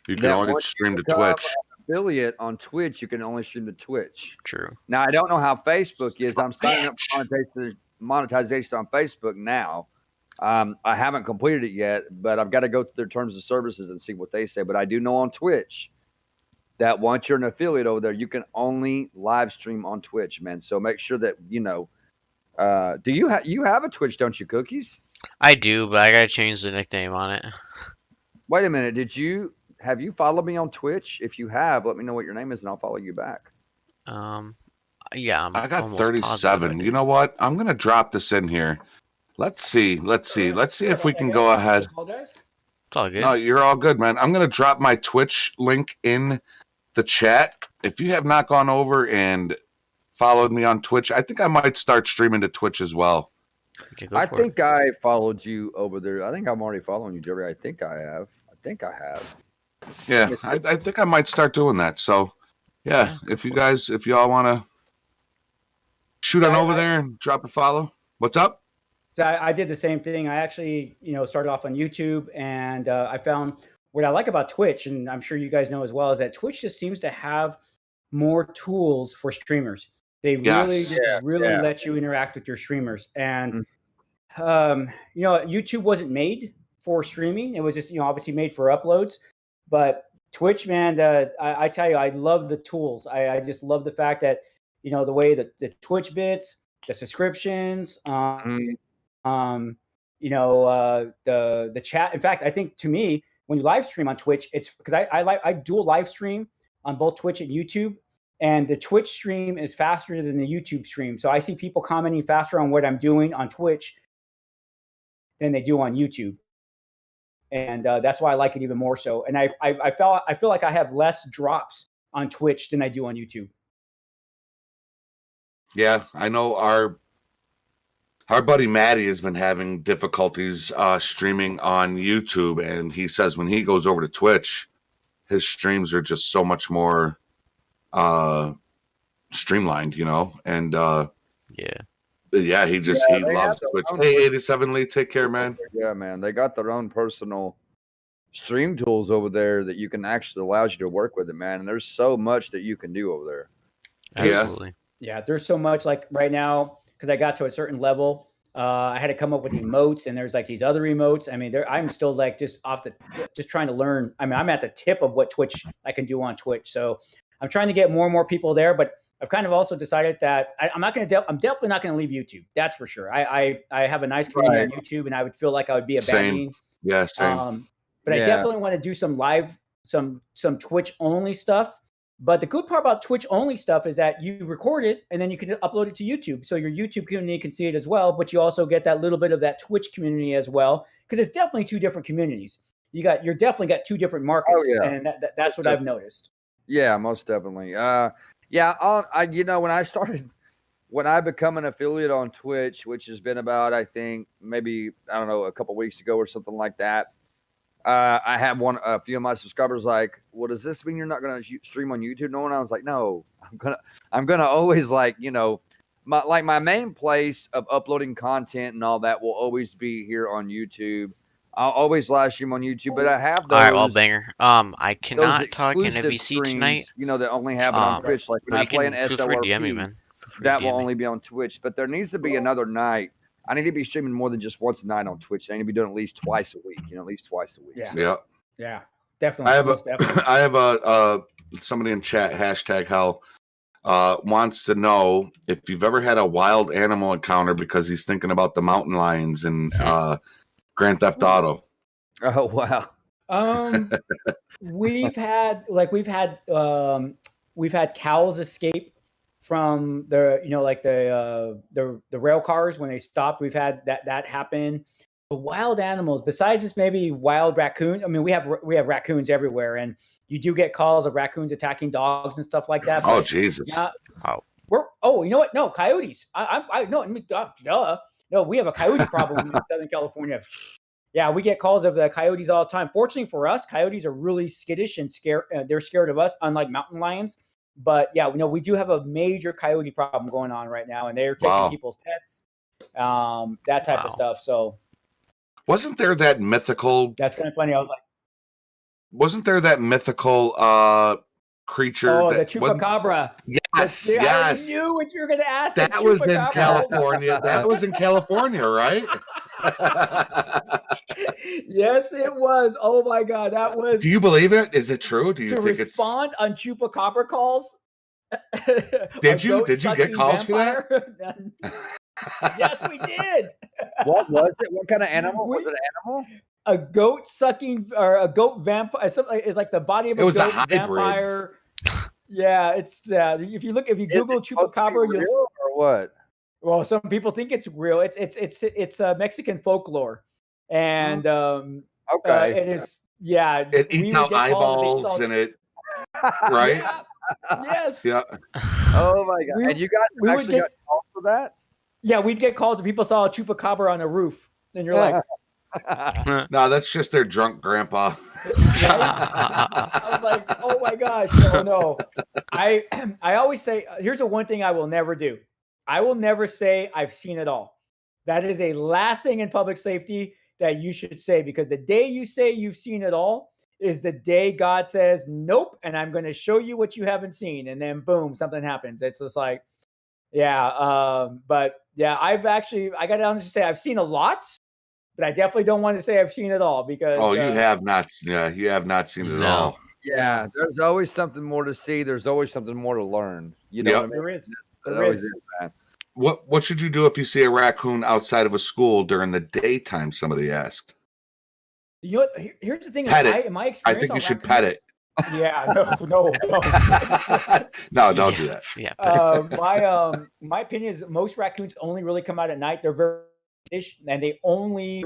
you can only stream to Twitch. affiliate on Twitch, you can only stream to Twitch. True. Now, I don't know how Facebook is. I'm signing up for monetization on Facebook now. I haven't completed it yet, but I've got to go through their terms of services and see what they say. But I do know on Twitch that once you're an affiliate over there, you can only live stream on Twitch, man. So make sure that, do you have a Twitch, don't you, Cookies? I do, but I gotta change the nickname on it. Wait a minute. Have you followed me on Twitch? If you have, let me know what your name is and I'll follow you back. Yeah, I got almost 37. positive. You know what? I'm gonna drop this in here. Let's see if we can go ahead. Apologize. It's all good. No, you're all good, man. I'm gonna drop my Twitch link in the chat. If you have not gone over and followed me on Twitch, I think I might start streaming to Twitch as well. Okay, go I for think I followed you over there. I think I'm already following you, Jerry. I think I have. Yeah, I think I might start doing that. So, yeah, if y'all want to shoot on over there and drop a follow. What's up? So I did the same thing. I actually, started off on YouTube, and I found what I like about Twitch, and I'm sure you guys know as well, is that Twitch just seems to have more tools for streamers. They really let you interact with your streamers. And, YouTube wasn't made for streaming. It was just, obviously made for uploads. But Twitch, man, I tell you, I love the tools. I just love the fact that, the way that the Twitch bits, the subscriptions, the chat. In fact, I think to me, when you live stream on Twitch, it's because I do a live stream on both Twitch and YouTube, and the Twitch stream is faster than the YouTube stream. So I see people commenting faster on what I'm doing on Twitch than they do on YouTube. And that's why I like it even more so. And I feel like I have less drops on Twitch than I do on YouTube. Yeah, I know our buddy Maddie has been having difficulties streaming on YouTube, and he says when he goes over to Twitch, his streams are just so much more streamlined, and yeah, he loves Twitch. Hey, 87 Lee, take care, man. Yeah, man, they got their own personal stream tools over there that you can actually allows you to work with it, man. And there's so much that you can do over there. Absolutely. Yeah, there's so much. Like right now, because I got to a certain level, I had to come up with emotes, and there's like these other emotes. I mean, I'm still like just trying to learn. I mean, I'm at the tip of what Twitch I can do on Twitch. So I'm trying to get more and more people there, but I've kind of also decided that I'm definitely not going to leave YouTube. That's for sure. I have a nice community on YouTube, and I would feel like I would be abandoning. Yeah, same. But I definitely want to do some live, some Twitch only stuff. But the good part about Twitch only stuff is that you record it and then you can upload it to YouTube. So your YouTube community can see it as well, but you also get that little bit of that Twitch community as well. Because it's definitely two different communities. You're definitely got two different markets. Oh, yeah. And that's what I've noticed. Yeah, most definitely. When I become an affiliate on Twitch, which has been about, I think, maybe, I don't know, a couple weeks ago or something like that. I had a few of my subscribers like, well, does this mean you're not going to stream on YouTube? No, and I was like, no, I'm gonna always my main place of uploading content and all that will always be here on YouTube. I'll always live stream on YouTube, but I have those. All right, well, banger. I cannot talk in a VC tonight. That only happen on Twitch. Like when I play an SLRP, that will only be on Twitch. But there needs to be another night. I need to be streaming more than just once a night on Twitch. I need to be doing at least twice a week. Yeah, definitely. I have somebody in chat #hell wants to know if you've ever had a wild animal encounter because he's thinking about the mountain lions in Grand Theft Auto. Oh wow. We've had cows escape from the rail cars when they stopped. We've had that happen. But wild animals, besides just maybe wild raccoon. I mean, we have raccoons everywhere, and you do get calls of raccoons attacking dogs and stuff like that. Oh Jesus! You know what? No, coyotes. No, we have a coyote problem in Southern California. Yeah, we get calls of the coyotes all the time. Fortunately for us, coyotes are really skittish and scared. They're scared of us, unlike mountain lions. But yeah, we do have a major coyote problem going on right now, and they're taking people's pets, that type of stuff. So, wasn't there that mythical? That's kind of funny. I was like, wasn't there that mythical creature. Oh, the that wasn't- Chupacabra. Yes, I yes. knew what you were going to ask. That was in California. That was in California, right? Yes, it was. Oh my God, that was. Do you believe it? Is it true? Do you to think respond on Chupacabra calls? Did you get calls for that? Yes, we did. What was it? What kind of animal? Was it an animal? A goat sucking or a goat vampire. It's like the body of a It was a goat hybrid. vampire. Yeah, it's if you Google Is it supposed to be Chupacabra, real or what? well, some people think it's real. It's Mexican folklore, and Okay. it is. Yeah, It we eats would out get calls that they eyeballs saw- and it, right? Yeah, yes. Yeah. Oh my God. We- And you guys we would actually get- got calls for that? Yeah, we'd get calls that people saw a Chupacabra on a roof, and you're like, No, that's just their drunk grandpa. I was like, oh my gosh, oh no. I always say, here's the one thing I will never do. I will never say I've seen it all. That is a last thing in public safety that you should say, because the day you say you've seen it all is the day God says, nope, and I'm going to show you what you haven't seen. And then boom, something happens. It's just like, yeah. But yeah, I got to honestly say I've seen a lot, but I definitely don't want to say I've seen it all because. Oh, you have not. Yeah, you have not seen it No. all. Yeah, there's always something more to see. There's always something more to learn. You know Yep. what I mean? There is. There There always is. is, man. What should you do if you see a raccoon outside of a school during the daytime? Somebody asked. You know what? Here's the thing. Pet it. In my I experience, think you on should raccoons- pet it. Yeah, no. No, don't do that. Yeah. My opinion is most raccoons only really come out at night. They're very fish, and they only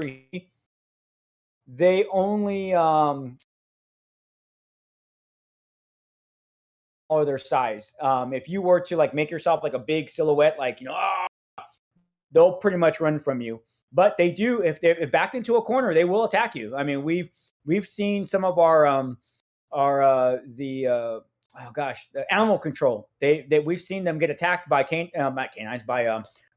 or their size. If you were to like make yourself like a big silhouette, like they'll pretty much run from you. But they do, if they're backed into a corner, they will attack you. I mean, we've seen some of the animal control. We've seen them get attacked by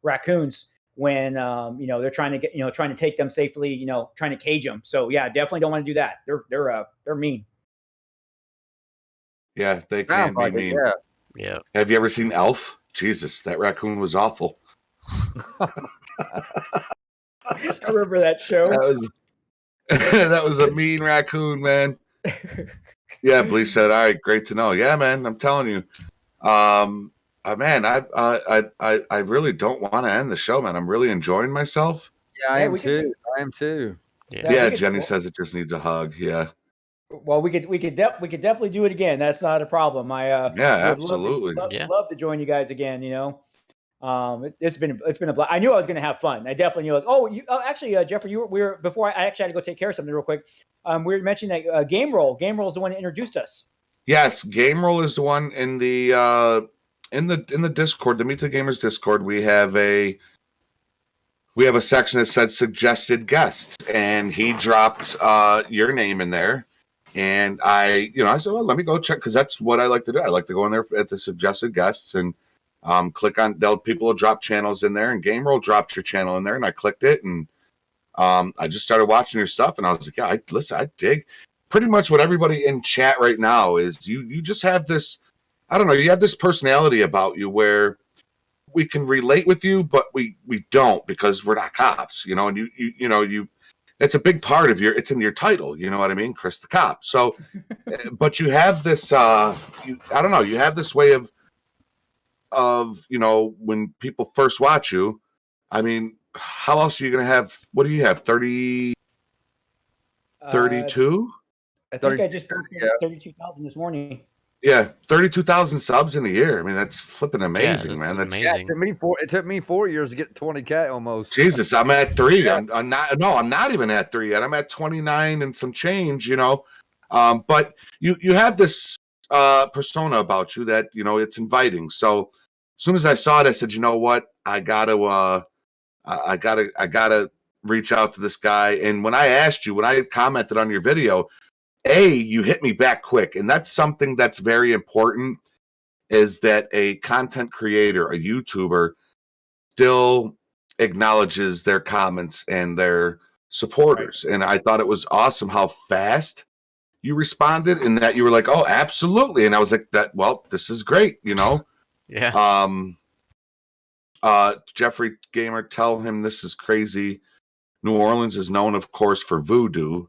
raccoons when they're trying to take them safely, trying to cage them. So yeah, definitely don't want to do that. They're mean. Yeah, they can Sounds be like it, mean. yeah. Yeah. Have you ever seen Elf? Jesus, that raccoon was awful. I remember that show. That was a mean raccoon, man. Yeah, Bleach said, "All right, great to know." Yeah, man, I'm telling you, man, I really don't want to end the show, man. I'm really enjoying myself. Yeah, I Yeah, am we can too. I am too. Yeah. Yeah, we could- Jenny says it just needs a hug. Yeah, Well, we could definitely do it again. That's not a problem. yeah, would love to- absolutely. Yeah. love to join you guys again. It's been a blast. I knew I was going to have fun. I definitely knew. Actually, Jeffrey, we were before. I actually had to go take care of something real quick. We were mentioning that Game Roll. Game Roll is the one that introduced us. Yes, Game Roll is the one in the Discord, the Meet the Gamers Discord. We have a section that said suggested guests, and he dropped your name in there. And I said, well, let me go check, because that's what I like to do. I like to go in there at the suggested guests and click on. People will drop channels in there, and Game Roll dropped your channel in there, and I clicked it, and I just started watching your stuff, and I was like, yeah, I dig pretty much what everybody in chat right now is. You just have this, I don't know, you have this personality about you where we can relate with you, but we don't, because we're not cops, and you it's a big part of it's in your title, you know what I mean, Chris the Cop. So, but you have this, I don't know, you have this way of when people first watch you. I mean, how else are you going to have? What do you have? 32? I think I just broke Yeah. 32,000 this morning. Yeah, 32,000 subs in a year. I mean, that's flipping amazing, that's man. That's amazing. Yeah, it took me 4 years to get 20K almost. Jesus. I'm at 3. Yeah. I'm not even at 3 yet. I'm at 29 and some change. But you have this persona about you that it's inviting. So as soon as I saw it, I said, you know what, I gotta reach out to this guy. And when I commented on your video, you hit me back quick. And that's something that's very important, is that a content creator, a YouTuber, still acknowledges their comments and their supporters. Right. And I thought it was awesome how fast you responded and that you were like, oh, absolutely. And I was like, this is great, you know? Yeah. Jeffrey Gamer, tell him this is crazy. New Orleans is known, of course, for voodoo.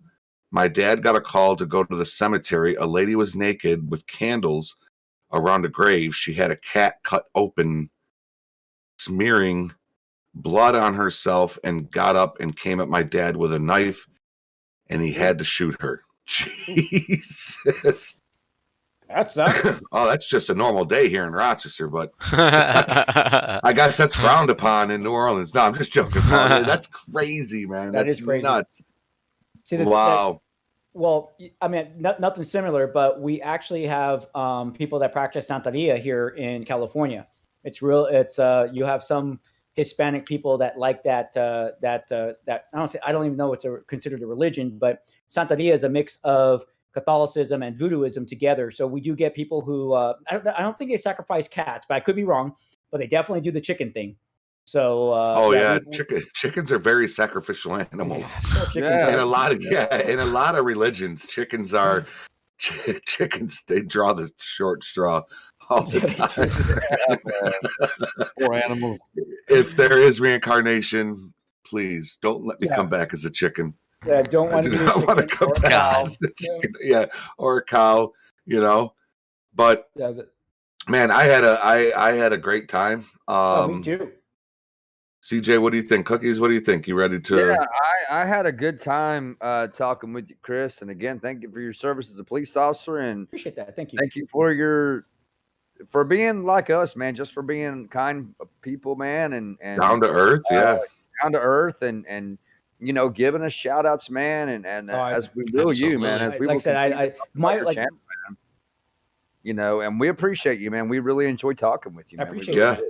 My dad got a call to go to the cemetery. A lady was naked with candles around a grave. She had a cat cut open, smearing blood on herself, and got up and came at my dad with a knife, and he had to shoot her. Jesus. That sucks. Oh, that's just a normal day here in Rochester, but I guess that's frowned upon in New Orleans. No, I'm just joking. That's crazy, man. That's crazy. Nuts. See, Wow. Well, I mean, nothing similar, but we actually have people that practice Santeria here in California. It's real. It's you have some Hispanic people that like that. I don't even know it's considered a religion, but Santeria is a mix of Catholicism and voodooism together. So we do get people who I don't think they sacrifice cats, but I could be wrong. But they definitely do the chicken thing. So chickens are very sacrificial animals. Yeah. In a lot of religions, chickens are chickens. They draw the short straw all the time. Poor animals. If there is reincarnation, please don't let me come back as a chicken. Yeah, don't want to come back as a chicken. Yeah, or a cow. You know, but man, I had a great time. Me too. CJ, what do you think? Cookies, what do you think? You ready to? Yeah, I had a good time talking with you, Chris. And again, thank you for your service as a police officer, and appreciate that. Thank you. Thank you for being like us, man. Just for being kind people, man, and down to earth, down to earth, and you know, giving us shout outs, man, and as we will you, man. As we like I said, you know, and we appreciate you, man. We really enjoy talking with you, man. I appreciate it.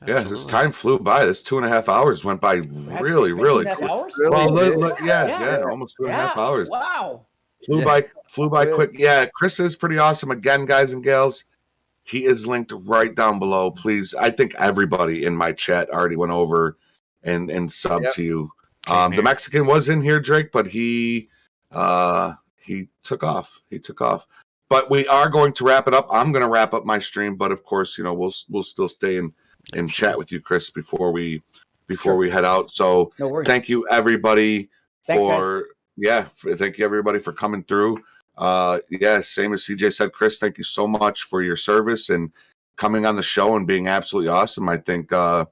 Yeah, this time flew by. This 2.5 hours went by really quick. Well, almost 2.5 hours. Wow. Flew by quick. Yeah, Chris is pretty awesome. Again, guys and gals, he is linked right down below. Please, I think everybody in my chat already went over and subbed to you. The Mexican was in here, Drake, but he took off. But we are going to wrap it up. I'm going to wrap up my stream, but of course, you know, we'll still stay and chat with you, Chris, before we head out. So thank you everybody thank you everybody for coming through. Same as CJ said, Chris, thank you so much for your service and coming on the show and being absolutely awesome. I think it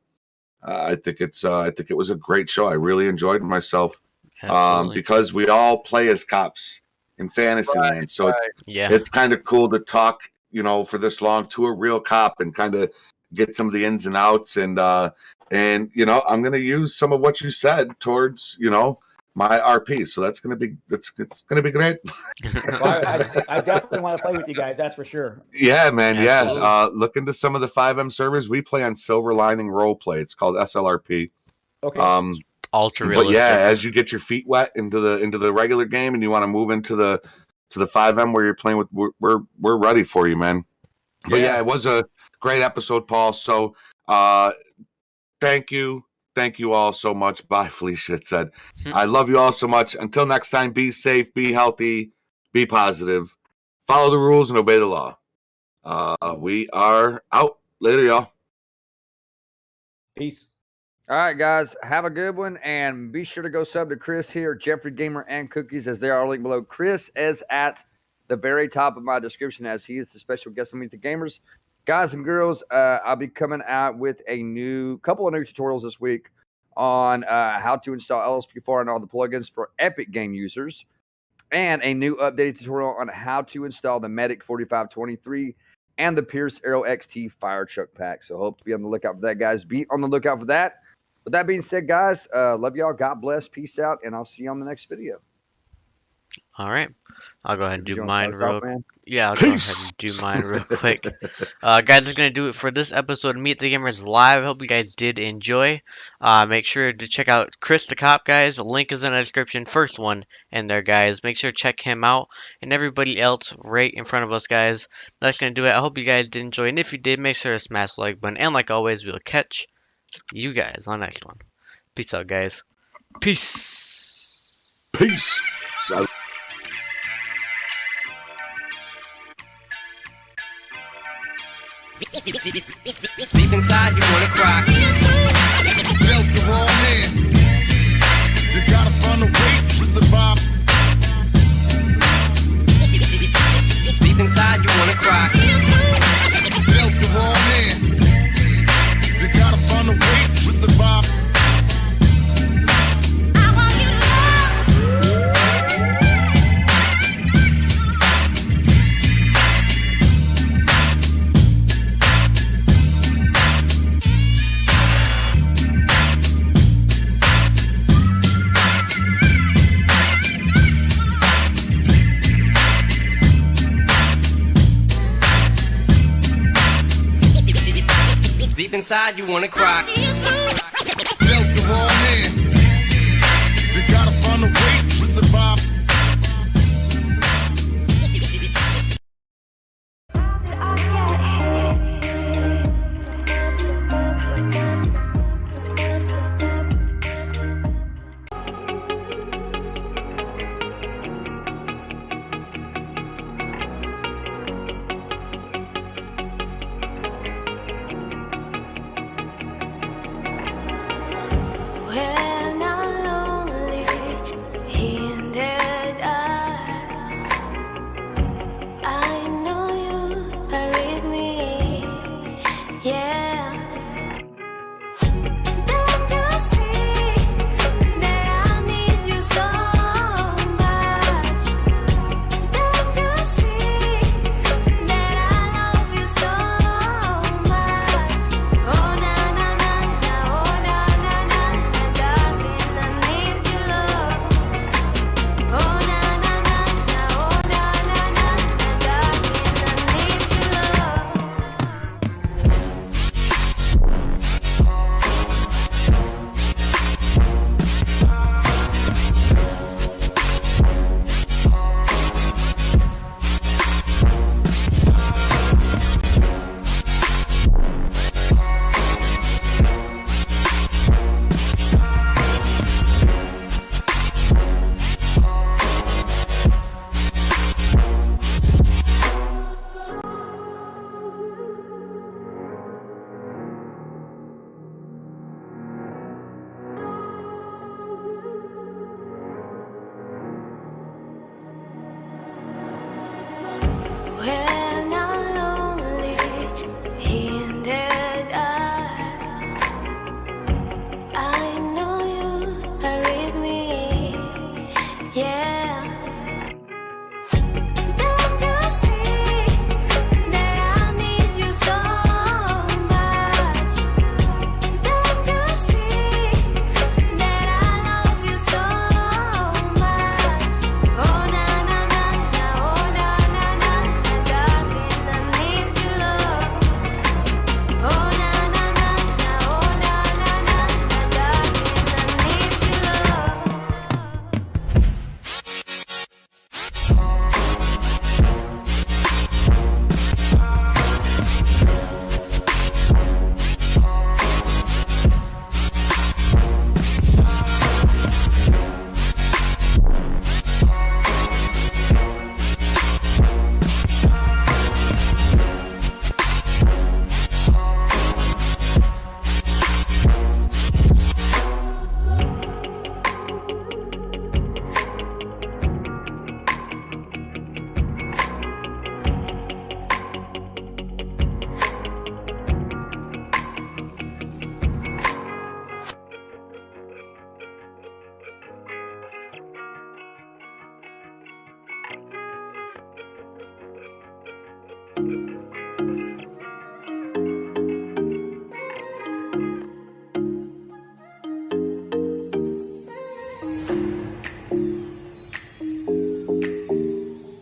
was a great show. I really enjoyed myself because we all play as cops in Fantasyland. So it's kind of cool to talk, you know, for this long to a real cop and kind of get some of the ins and outs, and you know, I'm gonna use some of what you said towards, you know, my RP. So it's gonna be great. Well, I definitely want to play with you guys. That's for sure. Yeah, man. Absolutely. Yeah. Look into some of the 5M servers. We play on Silver Lining Roleplay. It's called SLRP. Okay. Ultra realistic. But yeah, as you get your feet wet into the regular game and you want to move into the 5M where you're playing with, we're ready for you, man. But yeah, it was a great episode, Paul. So thank you all so much. Bye, Felicia. It said, I love you all so much. Until next time, be safe, be healthy, be positive, follow the rules, and obey the law. We are out. Later, y'all. Peace. All right, guys, have a good one, and be sure to go sub to Chris here, Jeffrey Gamer, and Cookies, as they are linked below. Chris is at the very top of my description, as he is the special guest on Meet the Gamers. Guys and girls, I'll be coming out with a couple of new tutorials this week on how to install LSP4 and all the plugins for Epic Game users, and a new updated tutorial on how to install the Medic 4523 and the Pierce Arrow XT Fire Truck Pack. So hope to be on the lookout for that, guys. Be on the lookout for that. With that being said, guys, love y'all. God bless. Peace out, and I'll see you on the next video. All right, I'll go ahead and do mine real. Yeah, I'll go ahead and do mine real quick. Guys, that's gonna do it for this episode of Meet the Gamers Live. I hope you guys did enjoy. Make sure to check out Chris the Cop, guys. The link is in the description. First one in there, guys. Make sure to check him out and everybody else right in front of us, guys. That's gonna do it. I hope you guys did enjoy, and if you did, make sure to smash the like button. And like always, we'll catch you guys on the next one. Peace out, guys. Peace. Peace. Deep inside, you wanna cry. Dealt the wrong hand. You gotta find a way to survive. Deep inside, you wanna cry. Dealt the wrong hand. You gotta find a way to survive. I want you to Deep inside, you wanna cry. Dealt the wrong hand. You gotta find a way to survive. When I'm lonely in the dark, I know you are with me, yeah. Don't you see that I need you so much? Don't you see that I love you so much? Oh na na na na, oh na na na, darling, I need your love. Oh na na na na, oh na na na, darling, I need your love. When I'm lonely in the dark, I know you are with me, yeah. Don't you see that I need you so much? Don't you see that I love you so much? Oh na na na na, oh na na na, darling, I need your love. Oh na na na na, oh na na na, darling, I need your love.